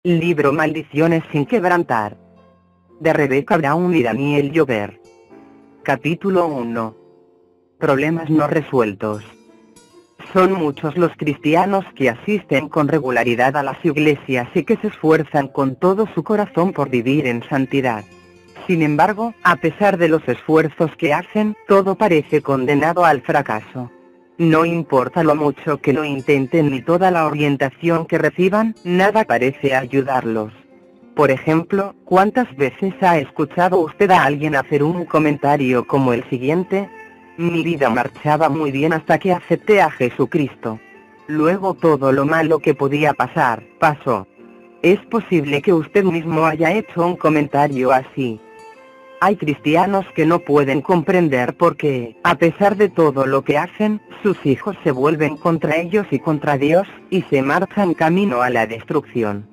Libro Maldiciones sin quebrantar. De Rebecca Brown y Daniel Llover. Capítulo 1. Problemas no resueltos. Son muchos los cristianos que asisten con regularidad a las iglesias y que se esfuerzan con todo su corazón por vivir en santidad. Sin embargo, a pesar de los esfuerzos que hacen, todo parece condenado al fracaso. No importa lo mucho que lo intenten ni toda la orientación que reciban, nada parece ayudarlos. Por ejemplo, ¿cuántas veces ha escuchado usted a alguien hacer un comentario como el siguiente? Mi vida marchaba muy bien hasta que acepté a Jesucristo. Luego todo lo malo que podía pasar, pasó. Es posible que usted mismo haya hecho un comentario así. Hay cristianos que no pueden comprender por qué, a pesar de todo lo que hacen, sus hijos se vuelven contra ellos y contra Dios, y se marchan camino a la destrucción.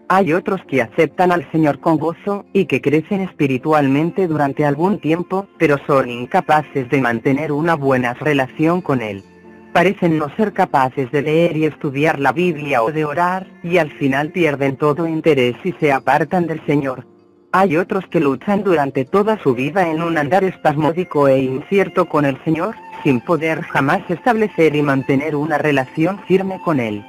Hay otros que aceptan al Señor con gozo, y que crecen espiritualmente durante algún tiempo, pero son incapaces de mantener una buena relación con Él. Parecen no ser capaces de leer y estudiar la Biblia o de orar, y al final pierden todo interés y se apartan del Señor. Hay otros que luchan durante toda su vida en un andar espasmódico e incierto con el Señor, sin poder jamás establecer y mantener una relación firme con Él.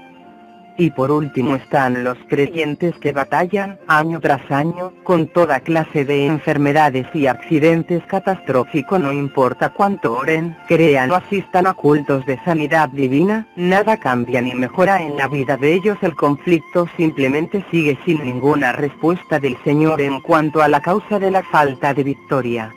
Y por último están los creyentes que batallan, año tras año, con toda clase de enfermedades y accidentes catastróficos. No importa cuánto oren, crean o asistan a cultos de sanidad divina, nada cambia ni mejora en la vida de ellos. El conflicto simplemente sigue sin ninguna respuesta del Señor en cuanto a la causa de la falta de victoria.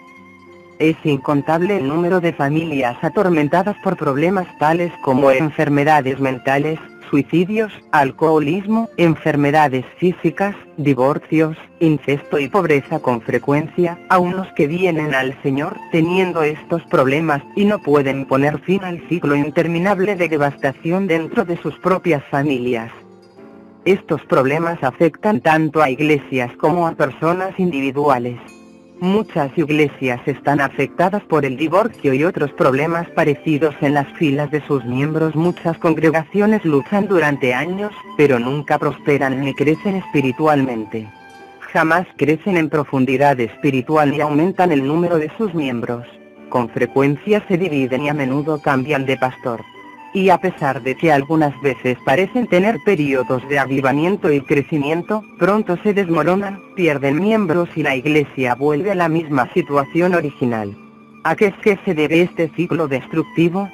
Es incontable el número de familias atormentadas por problemas tales como enfermedades mentales, suicidios, alcoholismo, enfermedades físicas, divorcios, incesto y pobreza con frecuencia, a unos que vienen al Señor teniendo estos problemas y no pueden poner fin al ciclo interminable de devastación dentro de sus propias familias. Estos problemas afectan tanto a iglesias como a personas individuales. Muchas iglesias están afectadas por el divorcio y otros problemas parecidos en las filas de sus miembros. Muchas congregaciones luchan durante años, pero nunca prosperan ni crecen espiritualmente. Jamás crecen en profundidad espiritual ni aumentan el número de sus miembros. Con frecuencia se dividen y a menudo cambian de pastor. Y a pesar de que algunas veces parecen tener periodos de avivamiento y crecimiento, pronto se desmoronan, pierden miembros y la iglesia vuelve a la misma situación original. ¿A qué es que se debe este ciclo destructivo?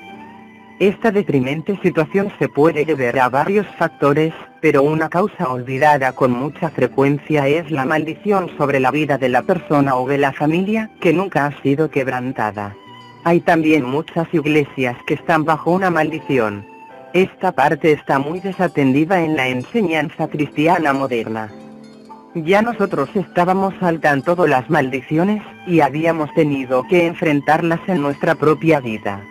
Esta deprimente situación se puede deber a varios factores, pero una causa olvidada con mucha frecuencia es la maldición sobre la vida de la persona o de la familia, que nunca ha sido quebrantada. Hay también muchas iglesias que están bajo una maldición. Esta parte está muy desatendida en la enseñanza cristiana moderna. Ya nosotros estábamos al tanto de las maldiciones, y habíamos tenido que enfrentarlas en nuestra propia vida.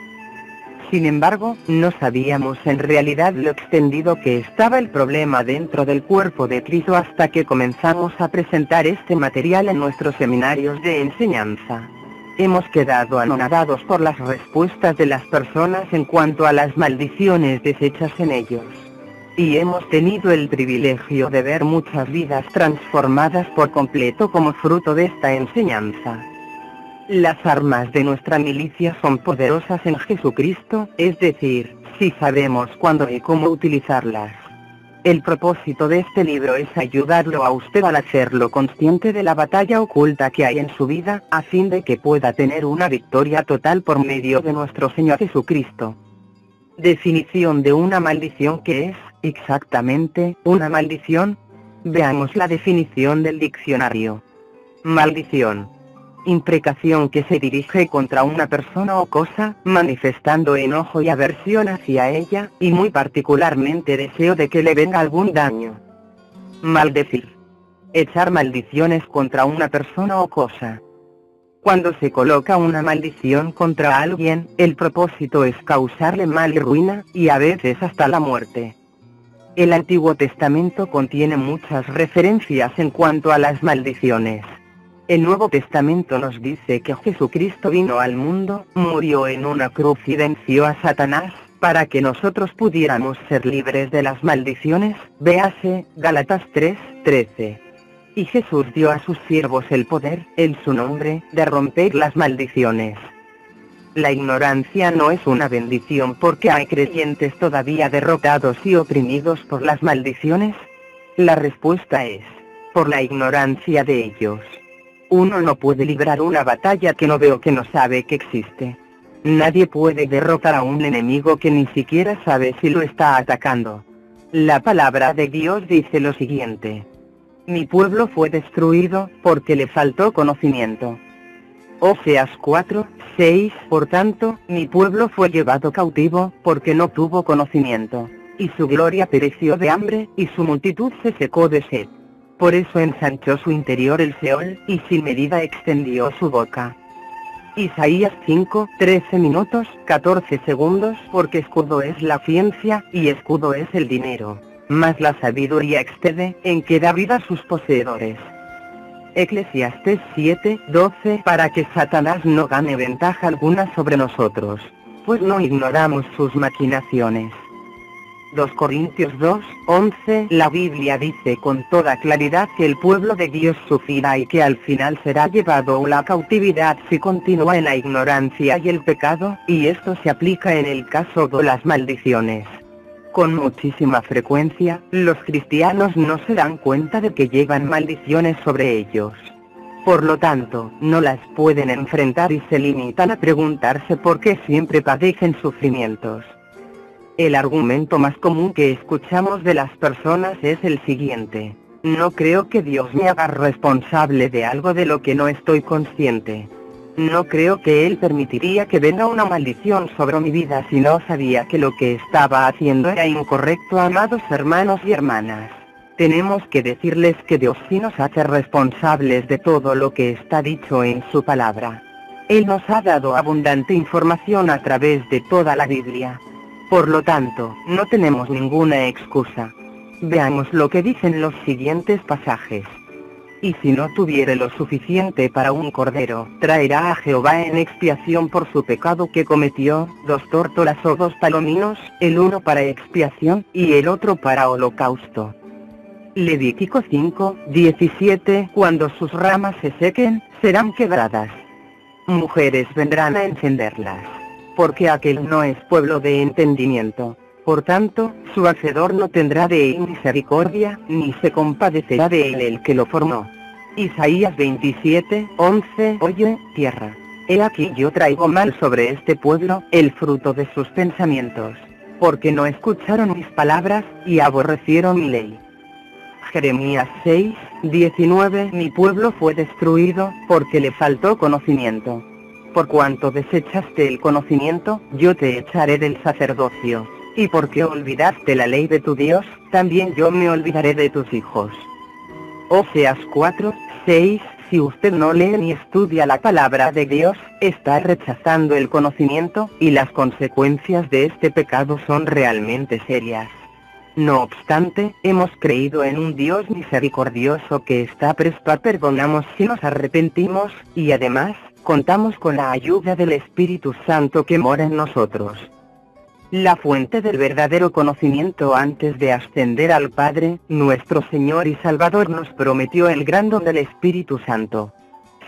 Sin embargo, no sabíamos en realidad lo extendido que estaba el problema dentro del cuerpo de Cristo hasta que comenzamos a presentar este material en nuestros seminarios de enseñanza. Hemos quedado anonadados por las respuestas de las personas en cuanto a las maldiciones deshechas en ellos. Y hemos tenido el privilegio de ver muchas vidas transformadas por completo como fruto de esta enseñanza. Las armas de nuestra milicia son poderosas en Jesucristo, es decir, si sabemos cuándo y cómo utilizarlas. El propósito de este libro es ayudarlo a usted al hacerlo consciente de la batalla oculta que hay en su vida, a fin de que pueda tener una victoria total por medio de nuestro Señor Jesucristo. Definición de una maldición. ¿Qué es, exactamente, una maldición? Veamos la definición del diccionario. Maldición: imprecación que se dirige contra una persona o cosa, manifestando enojo y aversión hacia ella, y muy particularmente deseo de que le venga algún daño. Maldecir: echar maldiciones contra una persona o cosa. Cuando se coloca una maldición contra alguien, el propósito es causarle mal y ruina, y a veces hasta la muerte. El Antiguo Testamento contiene muchas referencias en cuanto a las maldiciones. El Nuevo Testamento nos dice que Jesucristo vino al mundo, murió en una cruz y venció a Satanás, para que nosotros pudiéramos ser libres de las maldiciones, véase, Gálatas 3:13. Y Jesús dio a sus siervos el poder, en su nombre, de romper las maldiciones. La ignorancia no es una bendición porque hay creyentes todavía derrotados y oprimidos por las maldiciones. La respuesta es, por la ignorancia de ellos. Uno no puede librar una batalla que no ve o que no sabe que existe. Nadie puede derrotar a un enemigo que ni siquiera sabe si lo está atacando. La palabra de Dios dice lo siguiente: mi pueblo fue destruido porque le faltó conocimiento. Oseas 4:6. Por tanto, mi pueblo fue llevado cautivo porque no tuvo conocimiento, y su gloria pereció de hambre, y su multitud se secó de sed. Por eso ensanchó su interior el Seol, y sin medida extendió su boca. Isaías 5:13 14 segundos. Porque escudo es la ciencia, y escudo es el dinero, mas la sabiduría excede, en que da vida a sus poseedores. Eclesiastés 7:12. Para que Satanás no gane ventaja alguna sobre nosotros, pues no ignoramos sus maquinaciones. 2 Corintios 2:11. La Biblia dice con toda claridad que el pueblo de Dios sufrirá y que al final será llevado a la cautividad si continúa en la ignorancia y el pecado, y esto se aplica en el caso de las maldiciones. Con muchísima frecuencia, los cristianos no se dan cuenta de que llevan maldiciones sobre ellos. Por lo tanto, no las pueden enfrentar y se limitan a preguntarse por qué siempre padecen sufrimientos. El argumento más común que escuchamos de las personas es el siguiente: no creo que Dios me haga responsable de algo de lo que no estoy consciente. No creo que Él permitiría que venga una maldición sobre mi vida si no sabía que lo que estaba haciendo era incorrecto. Amados hermanos y hermanas, tenemos que decirles que Dios sí nos hace responsables de todo lo que está dicho en su palabra. Él nos ha dado abundante información a través de toda la Biblia. Por lo tanto, no tenemos ninguna excusa. Veamos lo que dicen los siguientes pasajes. Y si no tuviere lo suficiente para un cordero, traerá a Jehová en expiación por su pecado que cometió, 2 tórtolas o 2 palominos, el uno para expiación, y el otro para holocausto. Levítico 5:17. Cuando sus ramas se sequen, serán quebradas. Mujeres vendrán a encenderlas, porque aquel no es pueblo de entendimiento. Por tanto, su hacedor no tendrá de él misericordia, ni se compadecerá de él el que lo formó. Isaías 27:11. Oye, tierra, he aquí yo traigo mal sobre este pueblo, el fruto de sus pensamientos, porque no escucharon mis palabras, y aborrecieron mi ley. Jeremías 6:19. Mi pueblo fue destruido, porque le faltó conocimiento. Por cuanto desechaste el conocimiento, yo te echaré del sacerdocio. Y porque olvidaste la ley de tu Dios, también yo me olvidaré de tus hijos. Oseas 4:6. Si usted no lee ni estudia la palabra de Dios, está rechazando el conocimiento, y las consecuencias de este pecado son realmente serias. No obstante, hemos creído en un Dios misericordioso que está presto a perdonarnos si nos arrepentimos, y además, contamos con la ayuda del Espíritu Santo que mora en nosotros. La fuente del verdadero conocimiento antes de ascender al Padre, nuestro Señor y Salvador nos prometió el gran don del Espíritu Santo.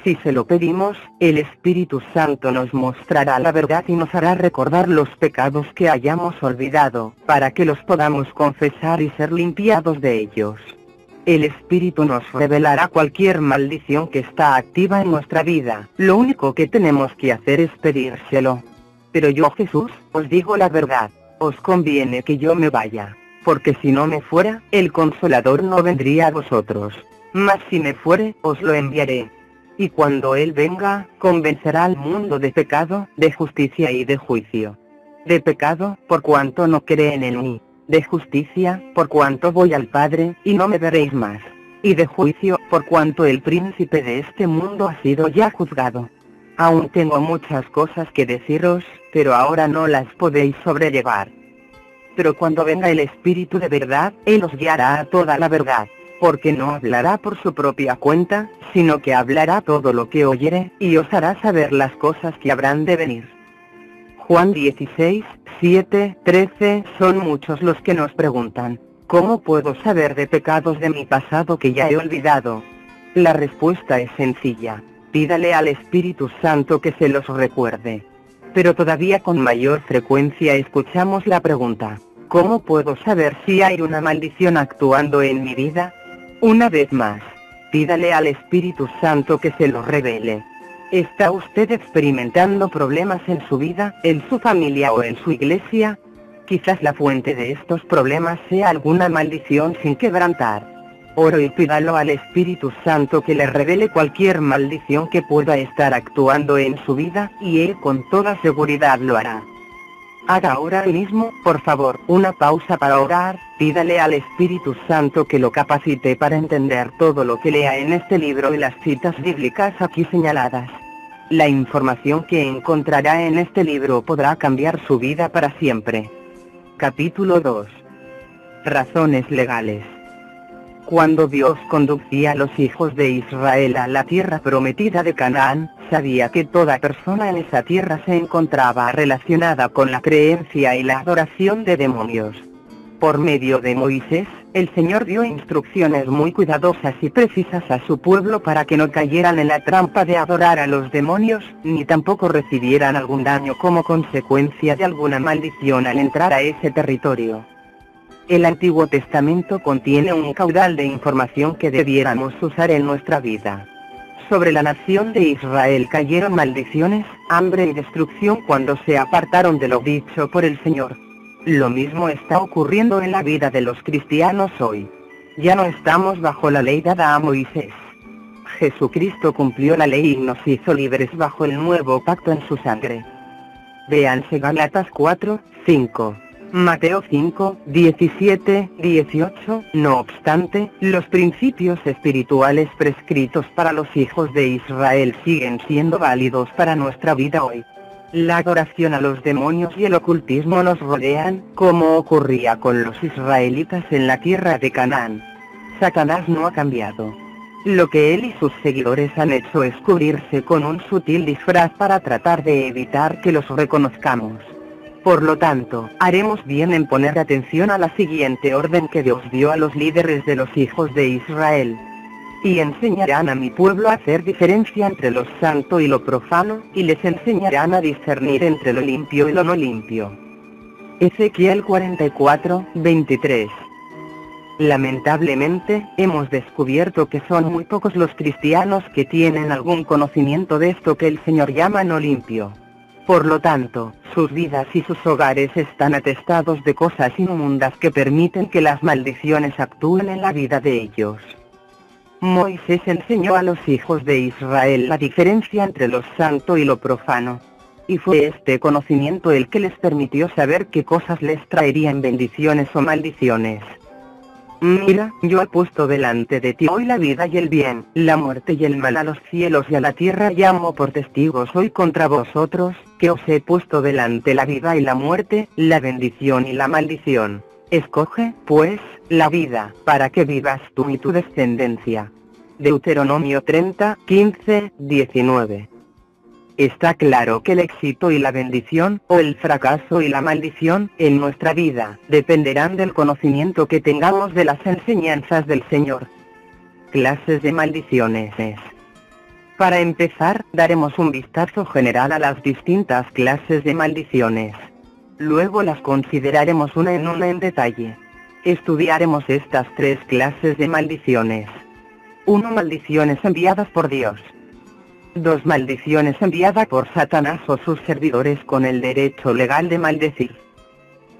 Si se lo pedimos, el Espíritu Santo nos mostrará la verdad y nos hará recordar los pecados que hayamos olvidado, para que los podamos confesar y ser limpiados de ellos. El Espíritu nos revelará cualquier maldición que está activa en nuestra vida. Lo único que tenemos que hacer es pedírselo. Pero yo, Jesús, os digo la verdad, os conviene que yo me vaya, porque si no me fuera, el Consolador no vendría a vosotros. Mas si me fuere, os lo enviaré. Y cuando Él venga, convencerá al mundo de pecado, de justicia y de juicio. De pecado, por cuanto no creen en mí. De justicia, por cuanto voy al Padre, y no me veréis más. Y de juicio, por cuanto el príncipe de este mundo ha sido ya juzgado. Aún tengo muchas cosas que deciros, pero ahora no las podéis sobrellevar. Pero cuando venga el Espíritu de verdad, Él os guiará a toda la verdad, porque no hablará por su propia cuenta, sino que hablará todo lo que oyere, y os hará saber las cosas que habrán de venir. Juan 16, 7, 13. Son muchos los que nos preguntan, ¿cómo puedo saber de pecados de mi pasado que ya he olvidado? La respuesta es sencilla, pídale al Espíritu Santo que se los recuerde. Pero todavía con mayor frecuencia escuchamos la pregunta, ¿cómo puedo saber si hay una maldición actuando en mi vida? Una vez más, pídale al Espíritu Santo que se lo revele. ¿Está usted experimentando problemas en su vida, en su familia o en su iglesia? Quizás la fuente de estos problemas sea alguna maldición sin quebrantar. Ore y pídalo al Espíritu Santo que le revele cualquier maldición que pueda estar actuando en su vida, y Él con toda seguridad lo hará. Haga ahora mismo, por favor, una pausa para orar, pídale al Espíritu Santo que lo capacite para entender todo lo que lea en este libro y las citas bíblicas aquí señaladas. La información que encontrará en este libro podrá cambiar su vida para siempre. Capítulo 2. Razones legales. Cuando Dios conducía a los hijos de Israel a la tierra prometida de Canaán, sabía que toda persona en esa tierra se encontraba relacionada con la creencia y la adoración de demonios. Por medio de Moisés, el Señor dio instrucciones muy cuidadosas y precisas a su pueblo para que no cayeran en la trampa de adorar a los demonios, ni tampoco recibieran algún daño como consecuencia de alguna maldición al entrar a ese territorio. El Antiguo Testamento contiene un caudal de información que debiéramos usar en nuestra vida. Sobre la nación de Israel cayeron maldiciones, hambre y destrucción cuando se apartaron de lo dicho por el Señor. Lo mismo está ocurriendo en la vida de los cristianos hoy. Ya no estamos bajo la ley dada a Moisés. Jesucristo cumplió la ley y nos hizo libres bajo el nuevo pacto en su sangre. Véanse Gálatas 4, 5. Mateo 5, 17, 18. No obstante, los principios espirituales prescritos para los hijos de Israel siguen siendo válidos para nuestra vida hoy. La adoración a los demonios y el ocultismo nos rodean, como ocurría con los israelitas en la tierra de Canaán. Satanás no ha cambiado. Lo que él y sus seguidores han hecho es cubrirse con un sutil disfraz para tratar de evitar que los reconozcamos. Por lo tanto, haremos bien en poner atención a la siguiente orden que Dios dio a los líderes de los hijos de Israel. Y enseñarán a mi pueblo a hacer diferencia entre lo santo y lo profano, y les enseñarán a discernir entre lo limpio y lo no limpio. Ezequiel 44, 23. Lamentablemente, hemos descubierto que son muy pocos los cristianos que tienen algún conocimiento de esto que el Señor llama no limpio. Por lo tanto, sus vidas y sus hogares están atestados de cosas inmundas que permiten que las maldiciones actúen en la vida de ellos. Moisés enseñó a los hijos de Israel la diferencia entre lo santo y lo profano. Y fue este conocimiento el que les permitió saber qué cosas les traerían bendiciones o maldiciones. Mira, yo he puesto delante de ti hoy la vida y el bien, la muerte y el mal. A los cielos y a la tierra llamo por testigos hoy contra vosotros, que os he puesto delante la vida y la muerte, la bendición y la maldición. Escoge, pues, la vida, para que vivas tú y tu descendencia. Deuteronomio 30, 15, 19. Está claro que el éxito y la bendición, o el fracaso y la maldición, en nuestra vida, dependerán del conocimiento que tengamos de las enseñanzas del Señor. Clases de maldiciones. Para empezar, daremos un vistazo general a las distintas clases de maldiciones. Luego las consideraremos una en detalle. Estudiaremos estas tres clases de maldiciones. 1. Maldiciones enviadas por Dios. 2. Maldiciones enviadas por Satanás o sus servidores con el derecho legal de maldecir.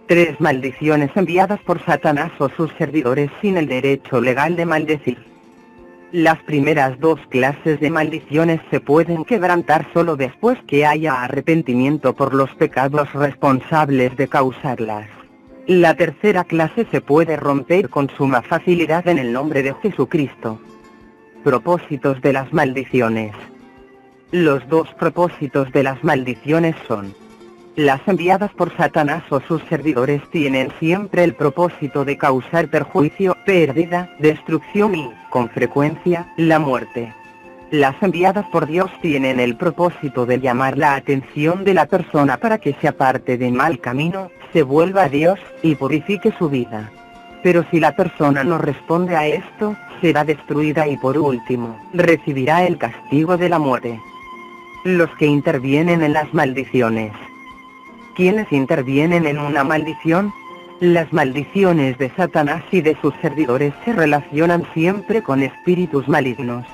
3. Maldiciones enviadas por Satanás o sus servidores sin el derecho legal de maldecir. Las primeras dos clases de maldiciones se pueden quebrantar solo después que haya arrepentimiento por los pecados responsables de causarlas. La tercera clase se puede romper con suma facilidad en el nombre de Jesucristo. Propósitos de las maldiciones. Los dos propósitos de las maldiciones son: las enviadas por Satanás o sus servidores tienen siempre el propósito de causar perjuicio, pérdida, destrucción y, con frecuencia, la muerte. Las enviadas por Dios tienen el propósito de llamar la atención de la persona para que se aparte del mal camino, se vuelva a Dios, y purifique su vida. Pero si la persona no responde a esto, será destruida y por último, recibirá el castigo de la muerte. Los que intervienen en las maldiciones. ¿Quiénes intervienen en una maldición? Las maldiciones de Satanás y de sus servidores se relacionan siempre con espíritus malignos.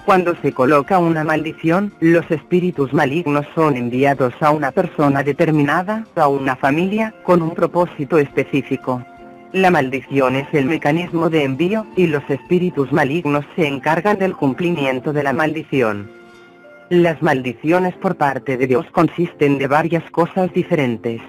Cuando se coloca una maldición, los espíritus malignos son enviados a una persona determinada, a una familia, con un propósito específico. La maldición es el mecanismo de envío, y los espíritus malignos se encargan del cumplimiento de la maldición. Las maldiciones por parte de Dios consisten de varias cosas diferentes.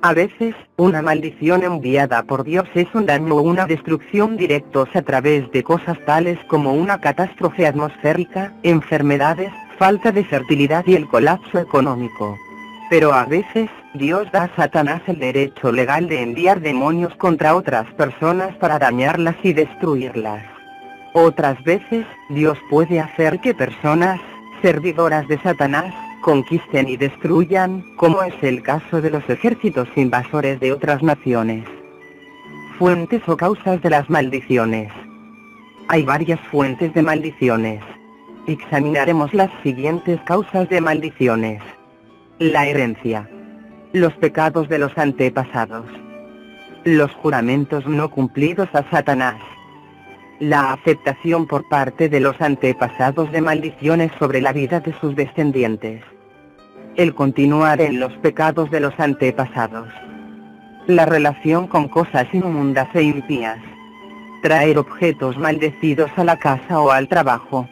A veces, una maldición enviada por Dios es un daño o una destrucción directos a través de cosas tales como una catástrofe atmosférica, enfermedades, falta de fertilidad y el colapso económico. Pero a veces, Dios da a Satanás el derecho legal de enviar demonios contra otras personas para dañarlas y destruirlas. Otras veces, Dios puede hacer que personas, servidoras de Satanás, conquisten y destruyan, como es el caso de los ejércitos invasores de otras naciones. Fuentes o causas de las maldiciones. Hay varias fuentes de maldiciones. Examinaremos las siguientes causas de maldiciones. La herencia. Los pecados de los antepasados. Los juramentos no cumplidos a Satanás. La aceptación por parte de los antepasados de maldiciones sobre la vida de sus descendientes. El continuar en los pecados de los antepasados. La relación con cosas inmundas e impías. Traer objetos maldecidos a la casa o al trabajo.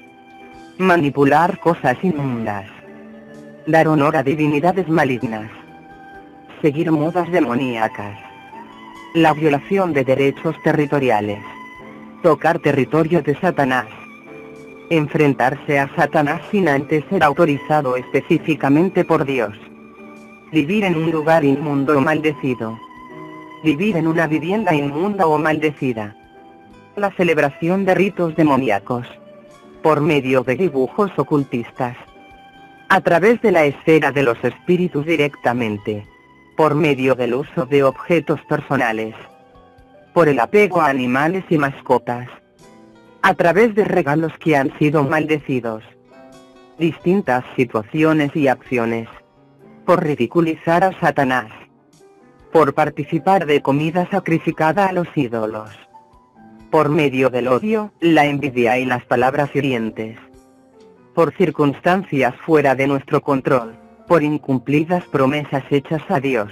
Manipular cosas inmundas. Dar honor a divinidades malignas. Seguir modas demoníacas. La violación de derechos territoriales. Tocar territorio de Satanás. Enfrentarse a Satanás sin antes ser autorizado específicamente por Dios. Vivir en un lugar inmundo o maldecido. Vivir en una vivienda inmunda o maldecida. La celebración de ritos demoníacos. Por medio de dibujos ocultistas. A través de la esfera de los espíritus directamente. Por medio del uso de objetos personales. Por el apego a animales y mascotas. A través de regalos que han sido maldecidos. Distintas situaciones y acciones. Por ridiculizar a Satanás. Por participar de comida sacrificada a los ídolos. Por medio del odio, la envidia y las palabras hirientes. Por circunstancias fuera de nuestro control. Por incumplidas promesas hechas a Dios.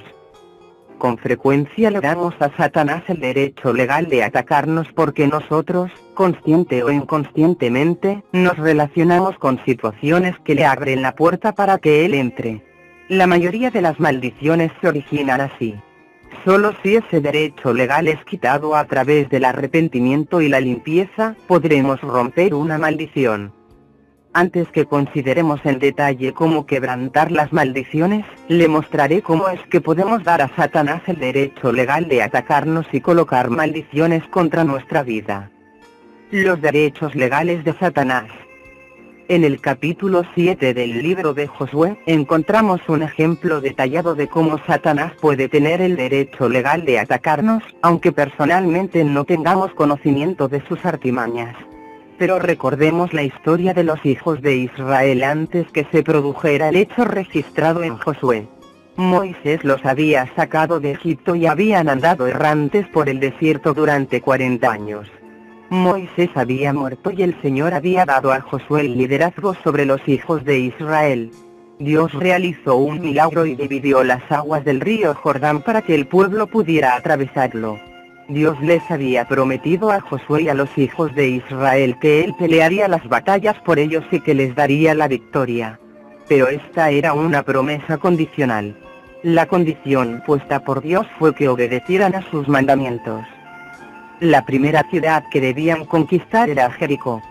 Con frecuencia le damos a Satanás el derecho legal de atacarnos porque nosotros, consciente o inconscientemente, nos relacionamos con situaciones que le abren la puerta para que él entre. La mayoría de las maldiciones se originan así. Solo si ese derecho legal es quitado a través del arrepentimiento y la limpieza, podremos romper una maldición. Antes que consideremos en detalle cómo quebrantar las maldiciones, le mostraré cómo es que podemos dar a Satanás el derecho legal de atacarnos y colocar maldiciones contra nuestra vida. Los derechos legales de Satanás. En el capítulo 7 del libro de Josué, encontramos un ejemplo detallado de cómo Satanás puede tener el derecho legal de atacarnos, aunque personalmente no tengamos conocimiento de sus artimañas. Pero recordemos la historia de los hijos de Israel antes que se produjera el hecho registrado en Josué. Moisés los había sacado de Egipto y habían andado errantes por el desierto durante 40 años. Moisés había muerto y el Señor había dado a Josué el liderazgo sobre los hijos de Israel. Dios realizó un milagro y dividió las aguas del río Jordán para que el pueblo pudiera atravesarlo. Dios les había prometido a Josué y a los hijos de Israel que él pelearía las batallas por ellos y que les daría la victoria. Pero esta era una promesa condicional. La condición puesta por Dios fue que obedecieran a sus mandamientos. La primera ciudad que debían conquistar era Jericó.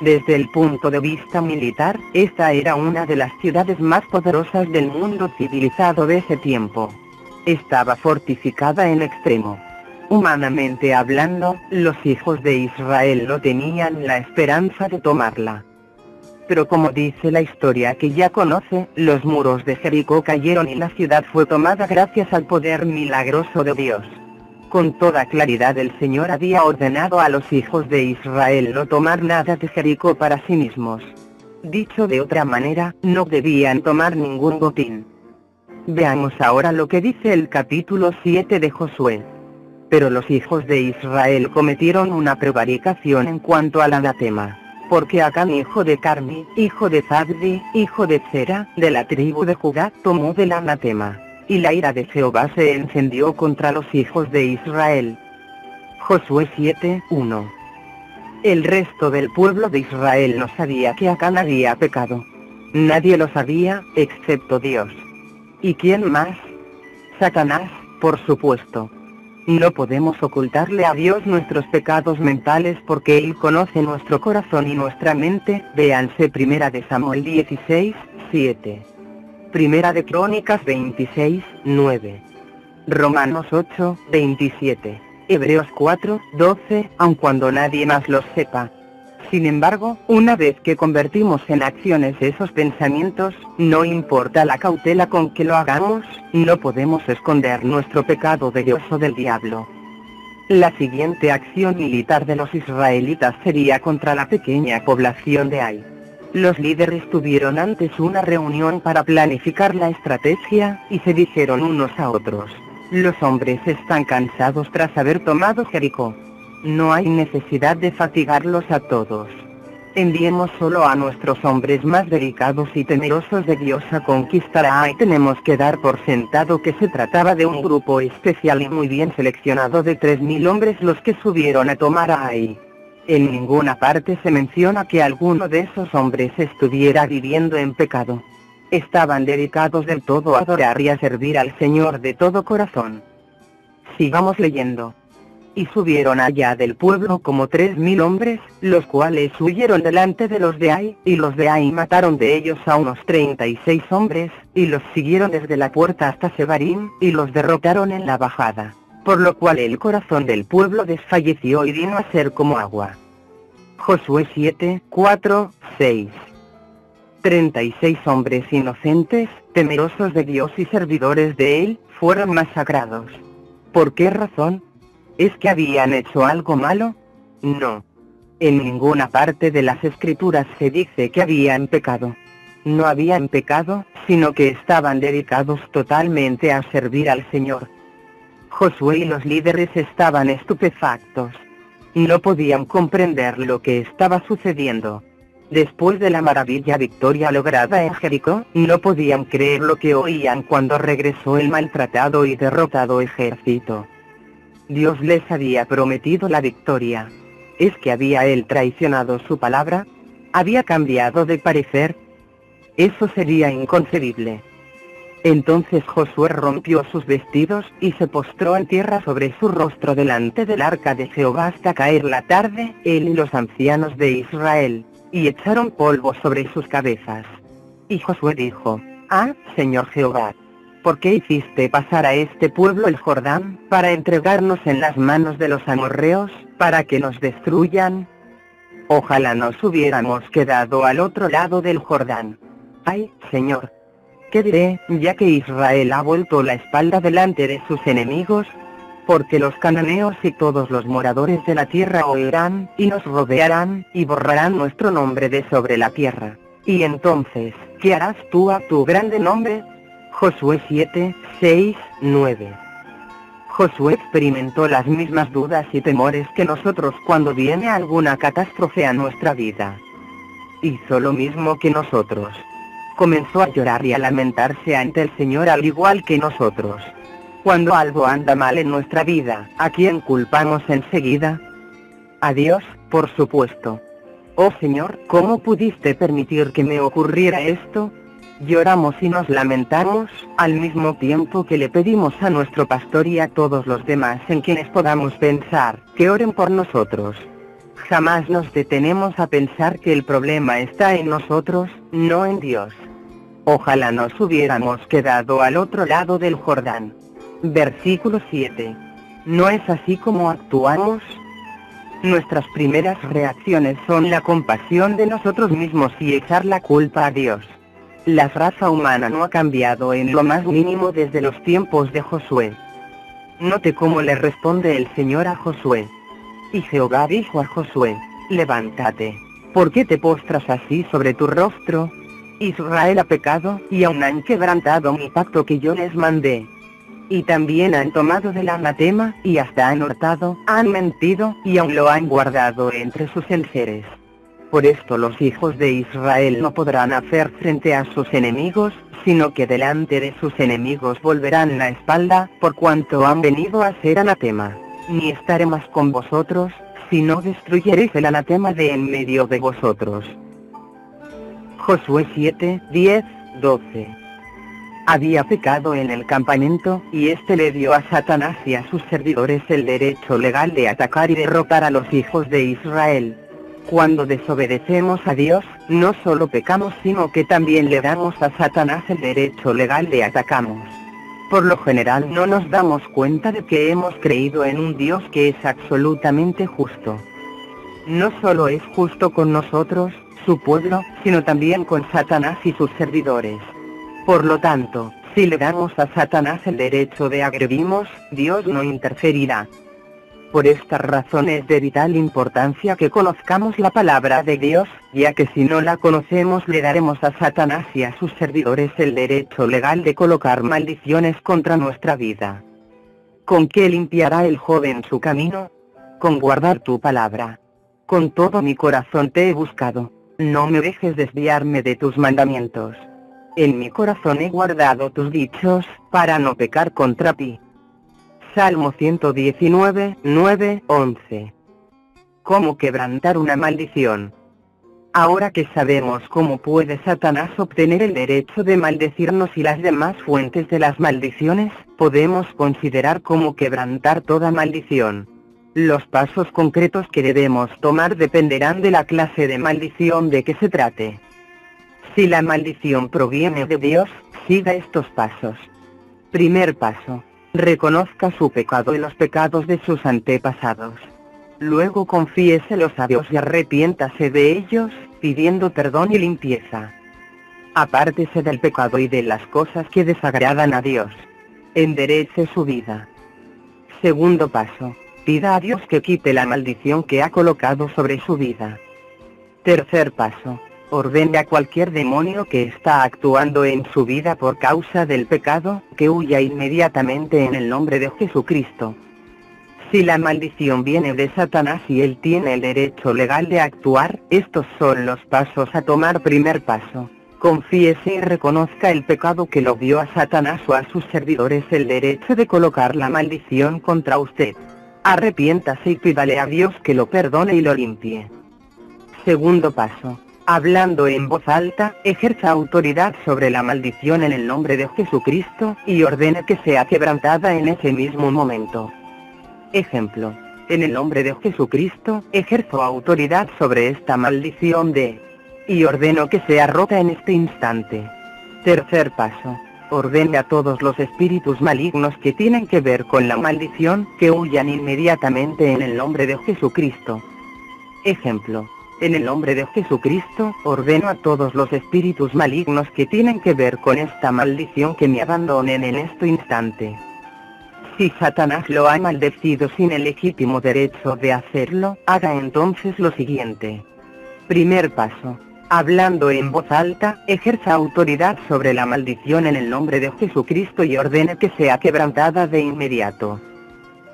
Desde el punto de vista militar, esta era una de las ciudades más poderosas del mundo civilizado de ese tiempo. Estaba fortificada en extremo. Humanamente hablando, los hijos de Israel no tenían la esperanza de tomarla. Pero como dice la historia que ya conoce, los muros de Jericó cayeron y la ciudad fue tomada gracias al poder milagroso de Dios. Con toda claridad el Señor había ordenado a los hijos de Israel no tomar nada de Jericó para sí mismos. Dicho de otra manera, no debían tomar ningún botín. Veamos ahora lo que dice el capítulo 7 de Josué. Pero los hijos de Israel cometieron una prevaricación en cuanto al anatema. Porque Acán hijo de Carmi, hijo de Zabdi, hijo de Zera, de la tribu de Judá, tomó del anatema. Y la ira de Jehová se encendió contra los hijos de Israel. Josué 7:1. El resto del pueblo de Israel no sabía que Acán había pecado. Nadie lo sabía, excepto Dios. ¿Y quién más? Satanás, por supuesto. No podemos ocultarle a Dios nuestros pecados mentales porque Él conoce nuestro corazón y nuestra mente, véanse Primera de Samuel 16:7. Primera de Crónicas 26:9. Romanos 8:27. Hebreos 4:12, aun cuando nadie más lo sepa. Sin embargo, una vez que convertimos en acciones esos pensamientos, no importa la cautela con que lo hagamos, no podemos esconder nuestro pecado de Dios o del diablo. La siguiente acción militar de los israelitas sería contra la pequeña población de Ai. Los líderes tuvieron antes una reunión para planificar la estrategia, y se dijeron unos a otros: los hombres están cansados tras haber tomado Jericó. No hay necesidad de fatigarlos a todos. Enviemos solo a nuestros hombres más dedicados y temerosos de Dios a conquistar a Ai. Tenemos que dar por sentado que se trataba de un grupo especial y muy bien seleccionado de 3000 hombres los que subieron a tomar a Ai. En ninguna parte se menciona que alguno de esos hombres estuviera viviendo en pecado. Estaban dedicados del todo a adorar y a servir al Señor de todo corazón. Sigamos leyendo. Y subieron allá del pueblo como 3000 hombres, los cuales huyeron delante de los de Ai, y los de Ai mataron de ellos a unos 36 hombres, y los siguieron desde la puerta hasta Sebarim, y los derrotaron en la bajada. Por lo cual el corazón del pueblo desfalleció y vino a ser como agua. Josué 7:4-6. 36 hombres inocentes, temerosos de Dios y servidores de Él, fueron masacrados. ¿Por qué razón? ¿Es que habían hecho algo malo? No. En ninguna parte de las Escrituras se dice que habían pecado. No habían pecado, sino que estaban dedicados totalmente a servir al Señor. Josué y los líderes estaban estupefactos. No podían comprender lo que estaba sucediendo. Después de la maravilla victoria lograda en Jericó, no podían creer lo que oían cuando regresó el maltratado y derrotado ejército. Dios les había prometido la victoria. ¿Es que había él traicionado su palabra? ¿Había cambiado de parecer? Eso sería inconcebible. Entonces Josué rompió sus vestidos y se postró en tierra sobre su rostro delante del arca de Jehová hasta caer la tarde, él y los ancianos de Israel, y echaron polvo sobre sus cabezas. Y Josué dijo: «Ah, Señor Jehová, ¿por qué hiciste pasar a este pueblo el Jordán, para entregarnos en las manos de los amorreos, para que nos destruyan? Ojalá nos hubiéramos quedado al otro lado del Jordán. Ay, Señor, ¿qué diré, ya que Israel ha vuelto la espalda delante de sus enemigos? Porque los cananeos y todos los moradores de la tierra oirán, y nos rodearán, y borrarán nuestro nombre de sobre la tierra. Y entonces, ¿qué harás tú a tu grande nombre?». Josué 7:6-9. Josué experimentó las mismas dudas y temores que nosotros cuando viene alguna catástrofe a nuestra vida. Hizo lo mismo que nosotros. Comenzó a llorar y a lamentarse ante el Señor al igual que nosotros. Cuando algo anda mal en nuestra vida, ¿a quién culpamos enseguida? A Dios, por supuesto. Oh Señor, ¿cómo pudiste permitir que me ocurriera esto? Lloramos y nos lamentamos, al mismo tiempo que le pedimos a nuestro pastor y a todos los demás en quienes podamos pensar, que oren por nosotros. Jamás nos detenemos a pensar que el problema está en nosotros, no en Dios. Ojalá nos hubiéramos quedado al otro lado del Jordán. Versículo 7. ¿No es así como actuamos? Nuestras primeras reacciones son la compasión de nosotros mismos y echar la culpa a Dios. La raza humana no ha cambiado en lo más mínimo desde los tiempos de Josué. Note cómo le responde el Señor a Josué. Y Jehová dijo a Josué: levántate. ¿Por qué te postras así sobre tu rostro? Israel ha pecado, y aún han quebrantado mi pacto que yo les mandé. Y también han tomado del anatema, y hasta han hurtado, han mentido, y aún lo han guardado entre sus enseres. Por esto los hijos de Israel no podrán hacer frente a sus enemigos, sino que delante de sus enemigos volverán la espalda, por cuanto han venido a ser anatema. Ni estaré más con vosotros, sino destruyeréis el anatema de en medio de vosotros. Josué 7, 10, 12. Había pecado en el campamento, y este le dio a Satanás y a sus servidores el derecho legal de atacar y derrotar a los hijos de Israel. Cuando desobedecemos a Dios, no solo pecamos sino que también le damos a Satanás el derecho legal de atacarnos. Por lo general no nos damos cuenta de que hemos creído en un Dios que es absolutamente justo. No solo es justo con nosotros, su pueblo, sino también con Satanás y sus servidores. Por lo tanto, si le damos a Satanás el derecho de agredirnos, Dios no interferirá. Por esta razón es de vital importancia que conozcamos la palabra de Dios, ya que si no la conocemos le daremos a Satanás y a sus servidores el derecho legal de colocar maldiciones contra nuestra vida. ¿Con qué limpiará el joven su camino? Con guardar tu palabra. Con todo mi corazón te he buscado. No me dejes desviarme de tus mandamientos. En mi corazón he guardado tus dichos, para no pecar contra ti. Salmo 119, 9, 11. ¿Cómo quebrantar una maldición? Ahora que sabemos cómo puede Satanás obtener el derecho de maldecirnos y las demás fuentes de las maldiciones, podemos considerar cómo quebrantar toda maldición. Los pasos concretos que debemos tomar dependerán de la clase de maldición de que se trate. Si la maldición proviene de Dios, siga estos pasos. Primer paso: reconozca su pecado y los pecados de sus antepasados. Luego confiéselos a Dios y arrepiéntase de ellos, pidiendo perdón y limpieza. Apártese del pecado y de las cosas que desagradan a Dios. Enderece su vida. Segundo paso: pida a Dios que quite la maldición que ha colocado sobre su vida. Tercer paso: ordene a cualquier demonio que está actuando en su vida por causa del pecado, que huya inmediatamente en el nombre de Jesucristo. Si la maldición viene de Satanás y él tiene el derecho legal de actuar, estos son los pasos a tomar. Primer paso: confiese y reconozca el pecado que lo dio a Satanás o a sus servidores el derecho de colocar la maldición contra usted. Arrepiéntase y pídale a Dios que lo perdone y lo limpie. Segundo paso: hablando en voz alta, ejerza autoridad sobre la maldición en el nombre de Jesucristo, y ordene que sea quebrantada en ese mismo momento. Ejemplo: en el nombre de Jesucristo, ejerzo autoridad sobre esta maldición y ordeno que sea rota en este instante. Tercer paso: ordene a todos los espíritus malignos que tienen que ver con la maldición, que huyan inmediatamente en el nombre de Jesucristo. Ejemplo: en el nombre de Jesucristo, ordeno a todos los espíritus malignos que tienen que ver con esta maldición que me abandonen en este instante. Si Satanás lo ha maldecido sin el legítimo derecho de hacerlo, haga entonces lo siguiente. Primer paso: hablando en voz alta, ejerza autoridad sobre la maldición en el nombre de Jesucristo y ordene que sea quebrantada de inmediato.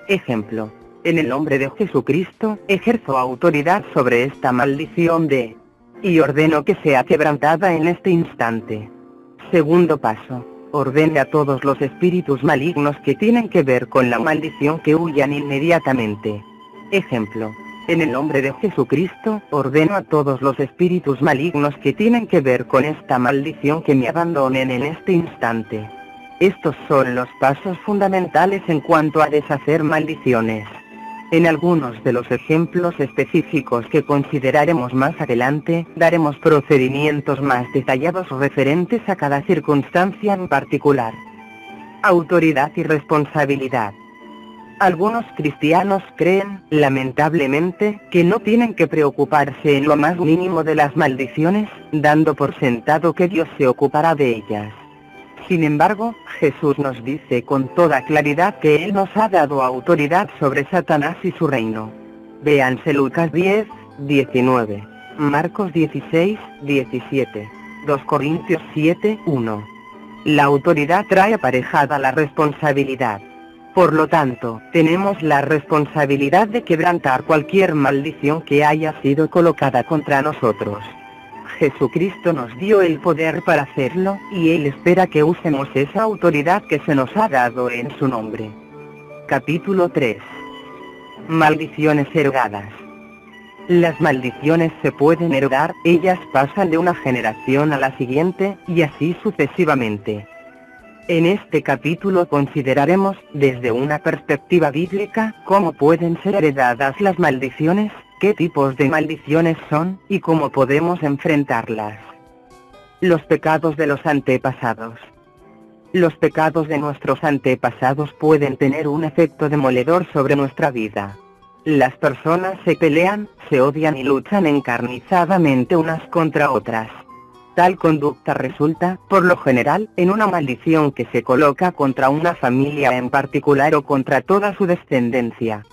Ejemplo: en el nombre de Jesucristo, ejerzo autoridad sobre esta maldición y ordeno que sea quebrantada en este instante. Segundo paso: ordene a todos los espíritus malignos que tienen que ver con la maldición que huyan inmediatamente. Ejemplo: en el nombre de Jesucristo, ordeno a todos los espíritus malignos que tienen que ver con esta maldición que me abandonen en este instante. Estos son los pasos fundamentales en cuanto a deshacer maldiciones. En algunos de los ejemplos específicos que consideraremos más adelante, daremos procedimientos más detallados referentes a cada circunstancia en particular. Autoridad y responsabilidad. Algunos cristianos creen, lamentablemente, que no tienen que preocuparse en lo más mínimo de las maldiciones, dando por sentado que Dios se ocupará de ellas. Sin embargo, Jesús nos dice con toda claridad que Él nos ha dado autoridad sobre Satanás y su reino. Véanse Lucas 10, 19, Marcos 16, 17, 2 Corintios 7, 1. La autoridad trae aparejada la responsabilidad. Por lo tanto, tenemos la responsabilidad de quebrantar cualquier maldición que haya sido colocada contra nosotros. Jesucristo nos dio el poder para hacerlo, y Él espera que usemos esa autoridad que se nos ha dado en su nombre. Capítulo 3. Maldiciones heredadas. Las maldiciones se pueden heredar, ellas pasan de una generación a la siguiente, y así sucesivamente. En este capítulo consideraremos, desde una perspectiva bíblica, cómo pueden ser heredadas las maldiciones, qué tipos de maldiciones son, y cómo podemos enfrentarlas. Los pecados de los antepasados. Los pecados de nuestros antepasados pueden tener un efecto demoledor sobre nuestra vida. Las personas se pelean, se odian y luchan encarnizadamente unas contra otras. Tal conducta resulta, por lo general, en una maldición que se coloca contra una familia en particular o contra toda su descendencia.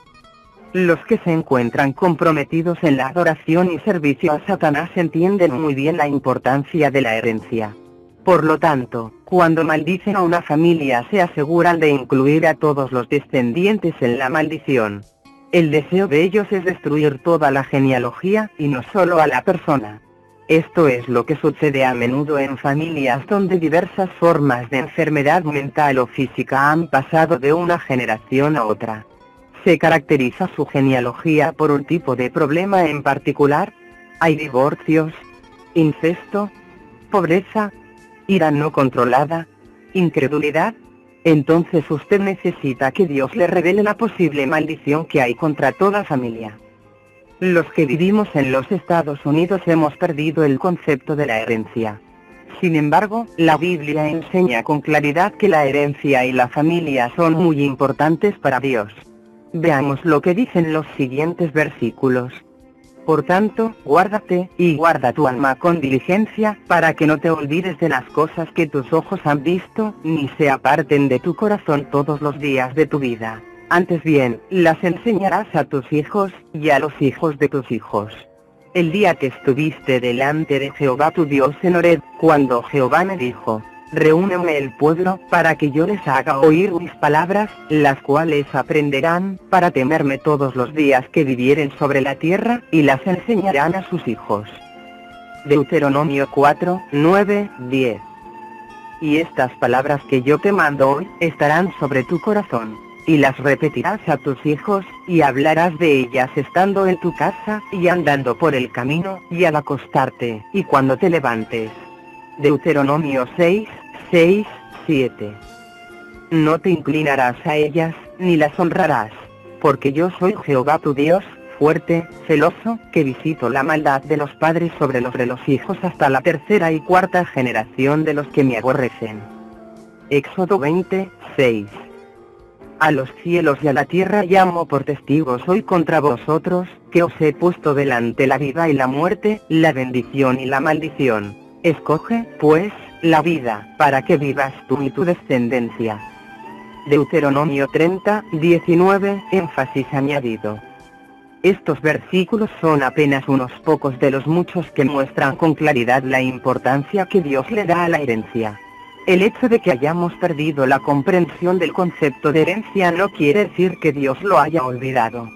Los que se encuentran comprometidos en la adoración y servicio a Satanás entienden muy bien la importancia de la herencia. Por lo tanto, cuando maldicen a una familia se aseguran de incluir a todos los descendientes en la maldición. El deseo de ellos es destruir toda la genealogía, y no solo a la persona. Esto es lo que sucede a menudo en familias donde diversas formas de enfermedad mental o física han pasado de una generación a otra. ¿Se caracteriza su genealogía por un tipo de problema en particular? ¿Hay divorcios? ¿Incesto? ¿Pobreza? ¿Ira no controlada? ¿Incredulidad? Entonces usted necesita que Dios le revele la posible maldición que hay contra toda familia. Los que vivimos en los Estados Unidos hemos perdido el concepto de la herencia. Sin embargo, la Biblia enseña con claridad que la herencia y la familia son muy importantes para Dios. Veamos lo que dicen los siguientes versículos. Por tanto, guárdate, y guarda tu alma con diligencia, para que no te olvides de las cosas que tus ojos han visto, ni se aparten de tu corazón todos los días de tu vida. Antes bien, las enseñarás a tus hijos, y a los hijos de tus hijos. El día que estuviste delante de Jehová tu Dios en Horeb, cuando Jehová me dijo, reúneme el pueblo, para que yo les haga oír mis palabras, las cuales aprenderán, para temerme todos los días que vivieren sobre la tierra, y las enseñarán a sus hijos. Deuteronomio 4, 9, 10. Y estas palabras que yo te mando hoy, estarán sobre tu corazón, y las repetirás a tus hijos, y hablarás de ellas estando en tu casa, y andando por el camino, y al acostarte, y cuando te levantes. Deuteronomio 6, 6, 7. No te inclinarás a ellas, ni las honrarás, porque yo soy Jehová tu Dios, fuerte, celoso, que visito la maldad de los padres sobre los hijos hasta la tercera y cuarta generación de los que me aborrecen. Éxodo 20, 6. A los cielos y a la tierra llamo por testigos hoy contra vosotros, que os he puesto delante la vida y la muerte, la bendición y la maldición. Escoge, pues, la vida, para que vivas tú y tu descendencia. Deuteronomio 30, 19, énfasis añadido. Estos versículos son apenas unos pocos de los muchos que muestran con claridad la importancia que Dios le da a la herencia. El hecho de que hayamos perdido la comprensión del concepto de herencia no quiere decir que Dios lo haya olvidado.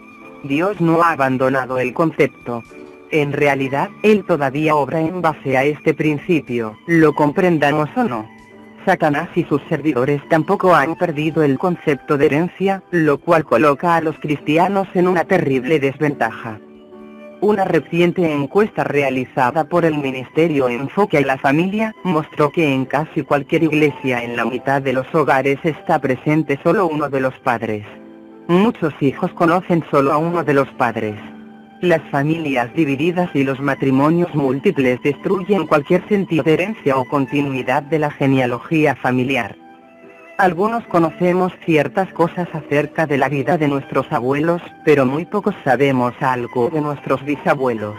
Dios no ha abandonado el concepto. En realidad, Él todavía obra en base a este principio, lo comprendamos o no. Satanás y sus servidores tampoco han perdido el concepto de herencia, lo cual coloca a los cristianos en una terrible desventaja. Una reciente encuesta realizada por el Ministerio Enfoque a la Familia, mostró que en casi cualquier iglesia en la mitad de los hogares está presente solo uno de los padres. Muchos hijos conocen solo a uno de los padres. Las familias divididas y los matrimonios múltiples destruyen cualquier sentido de herencia o continuidad de la genealogía familiar. Algunos conocemos ciertas cosas acerca de la vida de nuestros abuelos, pero muy pocos sabemos algo de nuestros bisabuelos.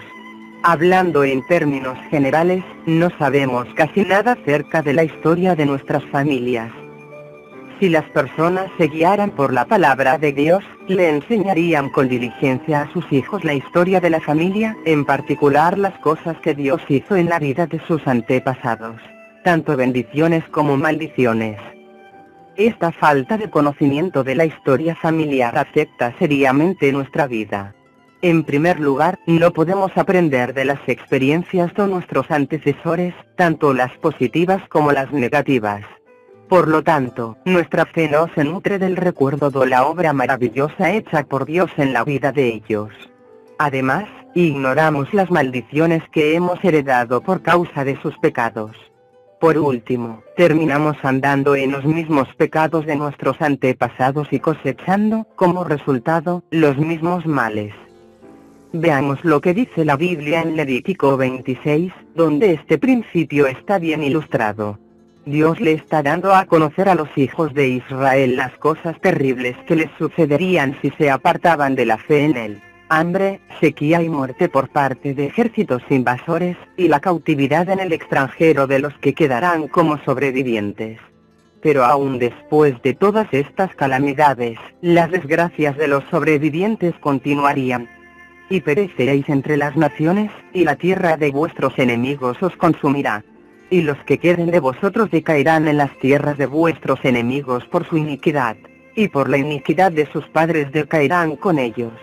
Hablando en términos generales, no sabemos casi nada acerca de la historia de nuestras familias. Si las personas se guiaran por la palabra de Dios, le enseñarían con diligencia a sus hijos la historia de la familia, en particular las cosas que Dios hizo en la vida de sus antepasados, tanto bendiciones como maldiciones. Esta falta de conocimiento de la historia familiar afecta seriamente nuestra vida. En primer lugar, no podemos aprender de las experiencias de nuestros antecesores, tanto las positivas como las negativas. Por lo tanto, nuestra fe no se nutre del recuerdo de la obra maravillosa hecha por Dios en la vida de ellos. Además, ignoramos las maldiciones que hemos heredado por causa de sus pecados. Por último, terminamos andando en los mismos pecados de nuestros antepasados y cosechando, como resultado, los mismos males. Veamos lo que dice la Biblia en Levítico 26, donde este principio está bien ilustrado. Dios le está dando a conocer a los hijos de Israel las cosas terribles que les sucederían si se apartaban de la fe en él: hambre, sequía y muerte por parte de ejércitos invasores, y la cautividad en el extranjero de los que quedarán como sobrevivientes. Pero aún después de todas estas calamidades, las desgracias de los sobrevivientes continuarían. Y pereceréis entre las naciones, y la tierra de vuestros enemigos os consumirá. Y los que queden de vosotros decaerán en las tierras de vuestros enemigos por su iniquidad, y por la iniquidad de sus padres decaerán con ellos.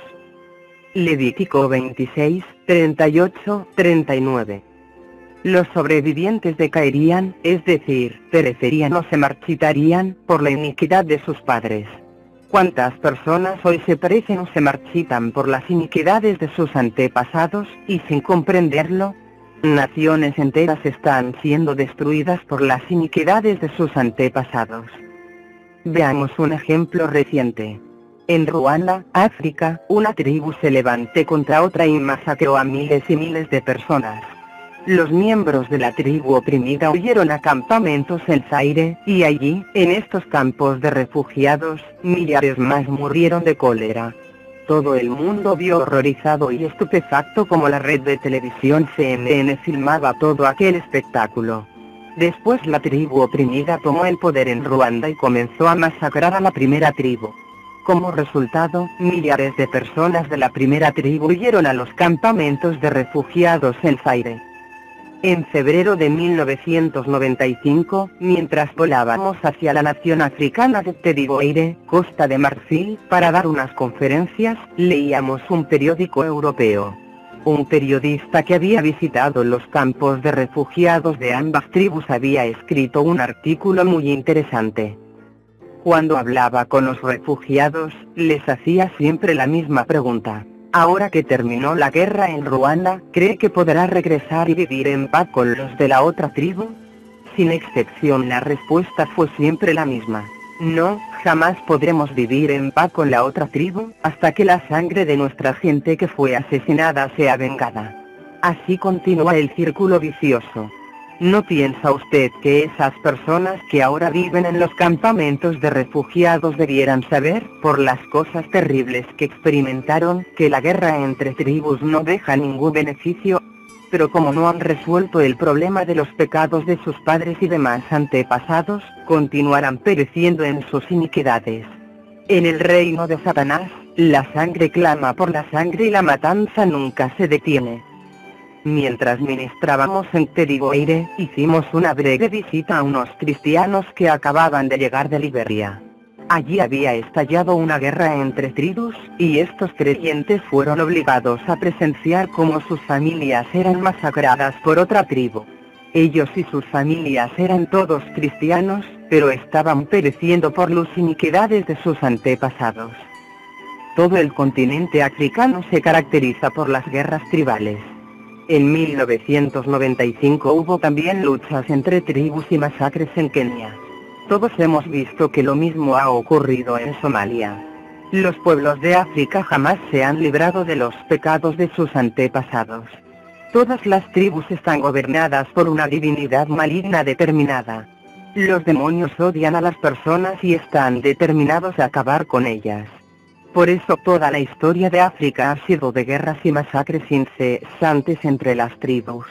Levítico 26, 38, 39. Los sobrevivientes decaerían, es decir, perecerían o se marchitarían, por la iniquidad de sus padres. ¿Cuántas personas hoy se perecen o se marchitan por las iniquidades de sus antepasados, y sin comprenderlo? Naciones enteras están siendo destruidas por las iniquidades de sus antepasados. Veamos un ejemplo reciente. En Ruanda, África, una tribu se levantó contra otra y masacró a miles y miles de personas. Los miembros de la tribu oprimida huyeron a campamentos en Zaire, y allí, en estos campos de refugiados, millares más murieron de cólera. Todo el mundo vio horrorizado y estupefacto como la red de televisión CNN filmaba todo aquel espectáculo. Después la tribu oprimida tomó el poder en Ruanda y comenzó a masacrar a la primera tribu. Como resultado, millares de personas de la primera tribu huyeron a los campamentos de refugiados en Zaire. En febrero de 1995, mientras volábamos hacia la nación africana de Tediboire, Costa de Marfil, para dar unas conferencias, leíamos un periódico europeo. Un periodista que había visitado los campos de refugiados de ambas tribus había escrito un artículo muy interesante. Cuando hablaba con los refugiados, les hacía siempre la misma pregunta: ahora que terminó la guerra en Ruanda, ¿cree que podrá regresar y vivir en paz con los de la otra tribu? Sin excepción la respuesta fue siempre la misma: no, jamás podremos vivir en paz con la otra tribu, hasta que la sangre de nuestra gente que fue asesinada sea vengada. Así continúa el círculo vicioso. ¿No piensa usted que esas personas que ahora viven en los campamentos de refugiados debieran saber, por las cosas terribles que experimentaron, que la guerra entre tribus no deja ningún beneficio? Pero como no han resuelto el problema de los pecados de sus padres y demás antepasados, continuarán pereciendo en sus iniquidades. En el reino de Satanás, la sangre clama por la sangre y la matanza nunca se detiene. Mientras ministrábamos en Tediboire, hicimos una breve visita a unos cristianos que acababan de llegar de Liberia. Allí había estallado una guerra entre tribus, y estos creyentes fueron obligados a presenciar cómo sus familias eran masacradas por otra tribu. Ellos y sus familias eran todos cristianos, pero estaban pereciendo por las iniquidades de sus antepasados. Todo el continente africano se caracteriza por las guerras tribales. En 1995 hubo también luchas entre tribus y masacres en Kenia. Todos hemos visto que lo mismo ha ocurrido en Somalia. Los pueblos de África jamás se han librado de los pecados de sus antepasados. Todas las tribus están gobernadas por una divinidad maligna determinada. Los demonios odian a las personas y están determinados a acabar con ellas. Por eso toda la historia de África ha sido de guerras y masacres incesantes entre las tribus.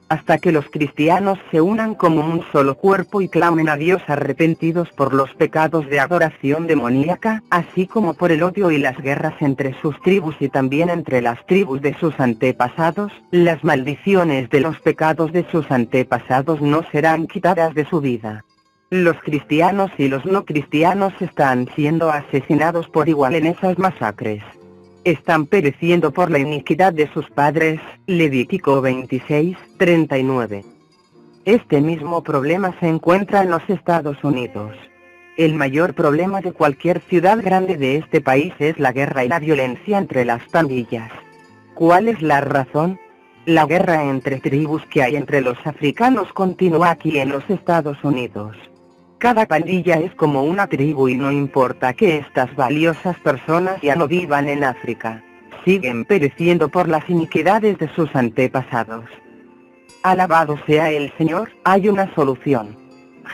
Hasta que los cristianos se unan como un solo cuerpo y clamen a Dios arrepentidos por los pecados de adoración demoníaca, así como por el odio y las guerras entre sus tribus y también entre las tribus de sus antepasados, las maldiciones de los pecados de sus antepasados no serán quitadas de su vida. Los cristianos y los no cristianos están siendo asesinados por igual en esas masacres. Están pereciendo por la iniquidad de sus padres. Levítico 26:39. Este mismo problema se encuentra en los Estados Unidos. El mayor problema de cualquier ciudad grande de este país es la guerra y la violencia entre las pandillas. ¿Cuál es la razón? La guerra entre tribus que hay entre los africanos continúa aquí en los Estados Unidos. Cada pandilla es como una tribu y no importa que estas valiosas personas ya no vivan en África, siguen pereciendo por las iniquidades de sus antepasados. Alabado sea el Señor, hay una solución.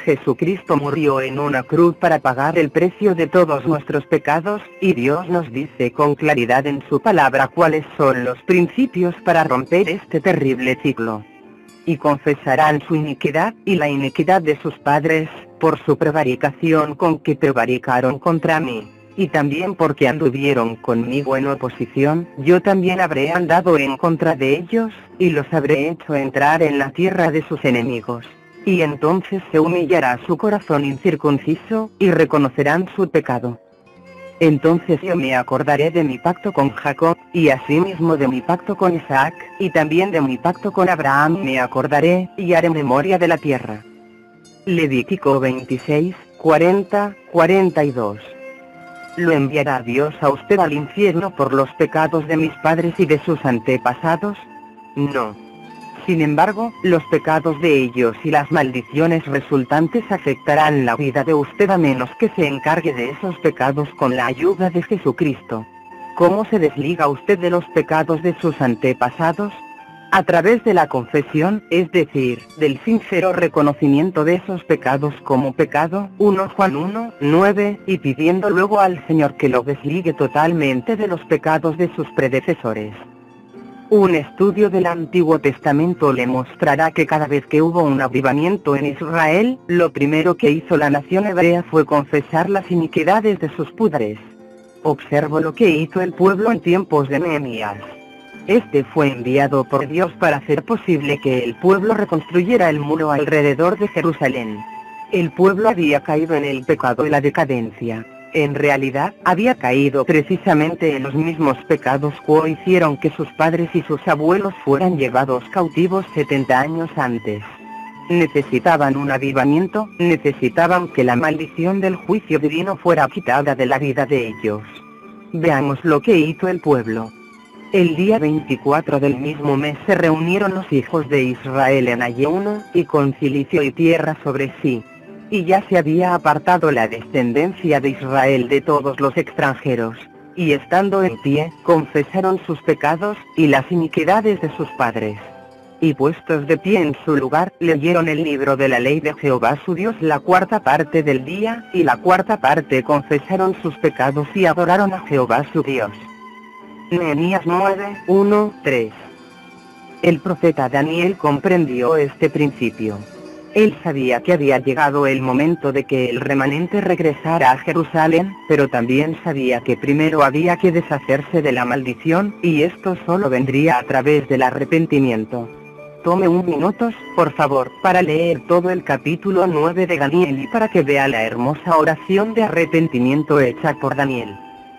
Jesucristo murió en una cruz para pagar el precio de todos nuestros pecados, y Dios nos dice con claridad en su palabra cuáles son los principios para romper este terrible ciclo. Y confesarán su iniquidad, y la iniquidad de sus padres, por su prevaricación con que prevaricaron contra mí, y también porque anduvieron conmigo en oposición, yo también habré andado en contra de ellos, y los habré hecho entrar en la tierra de sus enemigos. Y entonces se humillará su corazón incircunciso, y reconocerán su pecado. Entonces yo me acordaré de mi pacto con Jacob, y asimismo de mi pacto con Isaac, y también de mi pacto con Abraham me acordaré, y haré memoria de la tierra. Levítico 26:40-42. ¿Lo enviará Dios a usted al infierno por los pecados de mis padres y de sus antepasados? No. Sin embargo, los pecados de ellos y las maldiciones resultantes afectarán la vida de usted a menos que se encargue de esos pecados con la ayuda de Jesucristo. ¿Cómo se desliga usted de los pecados de sus antepasados? A través de la confesión, es decir, del sincero reconocimiento de esos pecados como pecado, 1 Juan 1:9, y pidiendo luego al Señor que lo desligue totalmente de los pecados de sus predecesores. Un estudio del Antiguo Testamento le mostrará que cada vez que hubo un avivamiento en Israel, lo primero que hizo la nación hebrea fue confesar las iniquidades de sus padres. Observo lo que hizo el pueblo en tiempos de Nehemías. Este fue enviado por Dios para hacer posible que el pueblo reconstruyera el muro alrededor de Jerusalén. El pueblo había caído en el pecado y la decadencia. En realidad, había caído precisamente en los mismos pecados que hicieron que sus padres y sus abuelos fueran llevados cautivos 70 años antes. Necesitaban un avivamiento, necesitaban que la maldición del juicio divino fuera quitada de la vida de ellos. Veamos lo que hizo el pueblo. El día 24 del mismo mes se reunieron los hijos de Israel en ayuno, y con cilicio y tierra sobre sí. Y ya se había apartado la descendencia de Israel de todos los extranjeros, y estando en pie, confesaron sus pecados, y las iniquidades de sus padres. Y puestos de pie en su lugar, leyeron el libro de la ley de Jehová su Dios la cuarta parte del día, y la cuarta parte confesaron sus pecados y adoraron a Jehová su Dios. Nehemías 9:1-3. El profeta Daniel comprendió este principio. Él sabía que había llegado el momento de que el remanente regresara a Jerusalén, pero también sabía que primero había que deshacerse de la maldición, y esto solo vendría a través del arrepentimiento. Tome un minuto, por favor, para leer todo el capítulo 9 de Daniel y para que vea la hermosa oración de arrepentimiento hecha por Daniel.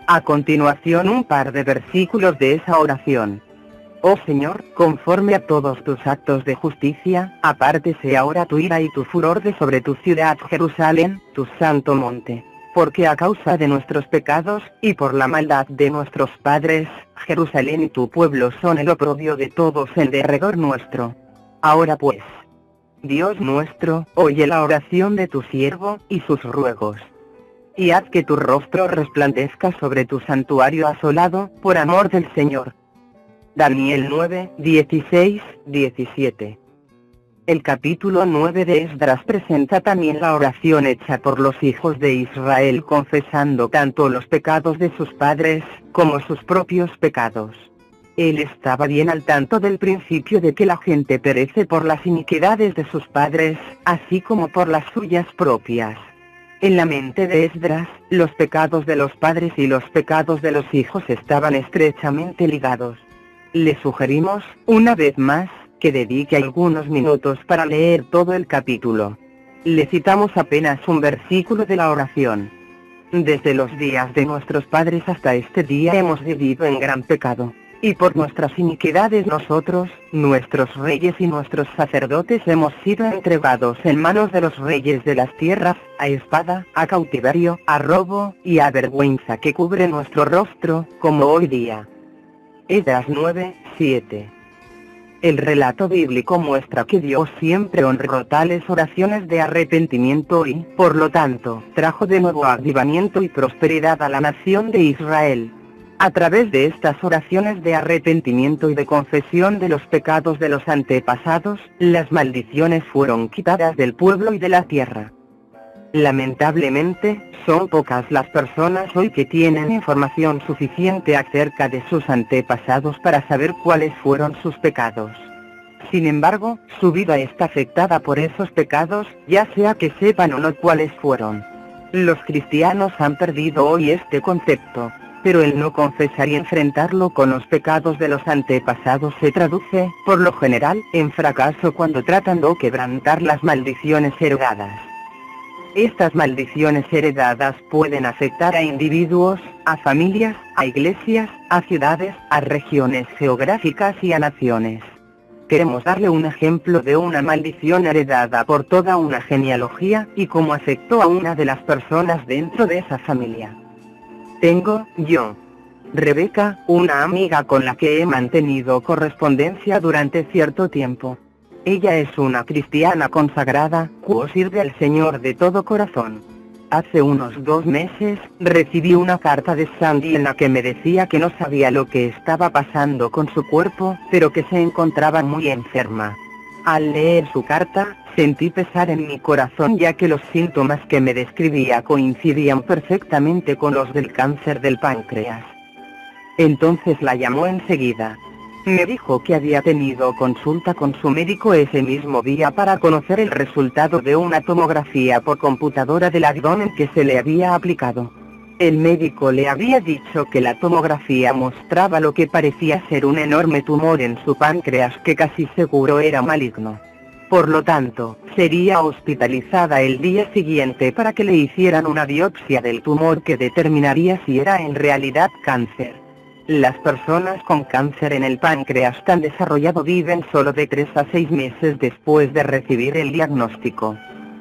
A continuación un par de versículos de esa oración. Oh Señor, conforme a todos tus actos de justicia, apártese ahora tu ira y tu furor de sobre tu ciudad Jerusalén, tu santo monte. Porque a causa de nuestros pecados, y por la maldad de nuestros padres, Jerusalén y tu pueblo son el oprobio de todos en derredor nuestro. Ahora pues, Dios nuestro, oye la oración de tu siervo, y sus ruegos. Y haz que tu rostro resplandezca sobre tu santuario asolado, por amor del Señor. Daniel 9:16-17. El capítulo 9 de Esdras presenta también la oración hecha por los hijos de Israel confesando tanto los pecados de sus padres, como sus propios pecados. Él estaba bien al tanto del principio de que la gente perece por las iniquidades de sus padres, así como por las suyas propias. En la mente de Esdras, los pecados de los padres y los pecados de los hijos estaban estrechamente ligados. Le sugerimos, una vez más, que dedique algunos minutos para leer todo el capítulo. Le citamos apenas un versículo de la oración. Desde los días de nuestros padres hasta este día hemos vivido en gran pecado, y por nuestras iniquidades nosotros, nuestros reyes y nuestros sacerdotes hemos sido entregados en manos de los reyes de las tierras, a espada, a cautiverio, a robo, y a vergüenza que cubre nuestro rostro, como hoy día. Esdras 9:7. El relato bíblico muestra que Dios siempre honró tales oraciones de arrepentimiento y, por lo tanto, trajo de nuevo avivamiento y prosperidad a la nación de Israel. A través de estas oraciones de arrepentimiento y de confesión de los pecados de los antepasados, las maldiciones fueron quitadas del pueblo y de la tierra. Lamentablemente, son pocas las personas hoy que tienen información suficiente acerca de sus antepasados para saber cuáles fueron sus pecados. Sin embargo, su vida está afectada por esos pecados, ya sea que sepan o no cuáles fueron. Los cristianos han perdido hoy este concepto, pero el no confesar y enfrentarlo con los pecados de los antepasados se traduce, por lo general, en fracaso cuando tratan de quebrantar las maldiciones heredadas. Estas maldiciones heredadas pueden afectar a individuos, a familias, a iglesias, a ciudades, a regiones geográficas y a naciones. Queremos darle un ejemplo de una maldición heredada por toda una genealogía y cómo afectó a una de las personas dentro de esa familia. Tengo, yo, Rebeca, una amiga con la que he mantenido correspondencia durante cierto tiempo. Ella es una cristiana consagrada, que sirve al Señor de todo corazón. Hace unos 2 meses, recibí una carta de Sandy en la que me decía que no sabía lo que estaba pasando con su cuerpo, pero que se encontraba muy enferma. Al leer su carta, sentí pesar en mi corazón ya que los síntomas que me describía coincidían perfectamente con los del cáncer del páncreas. Entonces la llamó enseguida. Me dijo que había tenido consulta con su médico ese mismo día para conocer el resultado de una tomografía por computadora del abdomen que se le había aplicado. El médico le había dicho que la tomografía mostraba lo que parecía ser un enorme tumor en su páncreas que casi seguro era maligno. Por lo tanto, sería hospitalizada el día siguiente para que le hicieran una biopsia del tumor que determinaría si era en realidad cáncer. Las personas con cáncer en el páncreas tan desarrollado viven solo de 3 a 6 meses después de recibir el diagnóstico.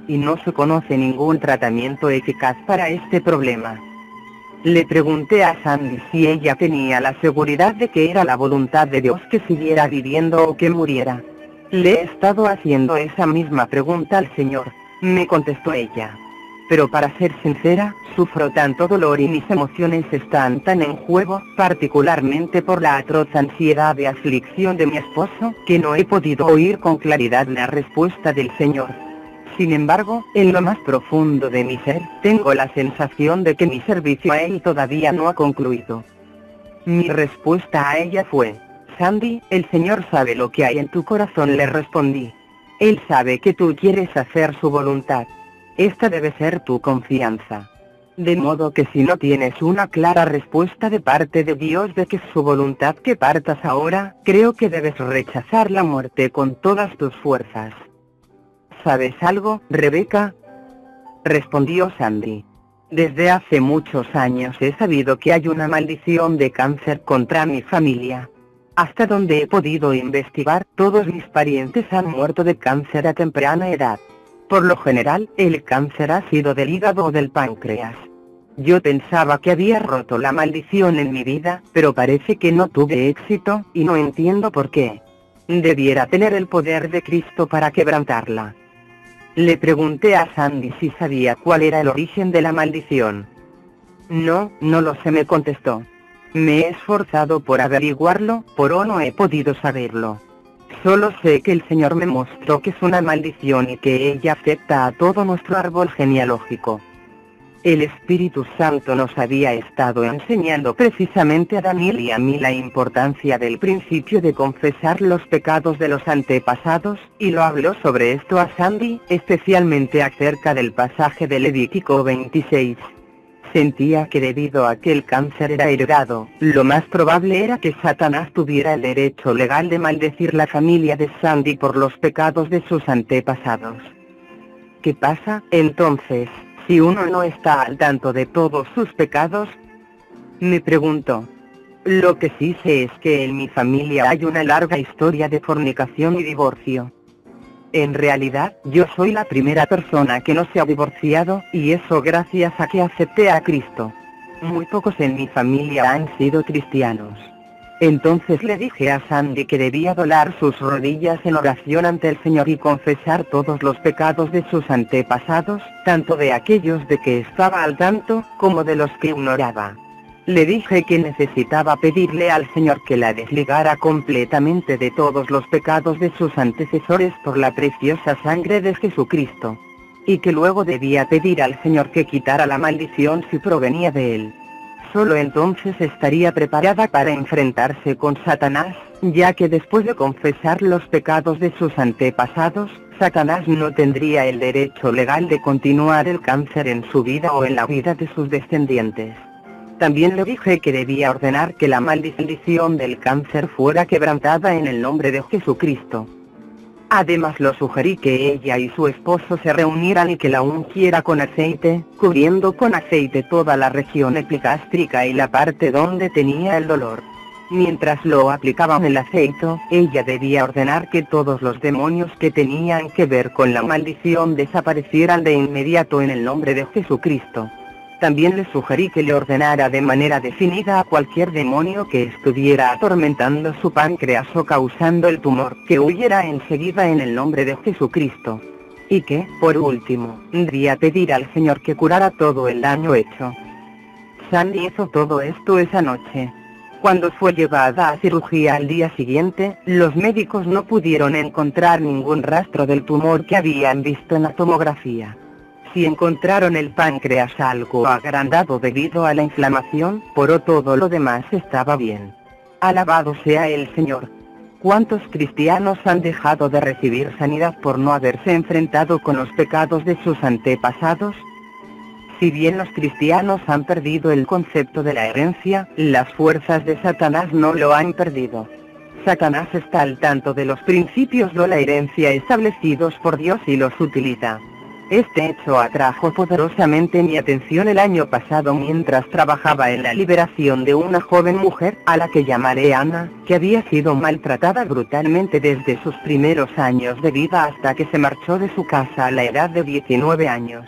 Y no se conoce ningún tratamiento eficaz para este problema. Le pregunté a Sandy si ella tenía la seguridad de que era la voluntad de Dios que siguiera viviendo o que muriera. Le he estado haciendo esa misma pregunta al Señor, me contestó ella. Pero para ser sincera, sufro tanto dolor y mis emociones están tan en juego, particularmente por la atroz ansiedad de aflicción de mi esposo, que no he podido oír con claridad la respuesta del Señor. Sin embargo, en lo más profundo de mi ser, tengo la sensación de que mi servicio a Él todavía no ha concluido. Mi respuesta a ella fue: Sandy, el Señor sabe lo que hay en tu corazón, le respondí. Él sabe que tú quieres hacer su voluntad. Esta debe ser tu confianza. De modo que si no tienes una clara respuesta de parte de Dios de que es su voluntad que partas ahora, creo que debes rechazar la muerte con todas tus fuerzas. ¿Sabes algo, Rebeca?, respondió Sandy. Desde hace muchos años he sabido que hay una maldición de cáncer contra mi familia. Hasta donde he podido investigar, todos mis parientes han muerto de cáncer a temprana edad. Por lo general, el cáncer ha sido del hígado o del páncreas. Yo pensaba que había roto la maldición en mi vida, pero parece que no tuve éxito, y no entiendo por qué. Debiera tener el poder de Cristo para quebrantarla. Le pregunté a Sandy si sabía cuál era el origen de la maldición. No lo sé, me contestó. Me he esforzado por averiguarlo, pero no he podido saberlo. Solo sé que el Señor me mostró que es una maldición y que ella afecta a todo nuestro árbol genealógico. El Espíritu Santo nos había estado enseñando precisamente a Daniel y a mí la importancia del principio de confesar los pecados de los antepasados, y lo habló sobre esto a Sandy, especialmente acerca del pasaje de Levítico 26. Sentía que debido a que el cáncer era heredado, lo más probable era que Satanás tuviera el derecho legal de maldecir la familia de Sandy por los pecados de sus antepasados. ¿Qué pasa, entonces, si uno no está al tanto de todos sus pecados? Me preguntó. Lo que sí sé es que en mi familia hay una larga historia de fornicación y divorcio. En realidad, yo soy la primera persona que no se ha divorciado, y eso gracias a que acepté a Cristo. Muy pocos en mi familia han sido cristianos. Entonces le dije a Sandy que debía doblar sus rodillas en oración ante el Señor y confesar todos los pecados de sus antepasados, tanto de aquellos de que estaba al tanto, como de los que ignoraba. Le dije que necesitaba pedirle al Señor que la desligara completamente de todos los pecados de sus antecesores por la preciosa sangre de Jesucristo. Y que luego debía pedir al Señor que quitara la maldición si provenía de él. Solo entonces estaría preparada para enfrentarse con Satanás, ya que después de confesar los pecados de sus antepasados, Satanás no tendría el derecho legal de continuar el cáncer en su vida o en la vida de sus descendientes. También le dije que debía ordenar que la maldición del cáncer fuera quebrantada en el nombre de Jesucristo. Además lo sugerí que ella y su esposo se reunieran y que la ungiera con aceite, cubriendo con aceite toda la región epigástrica y la parte donde tenía el dolor. Mientras lo aplicaban el aceite, ella debía ordenar que todos los demonios que tenían que ver con la maldición desaparecieran de inmediato en el nombre de Jesucristo. También le sugerí que le ordenara de manera definida a cualquier demonio que estuviera atormentando su páncreas o causando el tumor que huyera enseguida en el nombre de Jesucristo. Y que, por último, debía pedir al Señor que curara todo el daño hecho. Sandy hizo todo esto esa noche. Cuando fue llevada a cirugía al día siguiente, los médicos no pudieron encontrar ningún rastro del tumor que habían visto en la tomografía. Si encontraron el páncreas algo agrandado debido a la inflamación, pero todo lo demás estaba bien. Alabado sea el Señor. ¿Cuántos cristianos han dejado de recibir sanidad por no haberse enfrentado con los pecados de sus antepasados? Si bien los cristianos han perdido el concepto de la herencia, las fuerzas de Satanás no lo han perdido. Satanás está al tanto de los principios de la herencia establecidos por Dios y los utiliza. Este hecho atrajo poderosamente mi atención el año pasado mientras trabajaba en la liberación de una joven mujer, a la que llamaré Ana, que había sido maltratada brutalmente desde sus primeros años de vida hasta que se marchó de su casa a la edad de 19 años.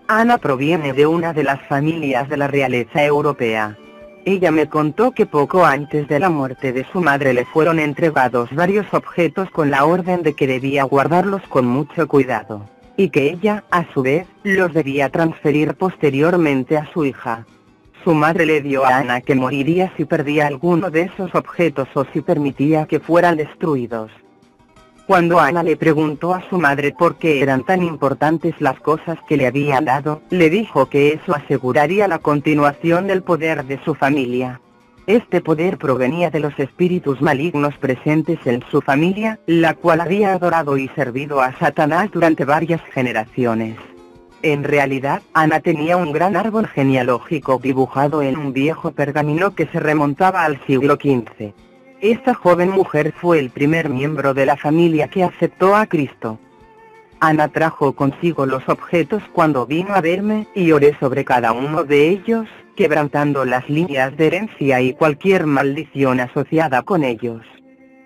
Ana proviene de una de las familias de la realeza europea. Ella me contó que poco antes de la muerte de su madre le fueron entregados varios objetos con la orden de que debía guardarlos con mucho cuidado. Y que ella, a su vez, los debía transferir posteriormente a su hija. Su madre le dio a Ana que moriría si perdía alguno de esos objetos o si permitía que fueran destruidos. Cuando Ana le preguntó a su madre por qué eran tan importantes las cosas que le habían dado, le dijo que eso aseguraría la continuación del poder de su familia. Este poder provenía de los espíritus malignos presentes en su familia, la cual había adorado y servido a Satanás durante varias generaciones. En realidad, Ana tenía un gran árbol genealógico dibujado en un viejo pergamino que se remontaba al siglo XV. Esta joven mujer fue el primer miembro de la familia que aceptó a Cristo. Ana trajo consigo los objetos cuando vino a verme, y oré sobre cada uno de ellos, quebrantando las líneas de herencia y cualquier maldición asociada con ellos.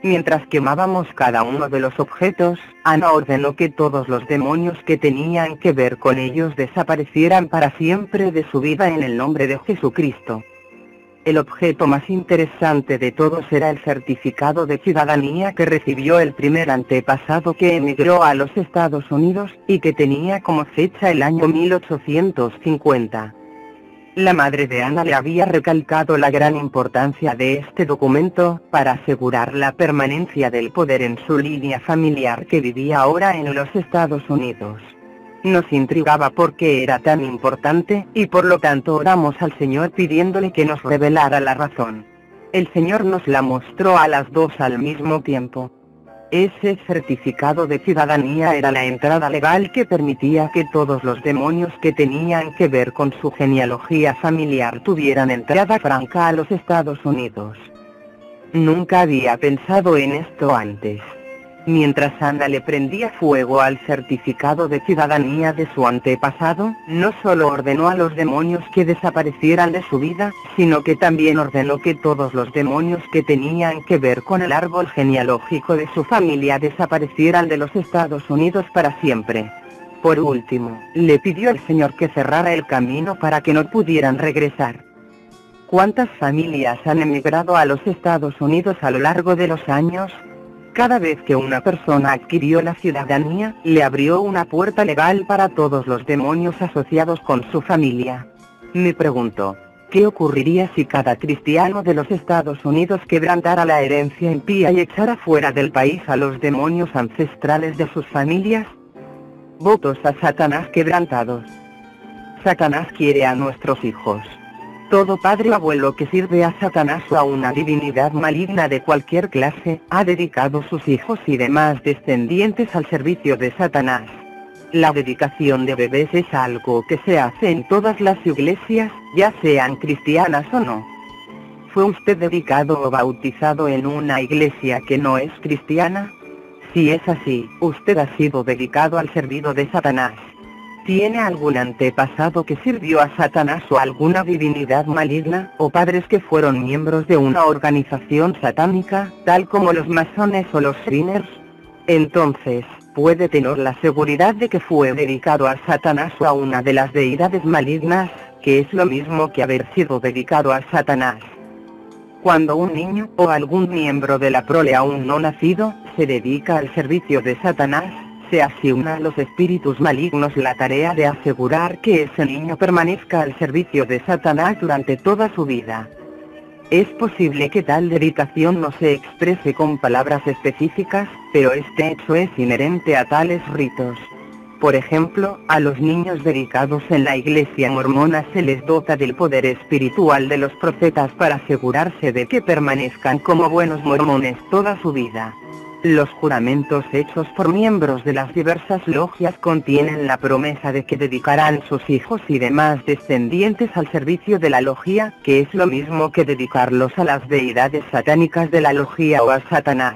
Mientras quemábamos cada uno de los objetos, Ana ordenó que todos los demonios que tenían que ver con ellos desaparecieran para siempre de su vida en el nombre de Jesucristo. El objeto más interesante de todos era el certificado de ciudadanía que recibió el primer antepasado que emigró a los Estados Unidos, y que tenía como fecha el año 1850. La madre de Ana le había recalcado la gran importancia de este documento, para asegurar la permanencia del poder en su línea familiar que vivía ahora en los Estados Unidos. Nos intrigaba por qué era tan importante, y por lo tanto oramos al Señor pidiéndole que nos revelara la razón. El Señor nos la mostró a las dos al mismo tiempo. Ese certificado de ciudadanía era la entrada legal que permitía que todos los demonios que tenían que ver con su genealogía familiar tuvieran entrada franca a los Estados Unidos. Nunca había pensado en esto antes. Mientras Ana le prendía fuego al certificado de ciudadanía de su antepasado, no solo ordenó a los demonios que desaparecieran de su vida, sino que también ordenó que todos los demonios que tenían que ver con el árbol genealógico de su familia desaparecieran de los Estados Unidos para siempre. Por último, le pidió al Señor que cerrara el camino para que no pudieran regresar. ¿Cuántas familias han emigrado a los Estados Unidos a lo largo de los años? Cada vez que una persona adquirió la ciudadanía, le abrió una puerta legal para todos los demonios asociados con su familia. Me pregunto, ¿qué ocurriría si cada cristiano de los Estados Unidos quebrantara la herencia impía y echara fuera del país a los demonios ancestrales de sus familias? Votos a Satanás quebrantados. Satanás quiere a nuestros hijos. Todo padre o abuelo que sirve a Satanás o a una divinidad maligna de cualquier clase, ha dedicado sus hijos y demás descendientes al servicio de Satanás. La dedicación de bebés es algo que se hace en todas las iglesias, ya sean cristianas o no. ¿Fue usted dedicado o bautizado en una iglesia que no es cristiana? Si es así, usted ha sido dedicado al servicio de Satanás. ¿Tiene algún antepasado que sirvió a Satanás o alguna divinidad maligna, o padres que fueron miembros de una organización satánica, tal como los masones o los Shriners? Entonces, puede tener la seguridad de que fue dedicado a Satanás o a una de las deidades malignas, que es lo mismo que haber sido dedicado a Satanás. Cuando un niño, o algún miembro de la prole aún no nacido, se dedica al servicio de Satanás, se asigna a los espíritus malignos la tarea de asegurar que ese niño permanezca al servicio de Satanás durante toda su vida. Es posible que tal dedicación no se exprese con palabras específicas, pero este hecho es inherente a tales ritos. Por ejemplo, a los niños dedicados en la iglesia mormona se les dota del poder espiritual de los profetas para asegurarse de que permanezcan como buenos mormones toda su vida. Los juramentos hechos por miembros de las diversas logias contienen la promesa de que dedicarán sus hijos y demás descendientes al servicio de la logia, que es lo mismo que dedicarlos a las deidades satánicas de la logia o a Satanás.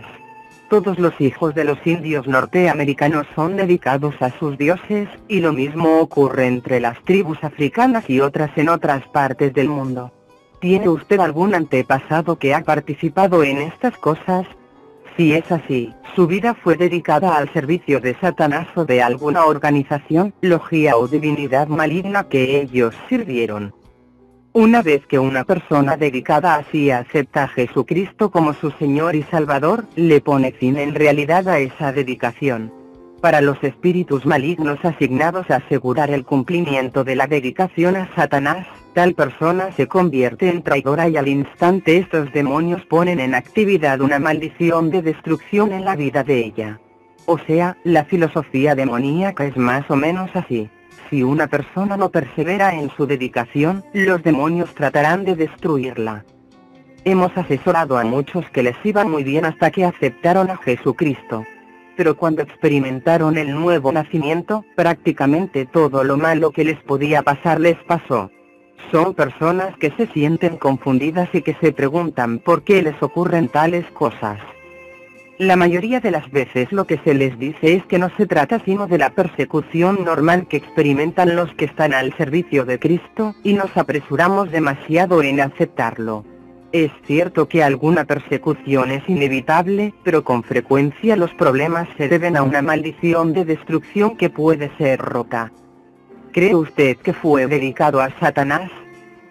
Todos los hijos de los indios norteamericanos son dedicados a sus dioses, y lo mismo ocurre entre las tribus africanas y otras en otras partes del mundo. ¿Tiene usted algún antepasado que ha participado en estas cosas? Si es así, su vida fue dedicada al servicio de Satanás o de alguna organización, logia o divinidad maligna que ellos sirvieron. Una vez que una persona dedicada así acepta a Jesucristo como su Señor y Salvador, le pone fin en realidad a esa dedicación. Para los espíritus malignos asignados a asegurar el cumplimiento de la dedicación a Satanás, tal persona se convierte en traidora y al instante estos demonios ponen en actividad una maldición de destrucción en la vida de ella. O sea, la filosofía demoníaca es más o menos así. Si una persona no persevera en su dedicación, los demonios tratarán de destruirla. Hemos asesorado a muchos que les iba muy bien hasta que aceptaron a Jesucristo. Pero cuando experimentaron el nuevo nacimiento, prácticamente todo lo malo que les podía pasar les pasó. Son personas que se sienten confundidas y que se preguntan por qué les ocurren tales cosas. La mayoría de las veces lo que se les dice es que no se trata sino de la persecución normal que experimentan los que están al servicio de Cristo, y nos apresuramos demasiado en aceptarlo. Es cierto que alguna persecución es inevitable, pero con frecuencia los problemas se deben a una maldición de destrucción que puede ser rota. ¿Cree usted que fue dedicado a Satanás?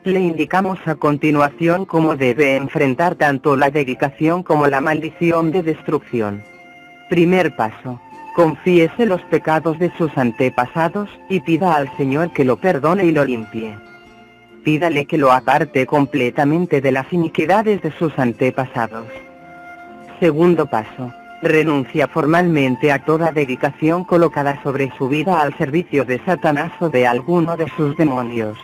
Le indicamos a continuación cómo debe enfrentar tanto la dedicación como la maldición de destrucción. Primer paso. Confiese los pecados de sus antepasados, y pida al Señor que lo perdone y lo limpie. pídale que lo aparte completamente de las iniquidades de sus antepasados. Segundo paso. Renuncia formalmente a toda dedicación colocada sobre su vida al servicio de Satanás o de alguno de sus demonios.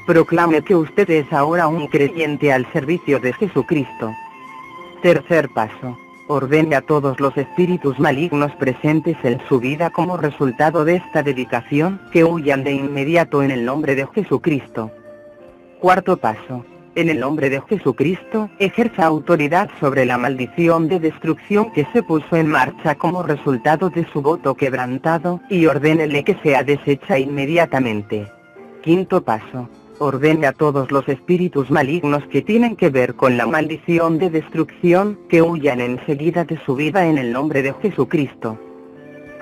Proclame que usted es ahora un creyente al servicio de Jesucristo. Tercer paso. Ordene a todos los espíritus malignos presentes en su vida como resultado de esta dedicación, que huyan de inmediato en el nombre de Jesucristo. Cuarto paso. En el nombre de Jesucristo, ejerza autoridad sobre la maldición de destrucción que se puso en marcha como resultado de su voto quebrantado, y ordénele que sea deshecha inmediatamente. Quinto paso. Ordene a todos los espíritus malignos que tienen que ver con la maldición de destrucción, que huyan enseguida de su vida en el nombre de Jesucristo.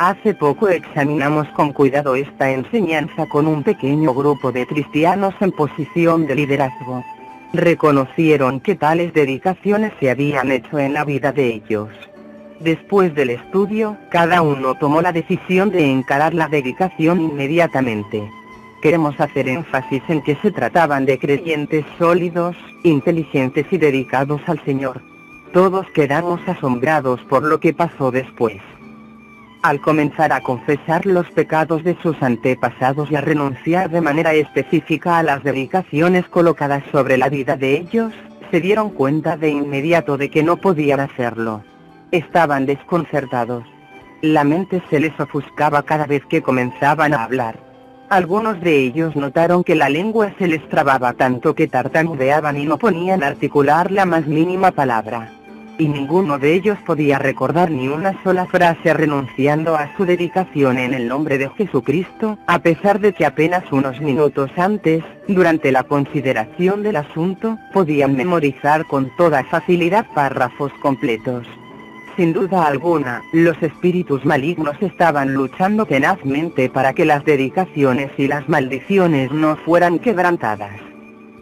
Hace poco examinamos con cuidado esta enseñanza con un pequeño grupo de cristianos en posición de liderazgo. Reconocieron que tales dedicaciones se habían hecho en la vida de ellos. Después del estudio, cada uno tomó la decisión de encarar la dedicación inmediatamente. Queremos hacer énfasis en que se trataban de creyentes sólidos, inteligentes y dedicados al Señor. Todos quedamos asombrados por lo que pasó después. Al comenzar a confesar los pecados de sus antepasados y a renunciar de manera específica a las dedicaciones colocadas sobre la vida de ellos, se dieron cuenta de inmediato de que no podían hacerlo. Estaban desconcertados. La mente se les ofuscaba cada vez que comenzaban a hablar. Algunos de ellos notaron que la lengua se les trababa tanto que tartamudeaban y no podían articular la más mínima palabra. Y ninguno de ellos podía recordar ni una sola frase renunciando a su dedicación en el nombre de Jesucristo, a pesar de que apenas unos minutos antes, durante la consideración del asunto, podían memorizar con toda facilidad párrafos completos. Sin duda alguna, los espíritus malignos estaban luchando tenazmente para que las dedicaciones y las maldiciones no fueran quebrantadas.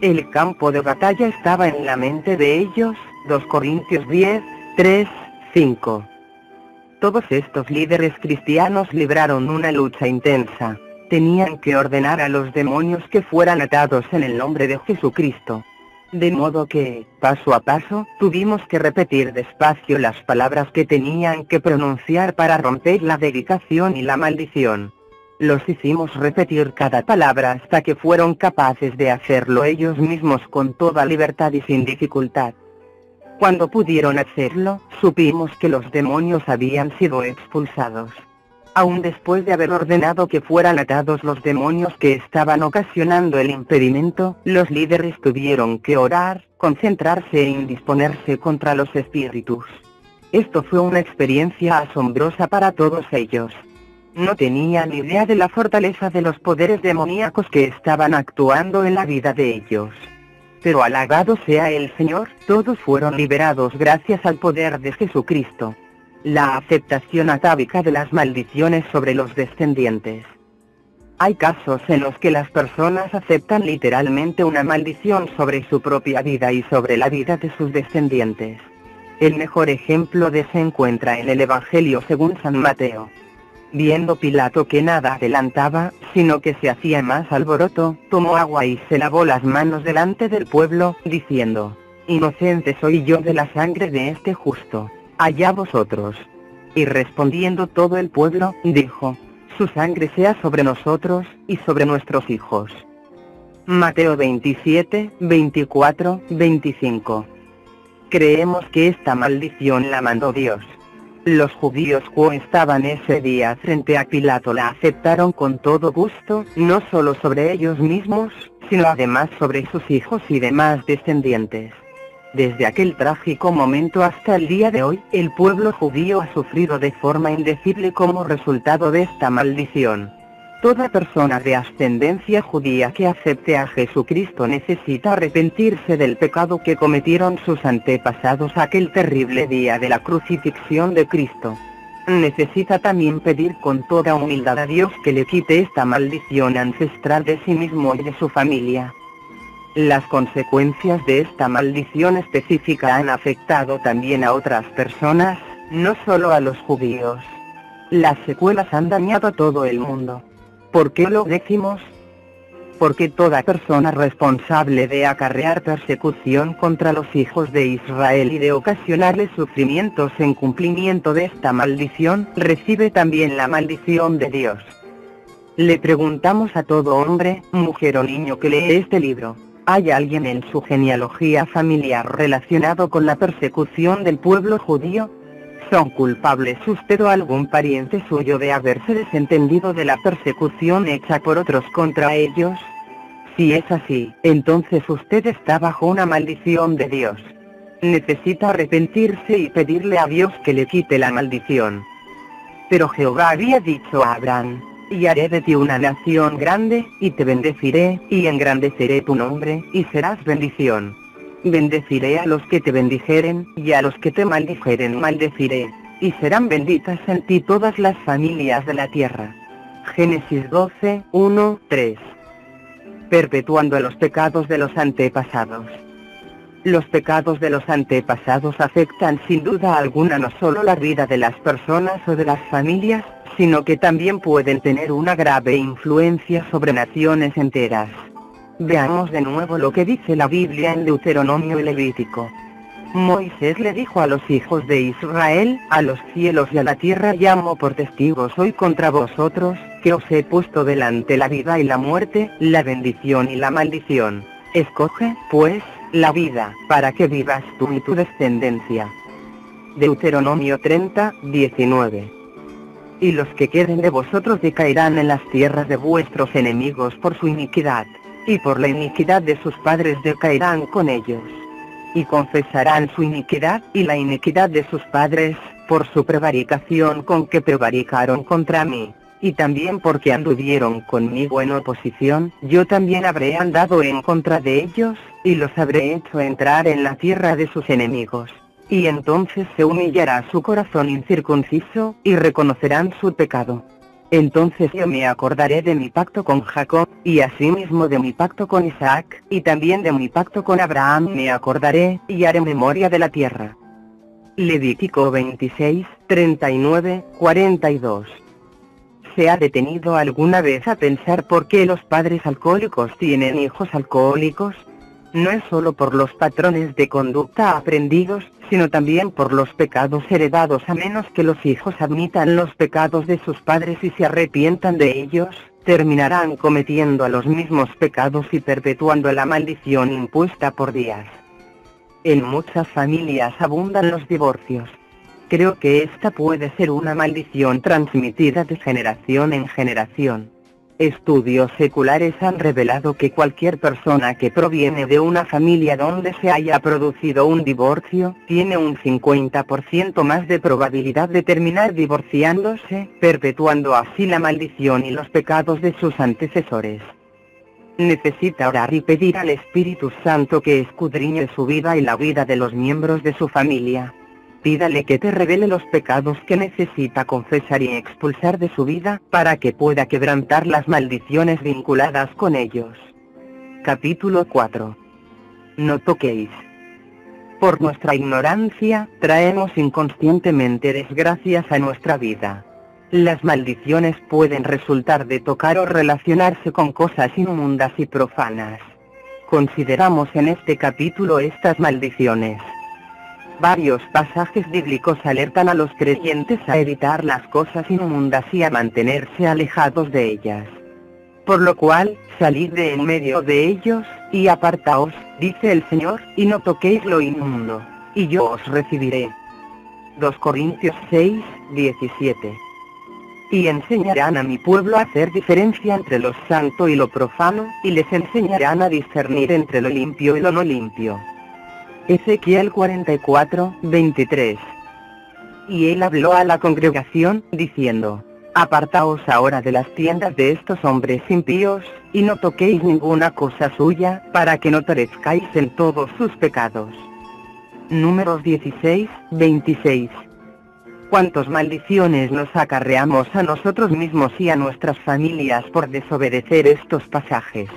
El campo de batalla estaba en la mente de ellos. 2 Corintios 10, 3, 5. Todos estos líderes cristianos libraron una lucha intensa. Tenían que ordenar a los demonios que fueran atados en el nombre de Jesucristo. De modo que, paso a paso, tuvimos que repetir despacio las palabras que tenían que pronunciar para romper la dedicación y la maldición. Los hicimos repetir cada palabra hasta que fueron capaces de hacerlo ellos mismos con toda libertad y sin dificultad. Cuando pudieron hacerlo, supimos que los demonios habían sido expulsados. Aún después de haber ordenado que fueran atados los demonios que estaban ocasionando el impedimento, los líderes tuvieron que orar, concentrarse e indisponerse contra los espíritus. Esto fue una experiencia asombrosa para todos ellos. No tenían idea de la fortaleza de los poderes demoníacos que estaban actuando en la vida de ellos. Pero alabado sea el Señor, todos fueron liberados gracias al poder de Jesucristo. La aceptación atávica de las maldiciones sobre los descendientes. Hay casos en los que las personas aceptan literalmente una maldición sobre su propia vida y sobre la vida de sus descendientes. El mejor ejemplo de se encuentra en el Evangelio según San Mateo. Viendo Pilato que nada adelantaba, sino que se hacía más alboroto, tomó agua y se lavó las manos delante del pueblo, diciendo: «Inocente soy yo de la sangre de este justo. Allá vosotros». Y respondiendo todo el pueblo, dijo: «Su sangre sea sobre nosotros, y sobre nuestros hijos». Mateo 27, 24, 25. Creemos que esta maldición la mandó Dios. Los judíos que estaban ese día frente a Pilato la aceptaron con todo gusto, no solo sobre ellos mismos, sino además sobre sus hijos y demás descendientes. Desde aquel trágico momento hasta el día de hoy, el pueblo judío ha sufrido de forma indecible como resultado de esta maldición. Toda persona de ascendencia judía que acepte a Jesucristo necesita arrepentirse del pecado que cometieron sus antepasados aquel terrible día de la crucifixión de Cristo. Necesita también pedir con toda humildad a Dios que le quite esta maldición ancestral de sí mismo y de su familia. Las consecuencias de esta maldición específica han afectado también a otras personas, no solo a los judíos. Las secuelas han dañado a todo el mundo. ¿Por qué lo decimos? porque toda persona responsable de acarrear persecución contra los hijos de Israel y de ocasionarles sufrimientos en cumplimiento de esta maldición, recibe también la maldición de Dios. Le preguntamos a todo hombre, mujer o niño que lee este libro, ¿hay alguien en su genealogía familiar relacionado con la persecución del pueblo judío? ¿Son culpables usted o algún pariente suyo de haberse desentendido de la persecución hecha por otros contra ellos? Si es así, entonces usted está bajo una maldición de Dios. Necesita arrepentirse y pedirle a Dios que le quite la maldición. Pero Jehová había dicho a Abraham, y haré de ti una nación grande, y te bendeciré, y engrandeceré tu nombre, y serás bendición. Bendeciré a los que te bendijeren, y a los que te maldijeren maldeciré, y serán benditas en ti todas las familias de la tierra. Génesis 12, 1, 3. Perpetuando los pecados de los antepasados. Los pecados de los antepasados afectan sin duda alguna no solo la vida de las personas o de las familias, sino que también pueden tener una grave influencia sobre naciones enteras. Veamos de nuevo lo que dice la Biblia en Deuteronomio y Levítico. Moisés le dijo a los hijos de Israel, a los cielos y a la tierra llamo por testigos hoy contra vosotros, que os he puesto delante la vida y la muerte, la bendición y la maldición. Escoge, pues, la vida, para que vivas tú y tu descendencia. Deuteronomio 30, 19. Y los que queden de vosotros decaerán en las tierras de vuestros enemigos por su iniquidad, y por la iniquidad de sus padres decaerán con ellos. Y confesarán su iniquidad, y la iniquidad de sus padres, por su prevaricación con que prevaricaron contra mí. Y también porque anduvieron conmigo en oposición, yo también habré andado en contra de ellos, y los habré hecho entrar en la tierra de sus enemigos. Y entonces se humillará su corazón incircunciso, y reconocerán su pecado. Entonces yo me acordaré de mi pacto con Jacob, y asimismo de mi pacto con Isaac, y también de mi pacto con Abraham me acordaré, y haré memoria de la tierra. Levítico 26, 39, 42. ¿Se ha detenido alguna vez a pensar por qué los padres alcohólicos tienen hijos alcohólicos? No es solo por los patrones de conducta aprendidos, sino también por los pecados heredados, a menos que los hijos admitan los pecados de sus padres y se arrepientan de ellos, terminarán cometiendo los mismos pecados y perpetuando la maldición impuesta por Días. En muchas familias abundan los divorcios. Creo que esta puede ser una maldición transmitida de generación en generación. Estudios seculares han revelado que cualquier persona que proviene de una familia donde se haya producido un divorcio, tiene un 50% más de probabilidad de terminar divorciándose, perpetuando así la maldición y los pecados de sus antecesores. Necesita orar y pedir al Espíritu Santo que escudriñe su vida y la vida de los miembros de su familia. Pídale que te revele los pecados que necesita confesar y expulsar de su vida, para que pueda quebrantar las maldiciones vinculadas con ellos. Capítulo 4. No toquéis. Por nuestra ignorancia, traemos inconscientemente desgracias a nuestra vida. Las maldiciones pueden resultar de tocar o relacionarse con cosas inmundas y profanas. Consideramos en este capítulo estas maldiciones. Varios pasajes bíblicos alertan a los creyentes a evitar las cosas inmundas y a mantenerse alejados de ellas. Por lo cual, salid de en medio de ellos, y apartaos, dice el Señor, y no toquéis lo inmundo, y yo os recibiré. 2 Corintios 6, 17. Y enseñarán a mi pueblo a hacer diferencia entre lo santo y lo profano, y les enseñarán a discernir entre lo limpio y lo no limpio. Ezequiel 44, 23. Y él habló a la congregación, diciendo: Apartaos ahora de las tiendas de estos hombres impíos, y no toquéis ninguna cosa suya, para que no perezcáis en todos sus pecados. Números 16, 26. ¿Cuántas maldiciones nos acarreamos a nosotros mismos y a nuestras familias por desobedecer estos pasajes?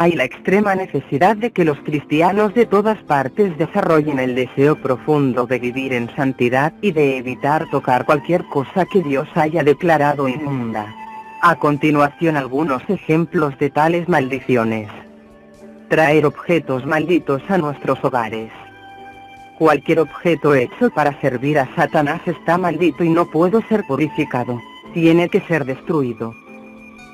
Hay la extrema necesidad de que los cristianos de todas partes desarrollen el deseo profundo de vivir en santidad y de evitar tocar cualquier cosa que Dios haya declarado inmunda. A continuación algunos ejemplos de tales maldiciones. Traer objetos malditos a nuestros hogares. Cualquier objeto hecho para servir a Satanás está maldito y no puede ser purificado. Tiene que ser destruido.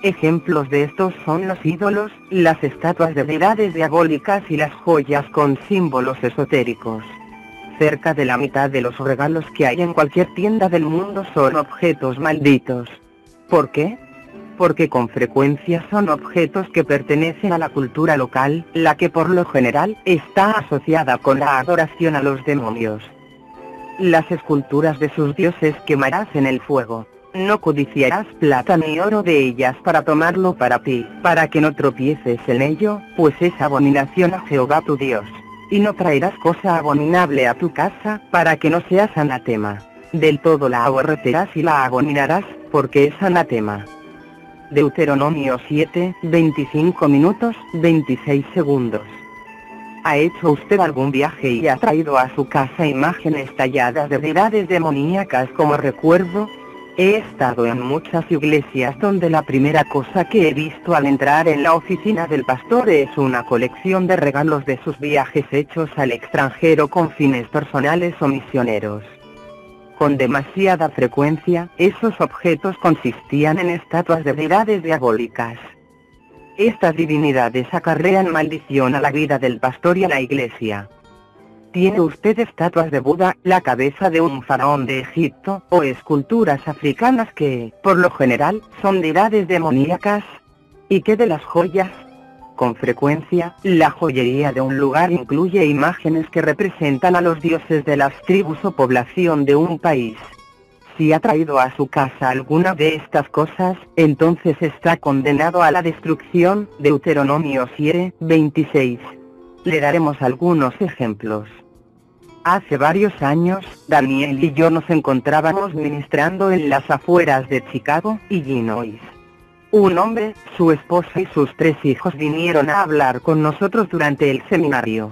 Ejemplos de estos son los ídolos, las estatuas de deidades diabólicas y las joyas con símbolos esotéricos. Cerca de la mitad de los regalos que hay en cualquier tienda del mundo son objetos malditos. ¿Por qué? Porque con frecuencia son objetos que pertenecen a la cultura local, la que por lo general está asociada con la adoración a los demonios. Las esculturas de sus dioses quemarás en el fuego. No codiciarás plata ni oro de ellas para tomarlo para ti, para que no tropieces en ello, pues es abominación a Jehová tu Dios. Y no traerás cosa abominable a tu casa, para que no seas anatema. Del todo la aborrecerás y la abominarás, porque es anatema. Deuteronomio 7, 25 minutos, 26 segundos. ¿Ha hecho usted algún viaje y ha traído a su casa imágenes talladas de deidades demoníacas como recuerdo? He estado en muchas iglesias donde la primera cosa que he visto al entrar en la oficina del pastor es una colección de regalos de sus viajes hechos al extranjero con fines personales o misioneros. Con demasiada frecuencia, esos objetos consistían en estatuas de deidades diabólicas. Estas divinidades acarrean maldición a la vida del pastor y a la iglesia. ¿Tiene usted estatuas de Buda, la cabeza de un faraón de Egipto, o esculturas africanas que, por lo general, son deidades demoníacas? ¿Y qué de las joyas? Con frecuencia, la joyería de un lugar incluye imágenes que representan a los dioses de las tribus o población de un país. Si ha traído a su casa alguna de estas cosas, entonces está condenado a la destrucción. Deuteronomio 7, 26. Le daremos algunos ejemplos. Hace varios años, Daniel y yo nos encontrábamos ministrando en las afueras de Chicago, Illinois. Un hombre, su esposa y sus 3 hijos vinieron a hablar con nosotros durante el seminario.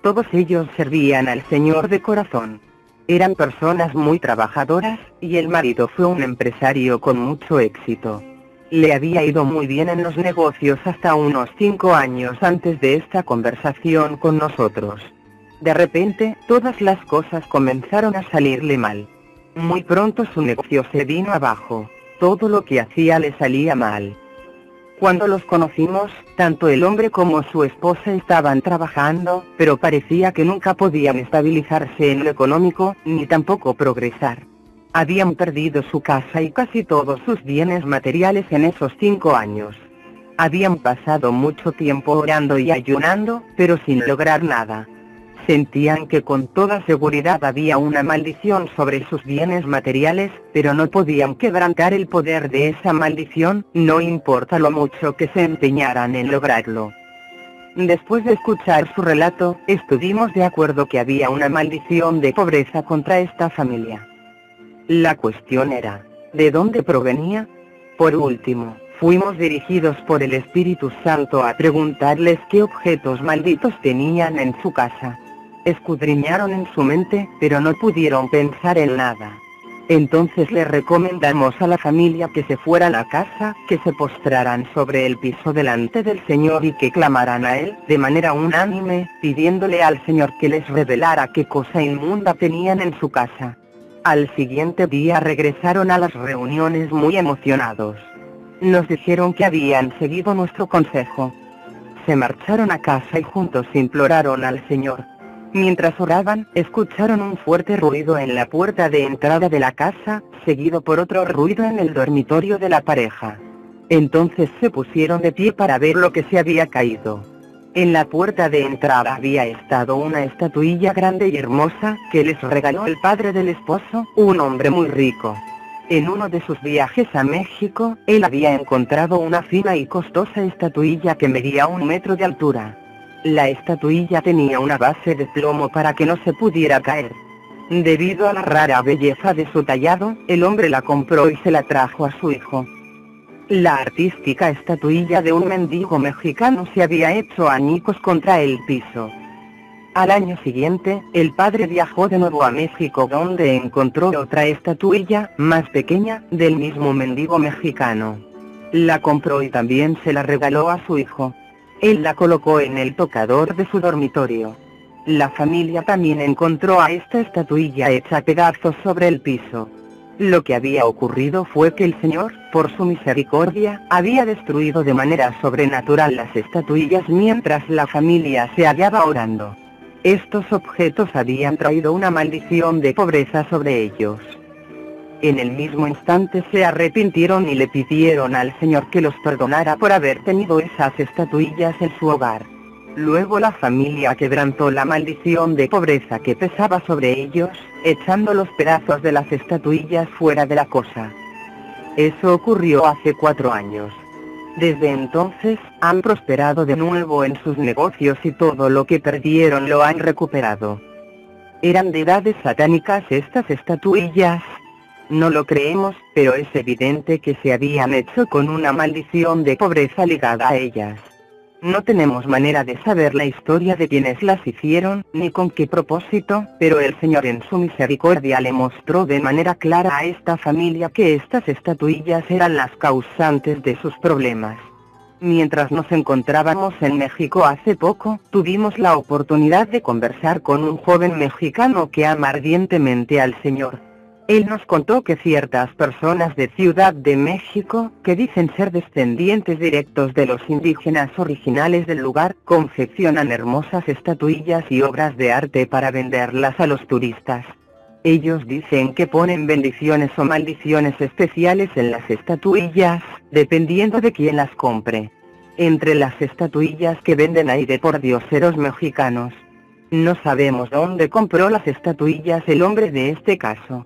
Todos ellos servían al Señor de corazón. Eran personas muy trabajadoras, y el marido fue un empresario con mucho éxito. Le había ido muy bien en los negocios hasta unos 5 años antes de esta conversación con nosotros. De repente, todas las cosas comenzaron a salirle mal. Muy pronto su negocio se vino abajo. Todo lo que hacía le salía mal. Cuando los conocimos, tanto el hombre como su esposa estaban trabajando, pero parecía que nunca podían estabilizarse en lo económico, ni tampoco progresar. Habían perdido su casa y casi todos sus bienes materiales en esos 5 años. Habían pasado mucho tiempo orando y ayunando, pero sin lograr nada. Sentían que con toda seguridad había una maldición sobre sus bienes materiales, pero no podían quebrantar el poder de esa maldición, no importa lo mucho que se empeñaran en lograrlo. Después de escuchar su relato, estuvimos de acuerdo que había una maldición de pobreza contra esta familia. La cuestión era, ¿de dónde provenía? Por último, fuimos dirigidos por el Espíritu Santo a preguntarles qué objetos malditos tenían en su casa. Escudriñaron en su mente, pero no pudieron pensar en nada. Entonces le recomendamos a la familia que se fueran a casa, que se postraran sobre el piso delante del Señor y que clamaran a Él, de manera unánime, pidiéndole al Señor que les revelara qué cosa inmunda tenían en su casa. Al siguiente día regresaron a las reuniones muy emocionados. Nos dijeron que habían seguido nuestro consejo. Se marcharon a casa y juntos imploraron al Señor. Mientras oraban, escucharon un fuerte ruido en la puerta de entrada de la casa, seguido por otro ruido en el dormitorio de la pareja. Entonces se pusieron de pie para ver lo que se había caído. En la puerta de entrada había estado una estatuilla grande y hermosa, que les regaló el padre del esposo, un hombre muy rico. En uno de sus viajes a México, él había encontrado una fina y costosa estatuilla que medía 1 metro de altura. La estatuilla tenía una base de plomo para que no se pudiera caer. Debido a la rara belleza de su tallado, el hombre la compró y se la trajo a su hijo. La artística estatuilla de un mendigo mexicano se había hecho añicos contra el piso. Al año siguiente, el padre viajó de nuevo a México, donde encontró otra estatuilla, más pequeña, del mismo mendigo mexicano. La compró y también se la regaló a su hijo. Él la colocó en el tocador de su dormitorio. La familia también encontró a esta estatuilla hecha pedazos sobre el piso. Lo que había ocurrido fue que el Señor, por su misericordia, había destruido de manera sobrenatural las estatuillas mientras la familia se hallaba orando. Estos objetos habían traído una maldición de pobreza sobre ellos. En el mismo instante se arrepintieron y le pidieron al Señor que los perdonara por haber tenido esas estatuillas en su hogar. Luego la familia quebrantó la maldición de pobreza que pesaba sobre ellos, echando los pedazos de las estatuillas fuera de la cosa. Eso ocurrió hace 4 años. Desde entonces, han prosperado de nuevo en sus negocios y todo lo que perdieron lo han recuperado. ¿Eran deidades satánicas estas estatuillas? No lo creemos, pero es evidente que se habían hecho con una maldición de pobreza ligada a ellas. No tenemos manera de saber la historia de quienes las hicieron, ni con qué propósito, pero el Señor en su misericordia le mostró de manera clara a esta familia que estas estatuillas eran las causantes de sus problemas. Mientras nos encontrábamos en México hace poco, tuvimos la oportunidad de conversar con un joven mexicano que ama ardientemente al Señor. Él nos contó que ciertas personas de Ciudad de México, que dicen ser descendientes directos de los indígenas originales del lugar, confeccionan hermosas estatuillas y obras de arte para venderlas a los turistas. Ellos dicen que ponen bendiciones o maldiciones especiales en las estatuillas, dependiendo de quién las compre. Entre las estatuillas que venden hay de pordioseros mexicanos. No sabemos dónde compró las estatuillas el hombre de este caso.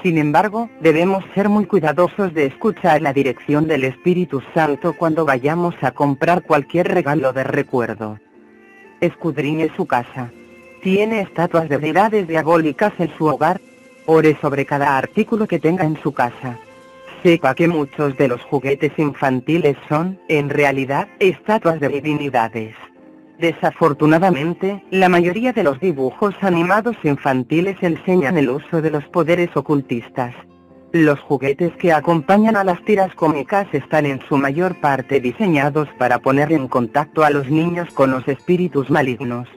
Sin embargo, debemos ser muy cuidadosos de escuchar la dirección del Espíritu Santo cuando vayamos a comprar cualquier regalo de recuerdo. Escudriñe su casa. ¿Tiene estatuas de deidades diabólicas en su hogar? Ore sobre cada artículo que tenga en su casa. Sepa que muchos de los juguetes infantiles son, en realidad, estatuas de divinidades. Desafortunadamente, la mayoría de los dibujos animados infantiles enseñan el uso de los poderes ocultistas. Los juguetes que acompañan a las tiras cómicas están en su mayor parte diseñados para poner en contacto a los niños con los espíritus malignos.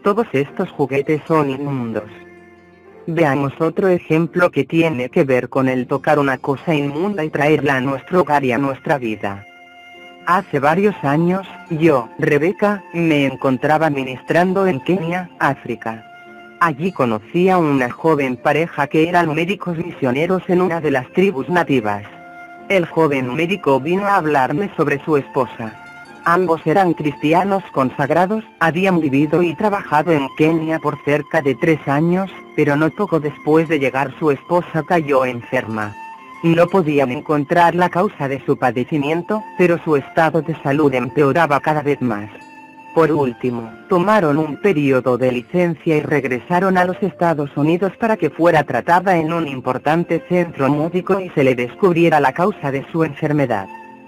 Todos estos juguetes son inmundos. Veamos otro ejemplo que tiene que ver con el tocar una cosa inmunda y traerla a nuestro hogar y a nuestra vida. Hace varios años, yo, Rebeca, me encontraba ministrando en Kenia, África. Allí conocí a una joven pareja que eran médicos misioneros en una de las tribus nativas. El joven médico vino a hablarme sobre su esposa. Ambos eran cristianos consagrados, habían vivido y trabajado en Kenia por cerca de 3 años, pero no poco después de llegar su esposa cayó enferma. No podían encontrar la causa de su padecimiento, pero su estado de salud empeoraba cada vez más. Por último, tomaron un periodo de licencia y regresaron a los Estados Unidos para que fuera tratada en un importante centro médico y se le descubriera la causa de su enfermedad.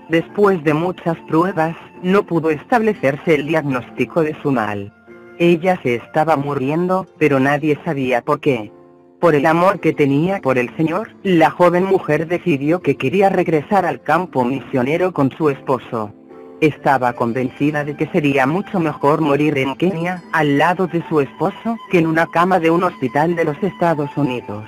Después de muchas pruebas, no pudo establecerse el diagnóstico de su mal. Ella se estaba muriendo, pero nadie sabía por qué. Por el amor que tenía por el Señor, la joven mujer decidió que quería regresar al campo misionero con su esposo. Estaba convencida de que sería mucho mejor morir en Kenia, al lado de su esposo, que en una cama de un hospital de los Estados Unidos.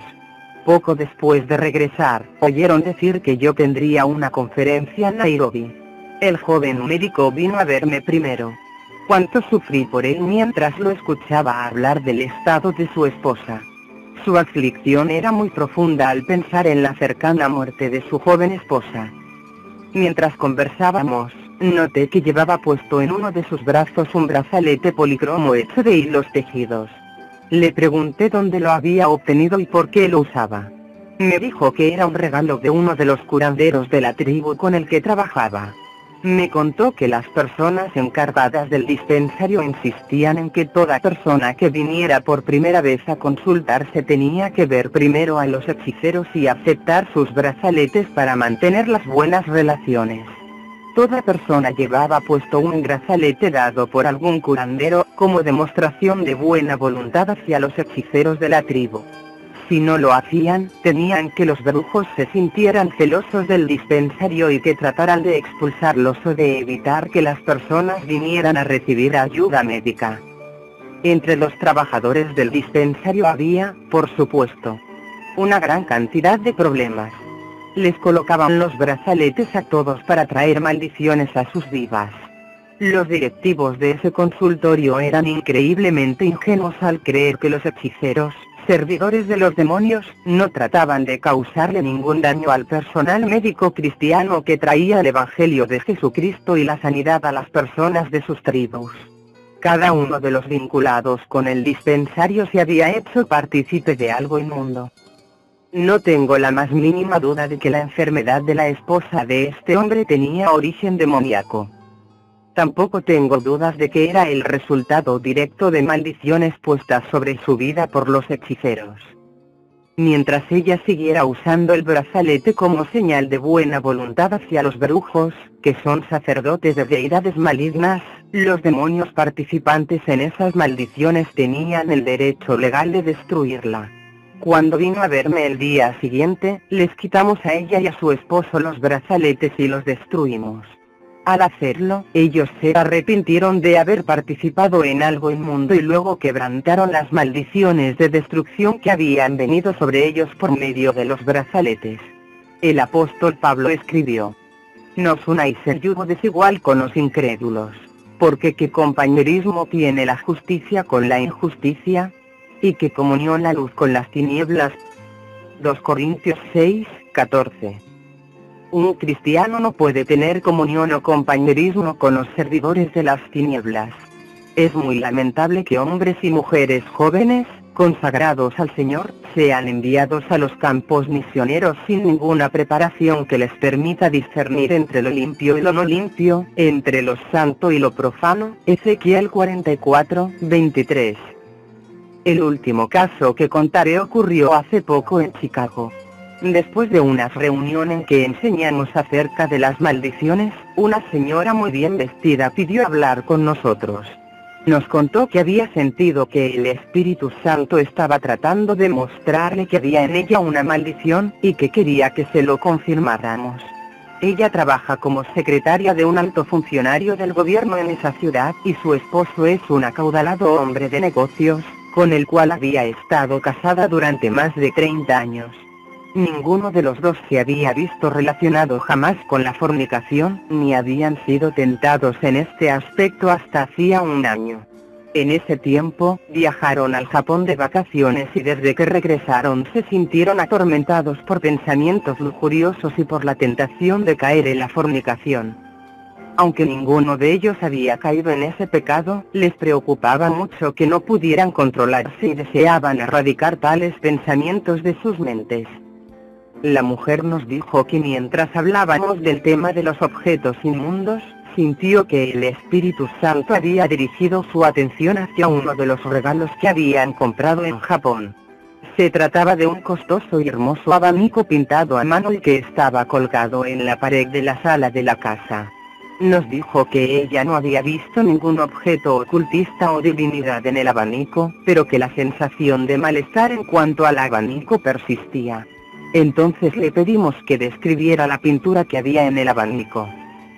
Poco después de regresar, oyeron decir que yo tendría una conferencia en Nairobi. El joven médico vino a verme primero. Cuánto sufrí por él mientras lo escuchaba hablar del estado de su esposa. Su aflicción era muy profunda al pensar en la cercana muerte de su joven esposa. Mientras conversábamos, noté que llevaba puesto en uno de sus brazos un brazalete policromo hecho de hilos tejidos. Le pregunté dónde lo había obtenido y por qué lo usaba. Me dijo que era un regalo de uno de los curanderos de la tribu con el que trabajaba. Me contó que las personas encargadas del dispensario insistían en que toda persona que viniera por primera vez a consultarse tenía que ver primero a los hechiceros y aceptar sus brazaletes para mantener las buenas relaciones. Toda persona llevaba puesto un brazalete dado por algún curandero, como demostración de buena voluntad hacia los hechiceros de la tribu. Si no lo hacían, temían que los brujos se sintieran celosos del dispensario y que trataran de expulsarlos o de evitar que las personas vinieran a recibir ayuda médica. Entre los trabajadores del dispensario había, por supuesto, una gran cantidad de problemas. Les colocaban los brazaletes a todos para traer maldiciones a sus vivas. Los directivos de ese consultorio eran increíblemente ingenuos al creer que los hechiceros, servidores de los demonios, no trataban de causarle ningún daño al personal médico cristiano que traía el Evangelio de Jesucristo y la sanidad a las personas de sus tribus. Cada uno de los vinculados con el dispensario se había hecho partícipe de algo inmundo. No tengo la más mínima duda de que la enfermedad de la esposa de este hombre tenía origen demoníaco. Tampoco tengo dudas de que era el resultado directo de maldiciones puestas sobre su vida por los hechiceros. Mientras ella siguiera usando el brazalete como señal de buena voluntad hacia los brujos, que son sacerdotes de deidades malignas, los demonios participantes en esas maldiciones tenían el derecho legal de destruirla. Cuando vino a verme el día siguiente, les quitamos a ella y a su esposo los brazaletes y los destruimos. Al hacerlo, ellos se arrepintieron de haber participado en algo inmundo y luego quebrantaron las maldiciones de destrucción que habían venido sobre ellos por medio de los brazaletes. El apóstol Pablo escribió: "No os unáis en yugo desigual con los incrédulos, porque qué compañerismo tiene la justicia con la injusticia, y qué comunión la luz con las tinieblas". 2 Corintios 6:14. Un cristiano no puede tener comunión o compañerismo con los servidores de las tinieblas. Es muy lamentable que hombres y mujeres jóvenes, consagrados al Señor, sean enviados a los campos misioneros sin ninguna preparación que les permita discernir entre lo limpio y lo no limpio, entre lo santo y lo profano. Ezequiel 44:23. El último caso que contaré ocurrió hace poco en Chicago. Después de una reunión en que enseñamos acerca de las maldiciones, una señora muy bien vestida pidió hablar con nosotros. Nos contó que había sentido que el Espíritu Santo estaba tratando de mostrarle que había en ella una maldición, y que quería que se lo confirmáramos. Ella trabaja como secretaria de un alto funcionario del gobierno en esa ciudad, y su esposo es un acaudalado hombre de negocios, con el cual había estado casada durante más de 30 años. Ninguno de los dos se había visto relacionado jamás con la fornicación, ni habían sido tentados en este aspecto hasta hacía un año. En ese tiempo, viajaron al Japón de vacaciones y desde que regresaron se sintieron atormentados por pensamientos lujuriosos y por la tentación de caer en la fornicación. Aunque ninguno de ellos había caído en ese pecado, les preocupaba mucho que no pudieran controlarse y deseaban erradicar tales pensamientos de sus mentes. La mujer nos dijo que mientras hablábamos del tema de los objetos inmundos, sintió que el Espíritu Santo había dirigido su atención hacia uno de los regalos que habían comprado en Japón. Se trataba de un costoso y hermoso abanico pintado a mano y que estaba colgado en la pared de la sala de la casa. Nos dijo que ella no había visto ningún objeto ocultista o divinidad en el abanico, pero que la sensación de malestar en cuanto al abanico persistía. Entonces le pedimos que describiera la pintura que había en el abanico.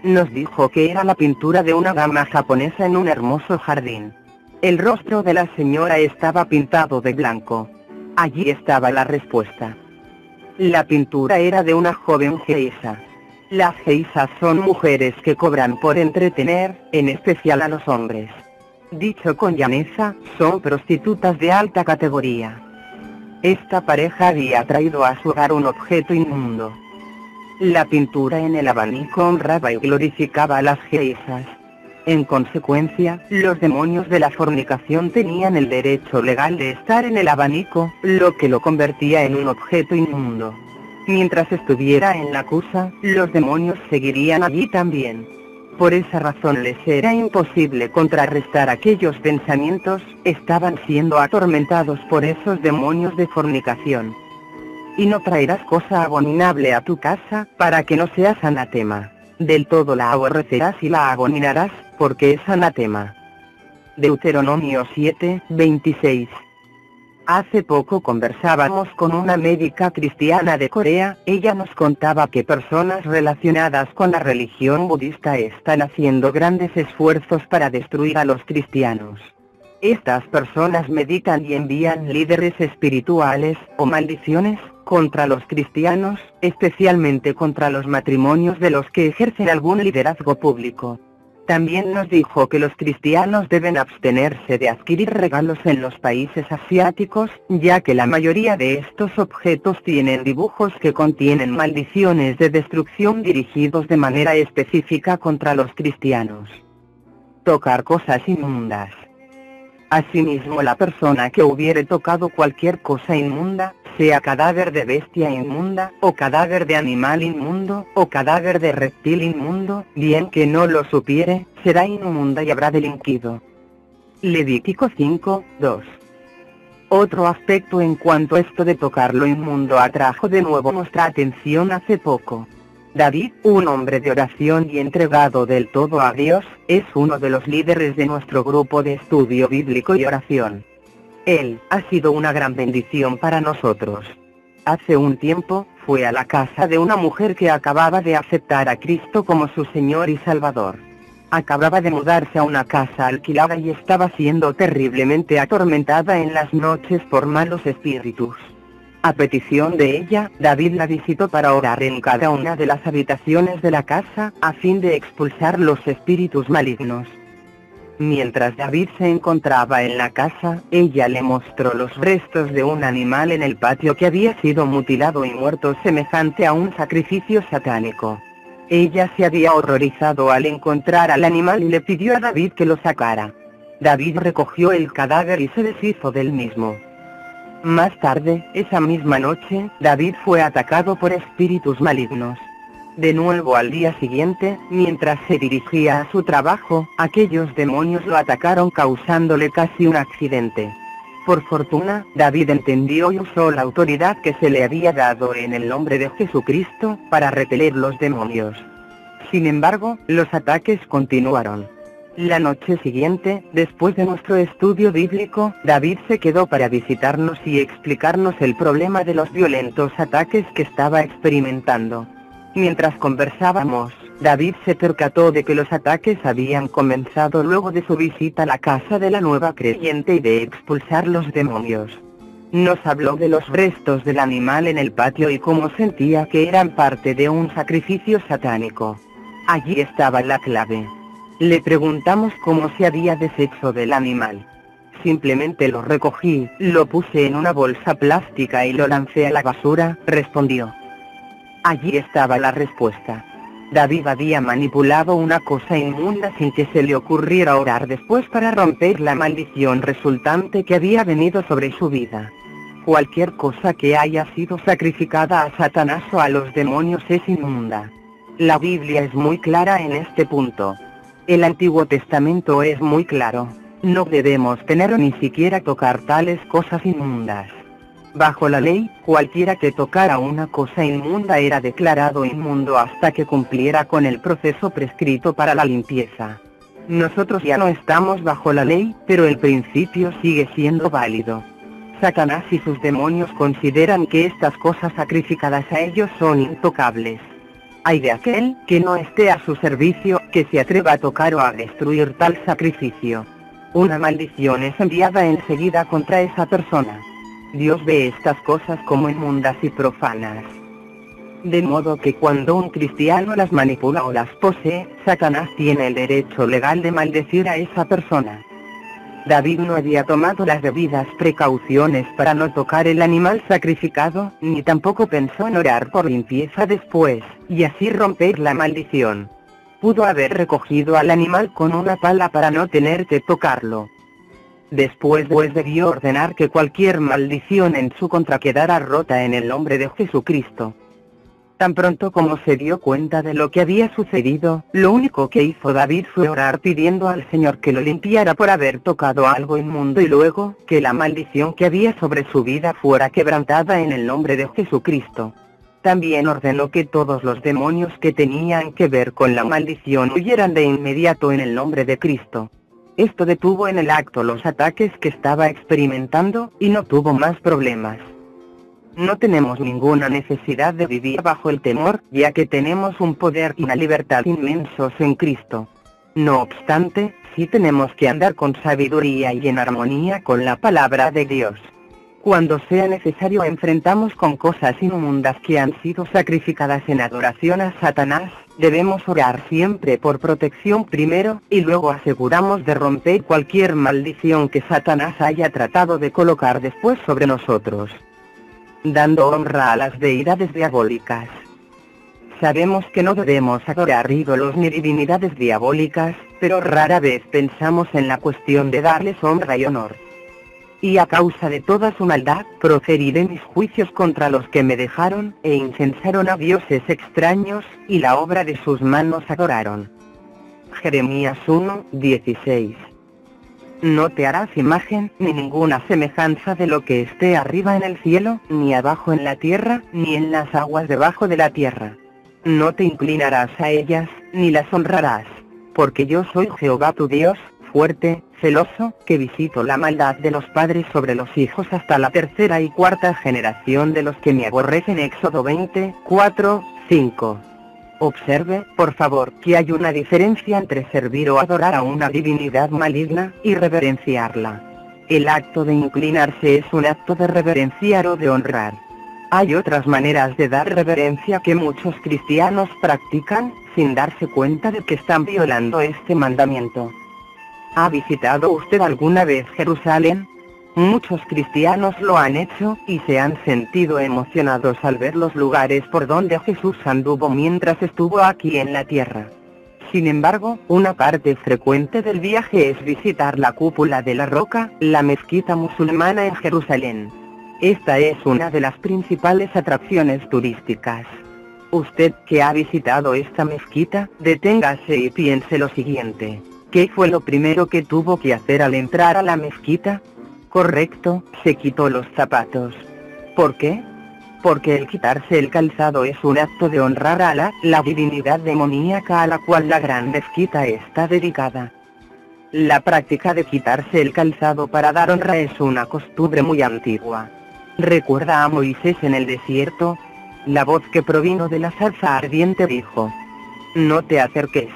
Nos dijo que era la pintura de una dama japonesa en un hermoso jardín. El rostro de la señora estaba pintado de blanco. Allí estaba la respuesta. La pintura era de una joven geisa. Las geisas son mujeres que cobran por entretener, en especial a los hombres. Dicho con llaneza, son prostitutas de alta categoría. Esta pareja había traído a su hogar un objeto inmundo. La pintura en el abanico honraba y glorificaba a las geisas. En consecuencia, los demonios de la fornicación tenían el derecho legal de estar en el abanico, lo que lo convertía en un objeto inmundo. Mientras estuviera en la cusa, los demonios seguirían allí también. Por esa razón les era imposible contrarrestar aquellos pensamientos, estaban siendo atormentados por esos demonios de fornicación. Y no traerás cosa abominable a tu casa, para que no seas anatema. Del todo la aborrecerás y la abominarás, porque es anatema. Deuteronomio 7:26. Hace poco conversábamos con una médica cristiana de Corea. Ella nos contaba que personas relacionadas con la religión budista están haciendo grandes esfuerzos para destruir a los cristianos. Estas personas meditan y envían líderes espirituales, o maldiciones, contra los cristianos, especialmente contra los matrimonios de los que ejercen algún liderazgo público. También nos dijo que los cristianos deben abstenerse de adquirir regalos en los países asiáticos, ya que la mayoría de estos objetos tienen dibujos que contienen maldiciones de destrucción dirigidos de manera específica contra los cristianos. Tocar cosas inmundas. Asimismo, la persona que hubiere tocado cualquier cosa inmunda, sea cadáver de bestia inmunda, o cadáver de animal inmundo, o cadáver de reptil inmundo, bien que no lo supiere, será inmunda y habrá delinquido. Levítico 5:2. Otro aspecto en cuanto a esto de tocar lo inmundo atrajo de nuevo nuestra atención hace poco. David, un hombre de oración y entregado del todo a Dios, es uno de los líderes de nuestro grupo de estudio bíblico y oración. Él ha sido una gran bendición para nosotros. Hace un tiempo, fue a la casa de una mujer que acababa de aceptar a Cristo como su Señor y Salvador. Acababa de mudarse a una casa alquilada y estaba siendo terriblemente atormentada en las noches por malos espíritus. A petición de ella, David la visitó para orar en cada una de las habitaciones de la casa, a fin de expulsar los espíritus malignos. Mientras David se encontraba en la casa, ella le mostró los restos de un animal en el patio que había sido mutilado y muerto semejante a un sacrificio satánico. Ella se había horrorizado al encontrar al animal y le pidió a David que lo sacara. David recogió el cadáver y se deshizo del mismo. Más tarde, esa misma noche, David fue atacado por espíritus malignos. De nuevo al día siguiente, mientras se dirigía a su trabajo, aquellos demonios lo atacaron causándole casi un accidente. Por fortuna, David entendió y usó la autoridad que se le había dado en el nombre de Jesucristo, para repeler los demonios. Sin embargo, los ataques continuaron. La noche siguiente, después de nuestro estudio bíblico, David se quedó para visitarnos y explicarnos el problema de los violentos ataques que estaba experimentando. Mientras conversábamos, David se percató de que los ataques habían comenzado luego de su visita a la casa de la nueva creyente y de expulsar los demonios. Nos habló de los restos del animal en el patio y cómo sentía que eran parte de un sacrificio satánico. Allí estaba la clave. Le preguntamos cómo se había deshecho del animal. Simplemente lo recogí, lo puse en una bolsa plástica y lo lancé a la basura, respondió. Allí estaba la respuesta. David había manipulado una cosa inmunda sin que se le ocurriera orar después para romper la maldición resultante que había venido sobre su vida. Cualquier cosa que haya sido sacrificada a Satanás o a los demonios es inmunda. La Biblia es muy clara en este punto. El Antiguo Testamento es muy claro. No debemos tener o ni siquiera tocar tales cosas inmundas. Bajo la ley, cualquiera que tocara una cosa inmunda era declarado inmundo hasta que cumpliera con el proceso prescrito para la limpieza. Nosotros ya no estamos bajo la ley, pero el principio sigue siendo válido. Satanás y sus demonios consideran que estas cosas sacrificadas a ellos son intocables. Hay de aquel que no esté a su servicio, que se atreva a tocar o a destruir tal sacrificio. Una maldición es enviada enseguida contra esa persona. Dios ve estas cosas como inmundas y profanas. De modo que cuando un cristiano las manipula o las posee, Satanás tiene el derecho legal de maldecir a esa persona. David no había tomado las debidas precauciones para no tocar el animal sacrificado, ni tampoco pensó en orar por limpieza después, y así romper la maldición. Pudo haber recogido al animal con una pala para no tener que tocarlo. Después debió ordenar que cualquier maldición en su contra quedara rota en el nombre de Jesucristo. Tan pronto como se dio cuenta de lo que había sucedido, lo único que hizo David fue orar pidiendo al Señor que lo limpiara por haber tocado algo inmundo y luego, que la maldición que había sobre su vida fuera quebrantada en el nombre de Jesucristo. También ordenó que todos los demonios que tenían que ver con la maldición huyeran de inmediato en el nombre de Cristo. Esto detuvo en el acto los ataques que estaba experimentando, y no tuvo más problemas. No tenemos ninguna necesidad de vivir bajo el temor, ya que tenemos un poder y una libertad inmensos en Cristo. No obstante, sí tenemos que andar con sabiduría y en armonía con la palabra de Dios. Cuando sea necesario enfrentamos con cosas inmundas que han sido sacrificadas en adoración a Satanás, debemos orar siempre por protección primero, y luego aseguramos de romper cualquier maldición que Satanás haya tratado de colocar después sobre nosotros. Dando honra a las deidades diabólicas. Sabemos que no debemos adorar ídolos ni divinidades diabólicas, pero rara vez pensamos en la cuestión de darles honra y honor. Y a causa de toda su maldad, proferiré mis juicios contra los que me dejaron, e incensaron a dioses extraños, y la obra de sus manos adoraron. Jeremías 1:16. No te harás imagen, ni ninguna semejanza de lo que esté arriba en el cielo, ni abajo en la tierra, ni en las aguas debajo de la tierra. No te inclinarás a ellas, ni las honrarás, porque yo soy Jehová tu Dios, fuerte, celoso, que visito la maldad de los padres sobre los hijos hasta la tercera y cuarta generación de los que me aborrecen. Éxodo 20:4-5. Observe, por favor, que hay una diferencia entre servir o adorar a una divinidad maligna, y reverenciarla. El acto de inclinarse es un acto de reverenciar o de honrar. Hay otras maneras de dar reverencia que muchos cristianos practican, sin darse cuenta de que están violando este mandamiento. ¿Ha visitado usted alguna vez Jerusalén? Muchos cristianos lo han hecho, y se han sentido emocionados al ver los lugares por donde Jesús anduvo mientras estuvo aquí en la tierra. Sin embargo, una parte frecuente del viaje es visitar la cúpula de la roca, la mezquita musulmana en Jerusalén. Esta es una de las principales atracciones turísticas. Usted que ha visitado esta mezquita, deténgase y piense lo siguiente. ¿Qué fue lo primero que tuvo que hacer al entrar a la mezquita? Correcto, se quitó los zapatos. ¿Por qué? Porque el quitarse el calzado es un acto de honrar a la divinidad demoníaca a la cual la gran mezquita está dedicada. La práctica de quitarse el calzado para dar honra es una costumbre muy antigua. ¿Recuerda a Moisés en el desierto? La voz que provino de la zarza ardiente dijo: no te acerques.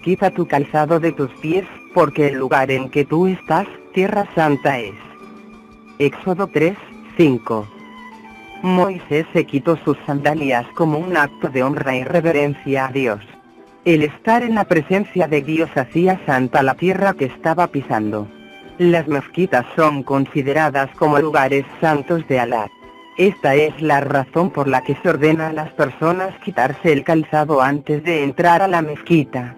Quita tu calzado de tus pies, porque el lugar en que tú estás, tierra santa es. Éxodo 3:5. Moisés se quitó sus sandalias como un acto de honra y reverencia a Dios. El estar en la presencia de Dios hacía santa la tierra que estaba pisando. Las mezquitas son consideradas como lugares santos de Alá. Esta es la razón por la que se ordena a las personas quitarse el calzado antes de entrar a la mezquita.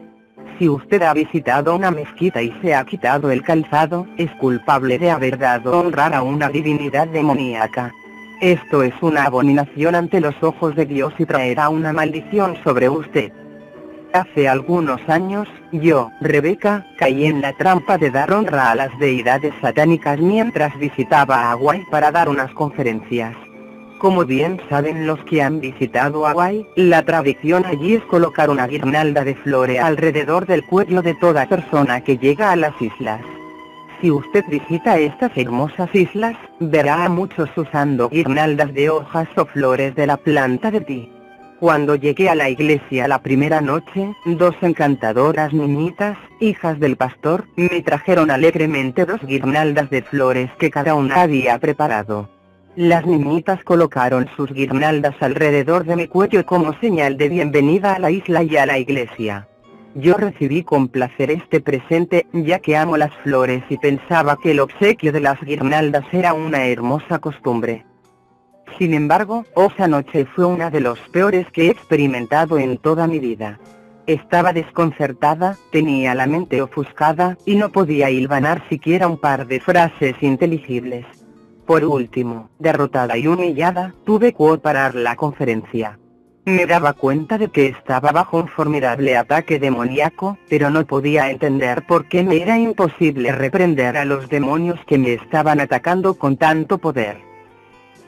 Si usted ha visitado una mezquita y se ha quitado el calzado, es culpable de haber dado honrar a una divinidad demoníaca. Esto es una abominación ante los ojos de Dios y traerá una maldición sobre usted. Hace algunos años, yo, Rebeca, caí en la trampa de dar honra a las deidades satánicas mientras visitaba Hawái para dar unas conferencias. Como bien saben los que han visitado Hawái, la tradición allí es colocar una guirnalda de flores alrededor del cuello de toda persona que llega a las islas. Si usted visita estas hermosas islas, verá a muchos usando guirnaldas de hojas o flores de la planta de ti. Cuando llegué a la iglesia la primera noche, dos encantadoras niñitas, hijas del pastor, me trajeron alegremente dos guirnaldas de flores que cada una había preparado. Las niñitas colocaron sus guirnaldas alrededor de mi cuello como señal de bienvenida a la isla y a la iglesia. Yo recibí con placer este presente, ya que amo las flores y pensaba que el obsequio de las guirnaldas era una hermosa costumbre. Sin embargo, esa noche fue una de los peores que he experimentado en toda mi vida. Estaba desconcertada, tenía la mente ofuscada, y no podía hilvanar siquiera un par de frases inteligibles. Por último, derrotada y humillada, tuve que parar la conferencia. Me daba cuenta de que estaba bajo un formidable ataque demoníaco, pero no podía entender por qué me era imposible reprender a los demonios que me estaban atacando con tanto poder.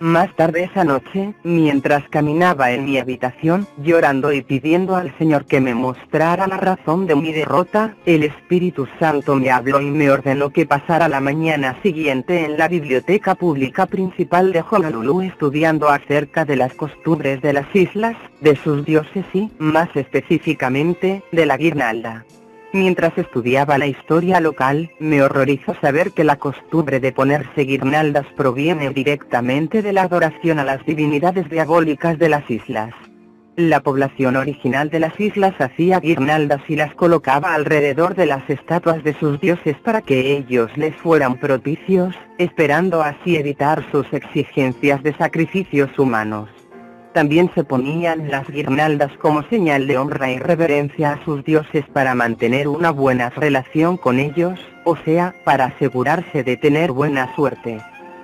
Más tarde esa noche, mientras caminaba en mi habitación, llorando y pidiendo al Señor que me mostrara la razón de mi derrota, el Espíritu Santo me habló y me ordenó que pasara la mañana siguiente en la biblioteca pública principal de Honolulu estudiando acerca de las costumbres de las islas, de sus dioses y, más específicamente, de la guirnalda. Mientras estudiaba la historia local, me horrorizó saber que la costumbre de ponerse guirnaldas proviene directamente de la adoración a las divinidades diabólicas de las islas. La población original de las islas hacía guirnaldas y las colocaba alrededor de las estatuas de sus dioses para que ellos les fueran propicios, esperando así evitar sus exigencias de sacrificios humanos. También se ponían las guirnaldas como señal de honra y reverencia a sus dioses para mantener una buena relación con ellos, o sea, para asegurarse de tener buena suerte.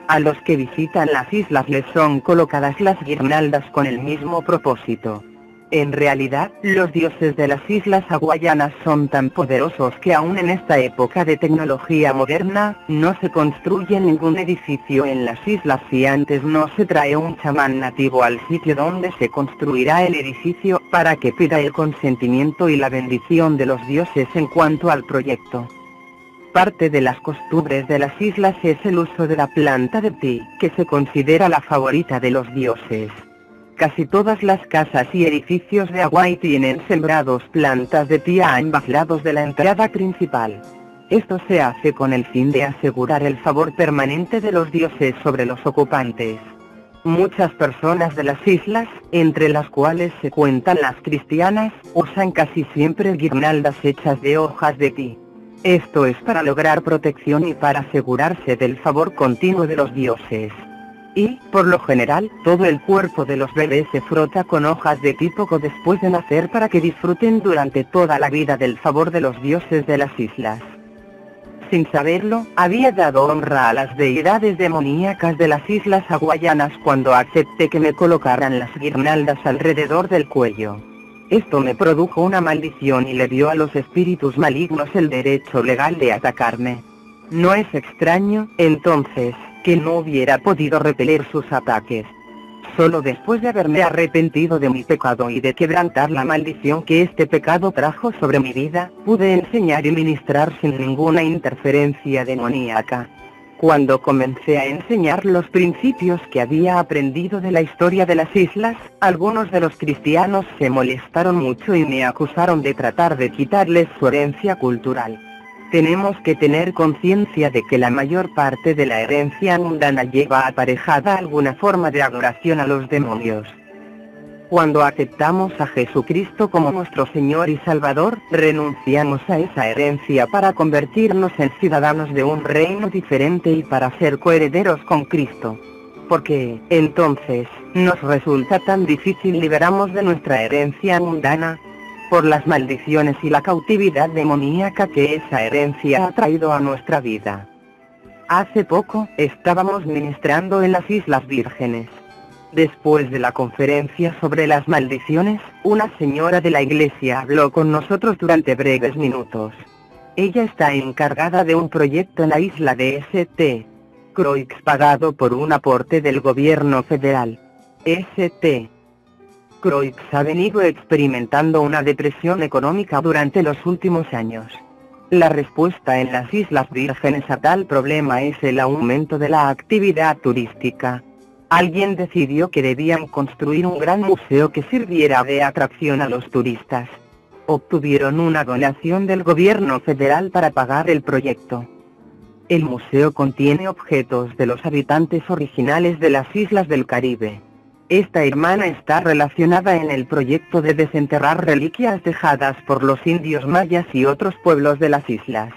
A los que visitan las islas les son colocadas las guirnaldas con el mismo propósito. En realidad, los dioses de las islas hawaianas son tan poderosos que aún en esta época de tecnología moderna, no se construye ningún edificio en las islas si antes no se trae un chamán nativo al sitio donde se construirá el edificio, para que pida el consentimiento y la bendición de los dioses en cuanto al proyecto. Parte de las costumbres de las islas es el uso de la planta de ti, que se considera la favorita de los dioses. Casi todas las casas y edificios de Hawái tienen sembrados plantas de tía a ambos lados de la entrada principal. Esto se hace con el fin de asegurar el favor permanente de los dioses sobre los ocupantes. Muchas personas de las islas, entre las cuales se cuentan las cristianas, usan casi siempre guirnaldas hechas de hojas de ti. Esto es para lograr protección y para asegurarse del favor continuo de los dioses. Y, por lo general, todo el cuerpo de los bebés se frota con hojas de ti poco después de nacer para que disfruten durante toda la vida del favor de los dioses de las islas. Sin saberlo, había dado honra a las deidades demoníacas de las islas hawaianas cuando acepté que me colocaran las guirnaldas alrededor del cuello. Esto me produjo una maldición y le dio a los espíritus malignos el derecho legal de atacarme. No es extraño, entonces, que no hubiera podido repeler sus ataques. Solo después de haberme arrepentido de mi pecado y de quebrantar la maldición que este pecado trajo sobre mi vida, pude enseñar y ministrar sin ninguna interferencia demoníaca. Cuando comencé a enseñar los principios que había aprendido de la historia de las islas, algunos de los cristianos se molestaron mucho y me acusaron de tratar de quitarles su herencia cultural. Tenemos que tener conciencia de que la mayor parte de la herencia mundana lleva aparejada alguna forma de adoración a los demonios. Cuando aceptamos a Jesucristo como nuestro Señor y Salvador, renunciamos a esa herencia para convertirnos en ciudadanos de un reino diferente y para ser coherederos con Cristo. Porque, entonces, nos resulta tan difícil liberarnos de nuestra herencia mundana, por las maldiciones y la cautividad demoníaca que esa herencia ha traído a nuestra vida. Hace poco, estábamos ministrando en las Islas Vírgenes. Después de la conferencia sobre las maldiciones, una señora de la iglesia habló con nosotros durante breves minutos. Ella está encargada de un proyecto en la isla de St. Croix pagado por un aporte del gobierno federal. St. Croix ha venido experimentando una depresión económica durante los últimos años. La respuesta en las Islas Vírgenes a tal problema es el aumento de la actividad turística. Alguien decidió que debían construir un gran museo que sirviera de atracción a los turistas. Obtuvieron una donación del gobierno federal para pagar el proyecto. El museo contiene objetos de los habitantes originales de las islas del Caribe. Esta hermana está relacionada en el proyecto de desenterrar reliquias dejadas por los indios mayas y otros pueblos de las islas.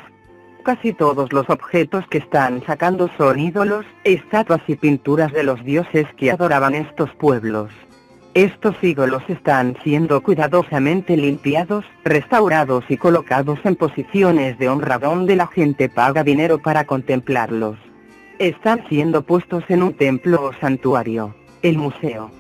Casi todos los objetos que están sacando son ídolos, estatuas y pinturas de los dioses que adoraban estos pueblos. Estos ídolos están siendo cuidadosamente limpiados, restaurados y colocados en posiciones de honra donde la gente paga dinero para contemplarlos. Están siendo puestos en un templo o santuario, el museo.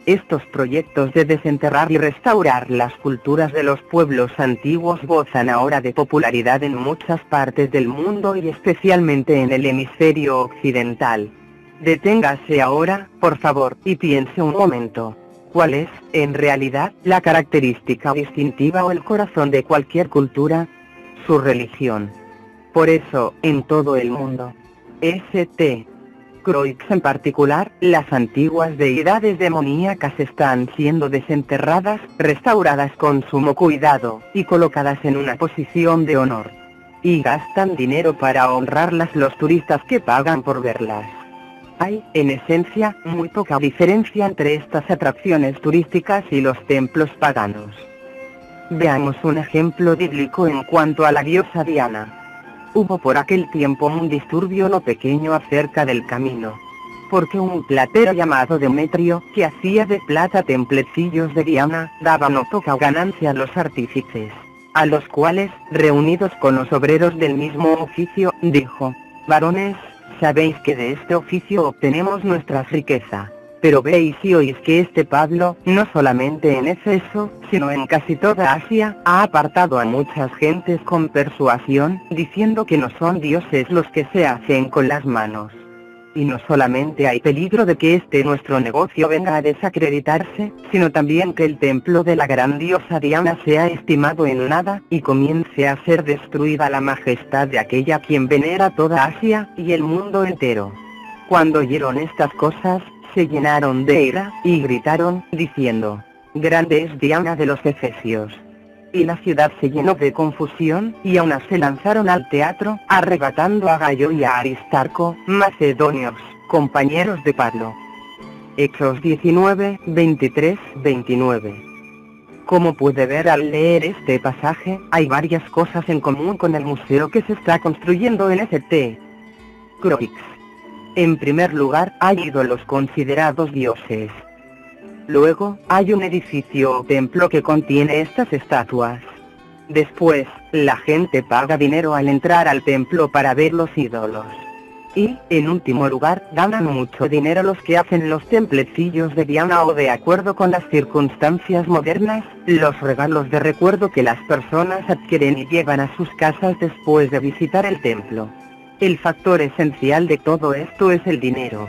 Estos proyectos de desenterrar y restaurar las culturas de los pueblos antiguos gozan ahora de popularidad en muchas partes del mundo y especialmente en el hemisferio occidental. Deténgase ahora, por favor, y piense un momento. ¿Cuál es, en realidad, la característica distintiva o el corazón de cualquier cultura? Su religión. Por eso, en todo el mundo, St. Croix en particular, las antiguas deidades demoníacas están siendo desenterradas, restauradas con sumo cuidado, y colocadas en una posición de honor. Y gastan dinero para honrarlas los turistas que pagan por verlas. Hay, en esencia, muy poca diferencia entre estas atracciones turísticas y los templos paganos. Veamos un ejemplo bíblico en cuanto a la diosa Diana. Hubo por aquel tiempo un disturbio no pequeño acerca del camino, porque un platero llamado Demetrio, que hacía de plata templecillos de Diana, daba no poca ganancia a los artífices, a los cuales, reunidos con los obreros del mismo oficio, dijo: varones, sabéis que de este oficio obtenemos nuestra riqueza. Pero veis y oís que este Pablo, no solamente en Éfeso, sino en casi toda Asia, ha apartado a muchas gentes con persuasión, diciendo que no son dioses los que se hacen con las manos. Y no solamente hay peligro de que nuestro negocio venga a desacreditarse, sino también que el templo de la gran diosa Diana sea estimado en nada, y comience a ser destruida la majestad de aquella quien venera toda Asia, y el mundo entero. Cuando oyeron estas cosas, se llenaron de ira, y gritaron, diciendo: grande es Diana de los Efesios. Y la ciudad se llenó de confusión, y aún se lanzaron al teatro, arrebatando a Gayo y a Aristarco, macedonios, compañeros de Pablo. Hechos 19, 23, 29. Como puede ver al leer este pasaje, hay varias cosas en común con el museo que se está construyendo en St. Croix. En primer lugar, hay ídolos considerados dioses. Luego, hay un edificio o templo que contiene estas estatuas. Después, la gente paga dinero al entrar al templo para ver los ídolos. Y, en último lugar, ganan mucho dinero los que hacen los templecillos de Diana o, de acuerdo con las circunstancias modernas, los regalos de recuerdo que las personas adquieren y llevan a sus casas después de visitar el templo. El factor esencial de todo esto es el dinero.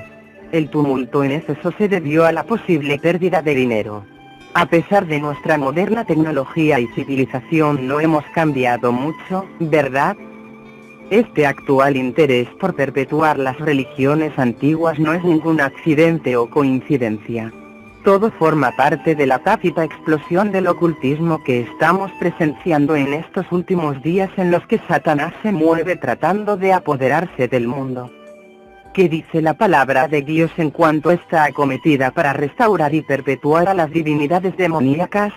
El tumulto en Éfeso se debió a la posible pérdida de dinero. A pesar de nuestra moderna tecnología y civilización no hemos cambiado mucho, ¿verdad? Este actual interés por perpetuar las religiones antiguas no es ningún accidente o coincidencia. Todo forma parte de la tácita explosión del ocultismo que estamos presenciando en estos últimos días, en los que Satanás se mueve tratando de apoderarse del mundo. ¿Qué dice la palabra de Dios en cuanto a esta acometida para restaurar y perpetuar a las divinidades demoníacas?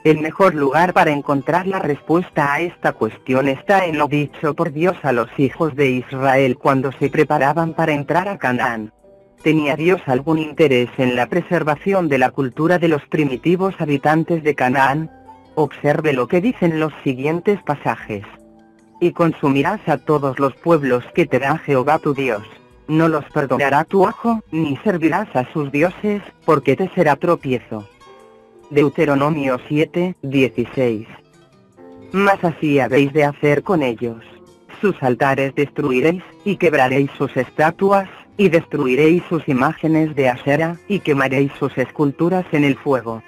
El mejor lugar para encontrar la respuesta a esta cuestión está en lo dicho por Dios a los hijos de Israel cuando se preparaban para entrar a Canaán. ¿Tenía Dios algún interés en la preservación de la cultura de los primitivos habitantes de Canaán? Observe lo que dicen los siguientes pasajes. Y consumirás a todos los pueblos que te da Jehová tu Dios. No los perdonará tu ojo, ni servirás a sus dioses, porque te será tropiezo. Deuteronomio 7, 16. Mas así habéis de hacer con ellos. Sus altares destruiréis, y quebraréis sus estatuas, y destruiréis sus imágenes de Asera, y quemaréis sus esculturas en el fuego.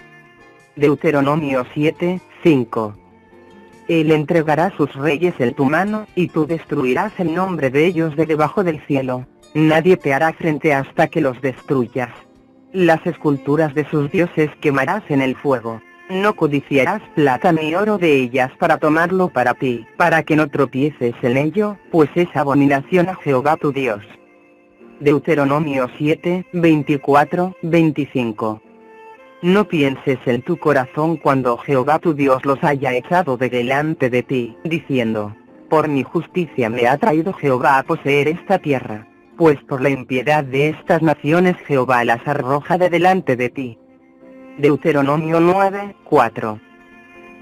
Deuteronomio 7, 5. Él entregará sus reyes en tu mano, y tú destruirás el nombre de ellos de debajo del cielo. Nadie te hará frente hasta que los destruyas. Las esculturas de sus dioses quemarás en el fuego. No codiciarás plata ni oro de ellas para tomarlo para ti, para que no tropieces en ello, pues es abominación a Jehová tu Dios. Deuteronomio 7, 24, 25. No pienses en tu corazón cuando Jehová tu Dios los haya echado de delante de ti, diciendo: por mi justicia me ha traído Jehová a poseer esta tierra. Pues por la impiedad de estas naciones Jehová las arroja de delante de ti. Deuteronomio 9, 4.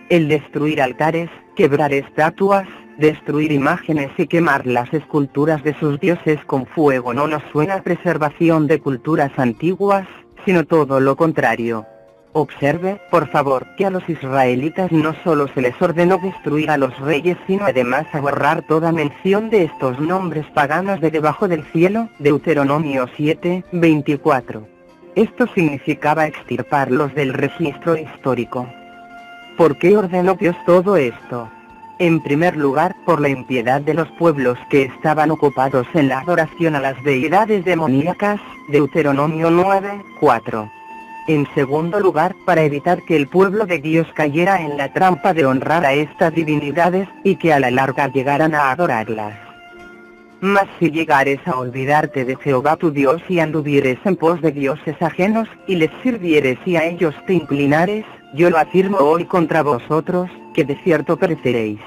El destruir altares, quebrar estatuas, destruir imágenes y quemar las esculturas de sus dioses con fuego no nos suena a preservación de culturas antiguas, sino todo lo contrario. Observe, por favor, que a los israelitas no solo se les ordenó destruir a los reyes, sino además a borrar toda mención de estos nombres paganos de debajo del cielo, Deuteronomio 7:24. Esto significaba extirparlos del registro histórico. ¿Por qué ordenó Dios todo esto? En primer lugar, por la impiedad de los pueblos que estaban ocupados en la adoración a las deidades demoníacas, Deuteronomio 9:4. En segundo lugar, para evitar que el pueblo de Dios cayera en la trampa de honrar a estas divinidades, y que a la larga llegaran a adorarlas. Mas si llegares a olvidarte de Jehová tu Dios y anduvieres en pos de dioses ajenos, y les sirvieres y a ellos te inclinares, yo lo afirmo hoy contra vosotros, que de cierto pereceréis.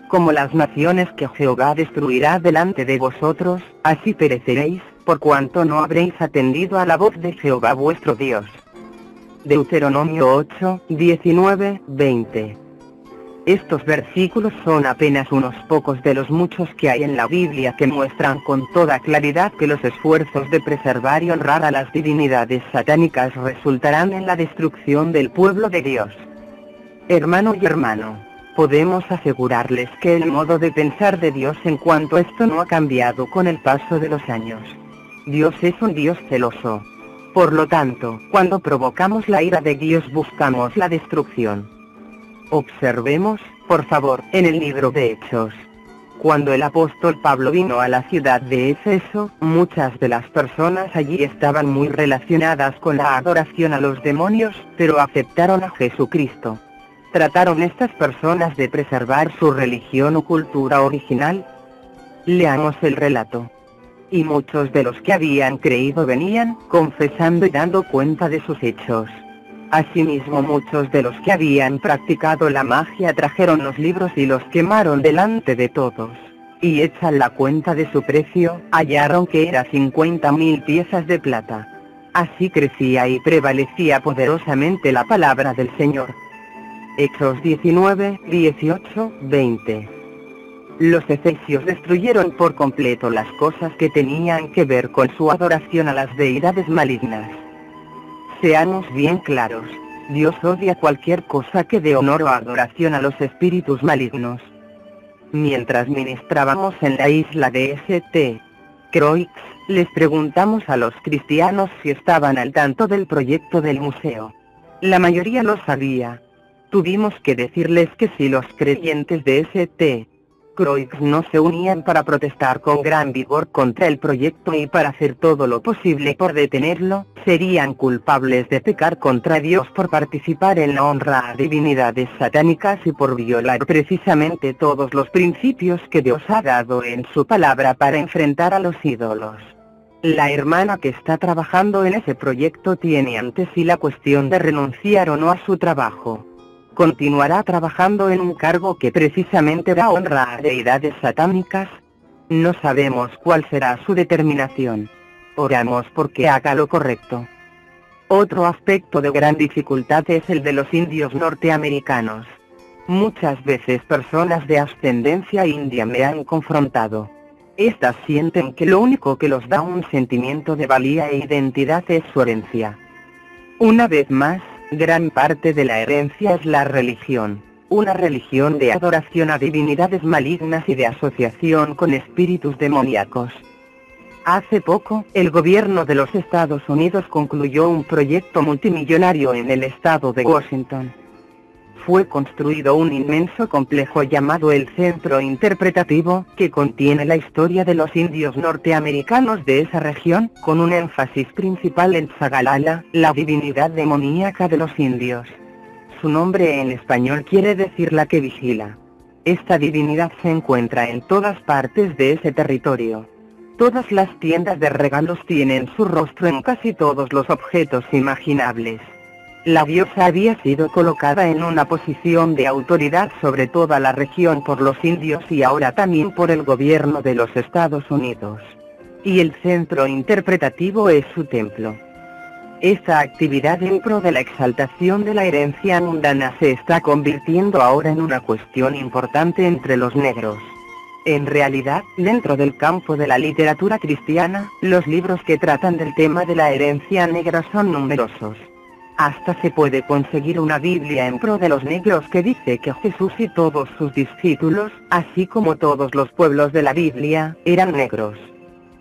Como las naciones que Jehová destruirá delante de vosotros, así pereceréis, por cuanto no habréis atendido a la voz de Jehová vuestro Dios. Deuteronomio 8:19-20. Estos versículos son apenas unos pocos de los muchos que hay en la Biblia que muestran con toda claridad que los esfuerzos de preservar y honrar a las divinidades satánicas resultarán en la destrucción del pueblo de Dios. Hermano y hermano, podemos asegurarles que el modo de pensar de Dios en cuanto a esto no ha cambiado con el paso de los años. Dios es un Dios celoso. Por lo tanto, cuando provocamos la ira de Dios buscamos la destrucción. Observemos, por favor, en el libro de Hechos. Cuando el apóstol Pablo vino a la ciudad de Éfeso, muchas de las personas allí estaban muy relacionadas con la adoración a los demonios, pero aceptaron a Jesucristo. ¿Trataron estas personas de preservar su religión o cultura original? Leamos el relato. Y muchos de los que habían creído venían, confesando y dando cuenta de sus hechos. Asimismo muchos de los que habían practicado la magia trajeron los libros y los quemaron delante de todos. Y hecha la cuenta de su precio, hallaron que era 50.000 piezas de plata. Así crecía y prevalecía poderosamente la palabra del Señor. Hechos 19:18-20. Los efesios destruyeron por completo las cosas que tenían que ver con su adoración a las deidades malignas. Seamos bien claros, Dios odia cualquier cosa que dé honor o adoración a los espíritus malignos. Mientras ministrábamos en la isla de St. Croix, les preguntamos a los cristianos si estaban al tanto del proyecto del museo. La mayoría lo sabía. Tuvimos que decirles que si los creyentes de St. Croix no se unían para protestar con gran vigor contra el proyecto y para hacer todo lo posible por detenerlo, serían culpables de pecar contra Dios por participar en la honra a divinidades satánicas y por violar precisamente todos los principios que Dios ha dado en su palabra para enfrentar a los ídolos. La hermana que está trabajando en ese proyecto tiene ante sí la cuestión de renunciar o no a su trabajo. ¿Continuará trabajando en un cargo que precisamente da honra a deidades satánicas? No sabemos cuál será su determinación. Oramos porque haga lo correcto. Otro aspecto de gran dificultad es el de los indios norteamericanos. Muchas veces personas de ascendencia india me han confrontado. Estas sienten que lo único que los da un sentimiento de valía e identidad es su herencia. Una vez más, gran parte de la herencia es la religión, una religión de adoración a divinidades malignas y de asociación con espíritus demoníacos. Hace poco, el gobierno de los Estados Unidos concluyó un proyecto multimillonario en el estado de Washington. Fue construido un inmenso complejo llamado el Centro Interpretativo, que contiene la historia de los indios norteamericanos de esa región, con un énfasis principal en Tsagalala, la divinidad demoníaca de los indios. Su nombre en español quiere decir la que vigila. Esta divinidad se encuentra en todas partes de ese territorio. Todas las tiendas de regalos tienen su rostro en casi todos los objetos imaginables. La diosa había sido colocada en una posición de autoridad sobre toda la región por los indios y ahora también por el gobierno de los Estados Unidos. Y el centro interpretativo es su templo. Esta actividad en pro de la exaltación de la herencia mundana se está convirtiendo ahora en una cuestión importante entre los negros. En realidad, dentro del campo de la literatura cristiana, los libros que tratan del tema de la herencia negra son numerosos. Hasta se puede conseguir una Biblia en pro de los negros que dice que Jesús y todos sus discípulos, así como todos los pueblos de la Biblia, eran negros.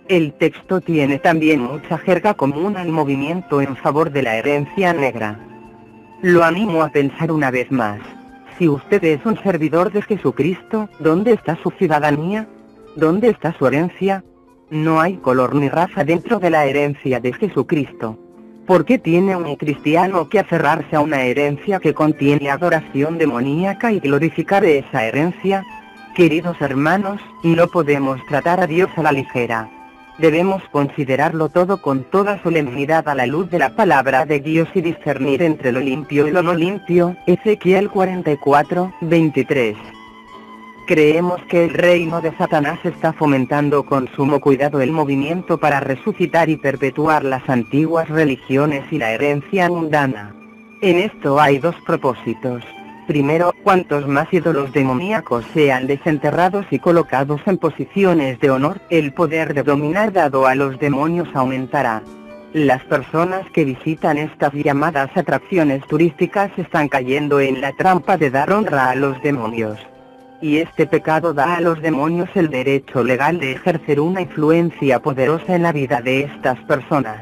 El texto tiene también mucha jerga común al movimiento en favor de la herencia negra. Lo animo a pensar una vez más. Si usted es un servidor de Jesucristo, ¿dónde está su ciudadanía? ¿Dónde está su herencia? No hay color ni raza dentro de la herencia de Jesucristo. ¿Por qué tiene un cristiano que aferrarse a una herencia que contiene adoración demoníaca y glorificar esa herencia? Queridos hermanos, no podemos tratar a Dios a la ligera. Debemos considerarlo todo con toda solemnidad a la luz de la palabra de Dios y discernir entre lo limpio y lo no limpio. Ezequiel 44, 23. Creemos que el reino de Satanás está fomentando con sumo cuidado el movimiento para resucitar y perpetuar las antiguas religiones y la herencia mundana. En esto hay dos propósitos. Primero, cuantos más ídolos demoníacos sean desenterrados y colocados en posiciones de honor, el poder de dominar dado a los demonios aumentará. Las personas que visitan estas llamadas atracciones turísticas están cayendo en la trampa de dar honra a los demonios. Y este pecado da a los demonios el derecho legal de ejercer una influencia poderosa en la vida de estas personas.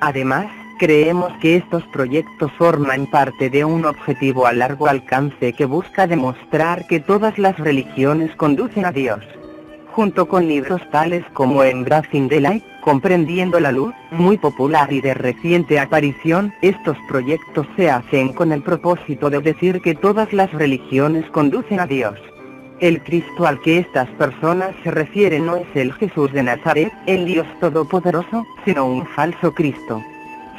Además, creemos que estos proyectos forman parte de un objetivo a largo alcance que busca demostrar que todas las religiones conducen a Dios. Junto con libros tales como Embracing the Light, Comprendiendo la Luz, muy popular y de reciente aparición, estos proyectos se hacen con el propósito de decir que todas las religiones conducen a Dios. El Cristo al que estas personas se refieren no es el Jesús de Nazaret, el Dios Todopoderoso, sino un falso Cristo.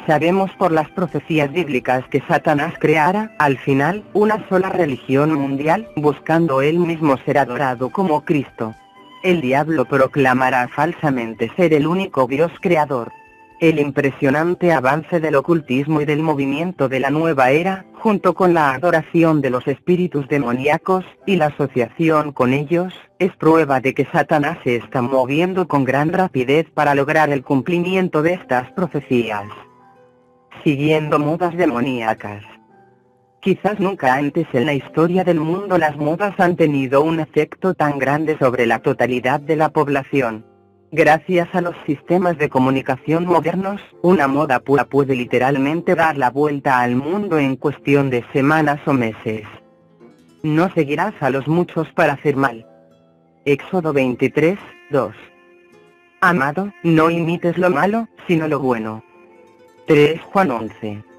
Sabemos por las profecías bíblicas que Satanás creará, al final, una sola religión mundial, buscando él mismo ser adorado como Cristo. El diablo proclamará falsamente ser el único Dios creador. El impresionante avance del ocultismo y del movimiento de la nueva era, junto con la adoración de los espíritus demoníacos, y la asociación con ellos, es prueba de que Satanás se está moviendo con gran rapidez para lograr el cumplimiento de estas profecías. Siguiendo modas demoníacas. Quizás nunca antes en la historia del mundo las modas han tenido un efecto tan grande sobre la totalidad de la población. Gracias a los sistemas de comunicación modernos, una moda pura puede literalmente dar la vuelta al mundo en cuestión de semanas o meses. No seguirás a los muchos para hacer mal. Éxodo 23, 2. Amado, no imites lo malo, sino lo bueno. 3 Juan 11.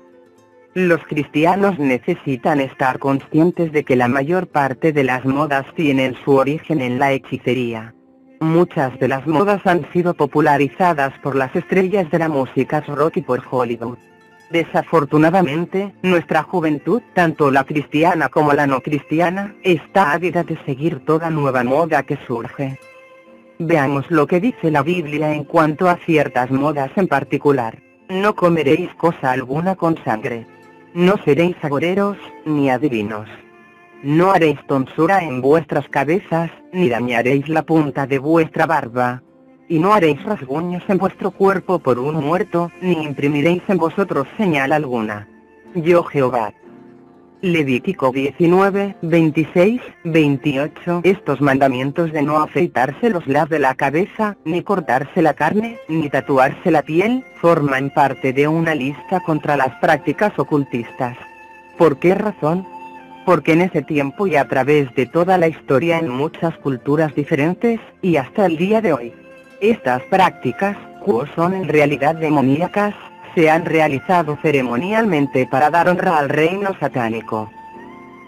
Los cristianos necesitan estar conscientes de que la mayor parte de las modas tienen su origen en la hechicería. Muchas de las modas han sido popularizadas por las estrellas de la música rock y por Hollywood. Desafortunadamente, nuestra juventud, tanto la cristiana como la no cristiana, está ávida de seguir toda nueva moda que surge. Veamos lo que dice la Biblia en cuanto a ciertas modas en particular. No comeréis cosa alguna con sangre. No seréis agoreros, ni adivinos. No haréis tonsura en vuestras cabezas, ni dañaréis la punta de vuestra barba. Y no haréis rasguños en vuestro cuerpo por uno muerto, ni imprimiréis en vosotros señal alguna. Yo Jehová. Levítico 19, 26, 28. Estos mandamientos de no afeitarse los lados de la cabeza, ni cortarse la carne, ni tatuarse la piel, forman parte de una lista contra las prácticas ocultistas. ¿Por qué razón? Porque en ese tiempo y a través de toda la historia en muchas culturas diferentes, y hasta el día de hoy, estas prácticas, que son en realidad demoníacas, se han realizado ceremonialmente para dar honra al reino satánico.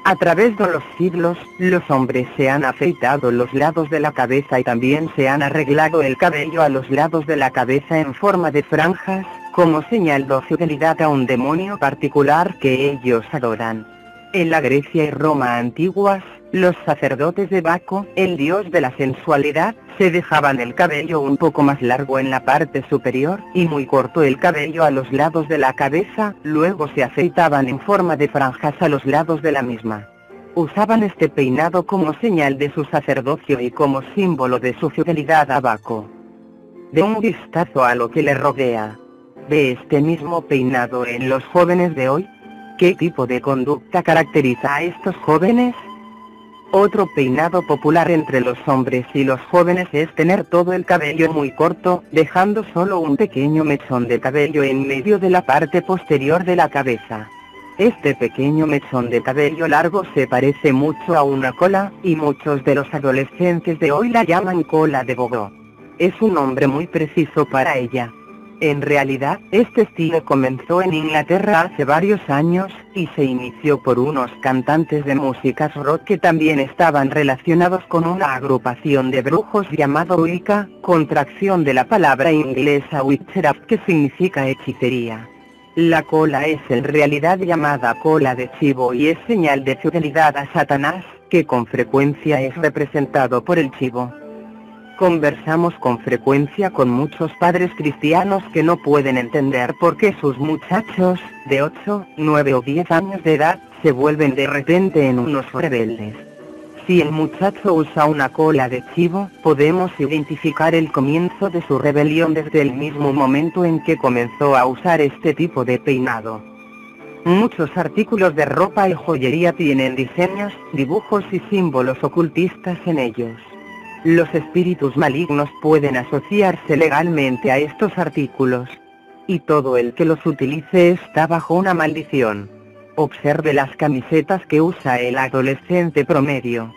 A través de los siglos, los hombres se han afeitado los lados de la cabeza y también se han arreglado el cabello a los lados de la cabeza en forma de franjas, como señal de fidelidad a un demonio particular que ellos adoran. En la Grecia y Roma antiguas, los sacerdotes de Baco, el dios de la sensualidad, se dejaban el cabello un poco más largo en la parte superior, y muy corto el cabello a los lados de la cabeza, luego se afeitaban en forma de franjas a los lados de la misma. Usaban este peinado como señal de su sacerdocio y como símbolo de su fidelidad a Baco. De un vistazo a lo que le rodea. ¿Ve este mismo peinado en los jóvenes de hoy? ¿Qué tipo de conducta caracteriza a estos jóvenes? Otro peinado popular entre los hombres y los jóvenes es tener todo el cabello muy corto, dejando solo un pequeño mechón de cabello en medio de la parte posterior de la cabeza. Este pequeño mechón de cabello largo se parece mucho a una cola, y muchos de los adolescentes de hoy la llaman cola de bogo. Es un nombre muy preciso para ella. En realidad, este estilo comenzó en Inglaterra hace varios años, y se inició por unos cantantes de músicas rock que también estaban relacionados con una agrupación de brujos llamado Wicca, contracción de la palabra inglesa witchcraft que significa hechicería. La cola es en realidad llamada cola de chivo y es señal de fidelidad a Satanás, que con frecuencia es representado por el chivo. Conversamos con frecuencia con muchos padres cristianos que no pueden entender por qué sus muchachos, de 8, 9 o 10 años de edad, se vuelven de repente en unos rebeldes. Si el muchacho usa una cola de chivo, podemos identificar el comienzo de su rebelión desde el mismo momento en que comenzó a usar este tipo de peinado. Muchos artículos de ropa y joyería tienen diseños, dibujos y símbolos ocultistas en ellos. Los espíritus malignos pueden asociarse legalmente a estos artículos, y todo el que los utilice está bajo una maldición. Observe las camisetas que usa el adolescente promedio.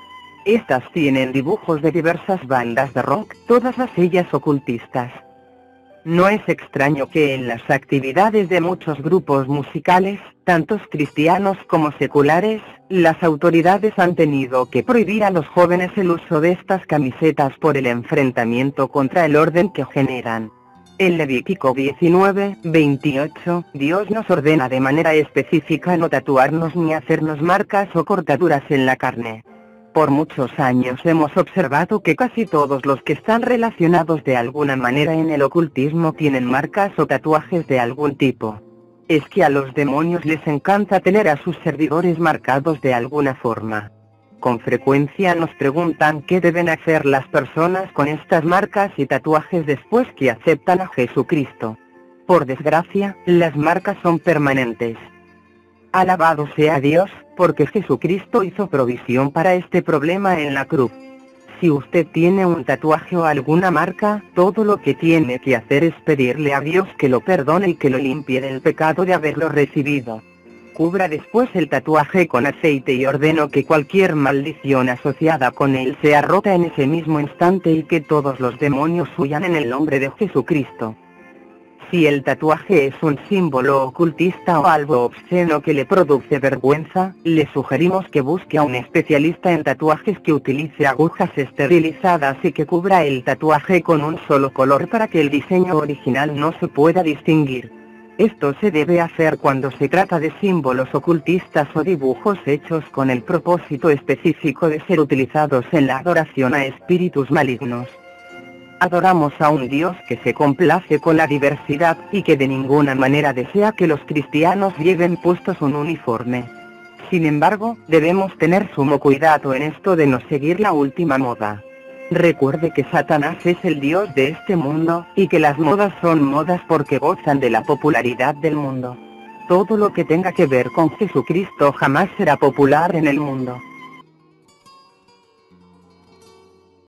Estas tienen dibujos de diversas bandas de rock, todas ellas ocultistas. No es extraño que en las actividades de muchos grupos musicales, tantos cristianos como seculares, las autoridades han tenido que prohibir a los jóvenes el uso de estas camisetas por el enfrentamiento contra el orden que generan. En Levítico 19:28, Dios nos ordena de manera específica no tatuarnos ni hacernos marcas o cortaduras en la carne. Por muchos años hemos observado que casi todos los que están relacionados de alguna manera en el ocultismo tienen marcas o tatuajes de algún tipo. Es que a los demonios les encanta tener a sus servidores marcados de alguna forma. Con frecuencia nos preguntan qué deben hacer las personas con estas marcas y tatuajes después que aceptan a Jesucristo. Por desgracia, las marcas son permanentes. Alabado sea Dios, porque Jesucristo hizo provisión para este problema en la cruz. Si usted tiene un tatuaje o alguna marca, todo lo que tiene que hacer es pedirle a Dios que lo perdone y que lo limpie del pecado de haberlo recibido. Cubra después el tatuaje con aceite y ordeno que cualquier maldición asociada con él sea rota en ese mismo instante y que todos los demonios huyan en el nombre de Jesucristo. Si el tatuaje es un símbolo ocultista o algo obsceno que le produce vergüenza, le sugerimos que busque a un especialista en tatuajes que utilice agujas esterilizadas y que cubra el tatuaje con un solo color para que el diseño original no se pueda distinguir. Esto se debe hacer cuando se trata de símbolos ocultistas o dibujos hechos con el propósito específico de ser utilizados en la adoración a espíritus malignos. Adoramos a un Dios que se complace con la diversidad y que de ninguna manera desea que los cristianos lleven puestos un uniforme. Sin embargo, debemos tener sumo cuidado en esto de no seguir la última moda. Recuerde que Satanás es el Dios de este mundo, y que las modas son modas porque gozan de la popularidad del mundo. Todo lo que tenga que ver con Jesucristo jamás será popular en el mundo.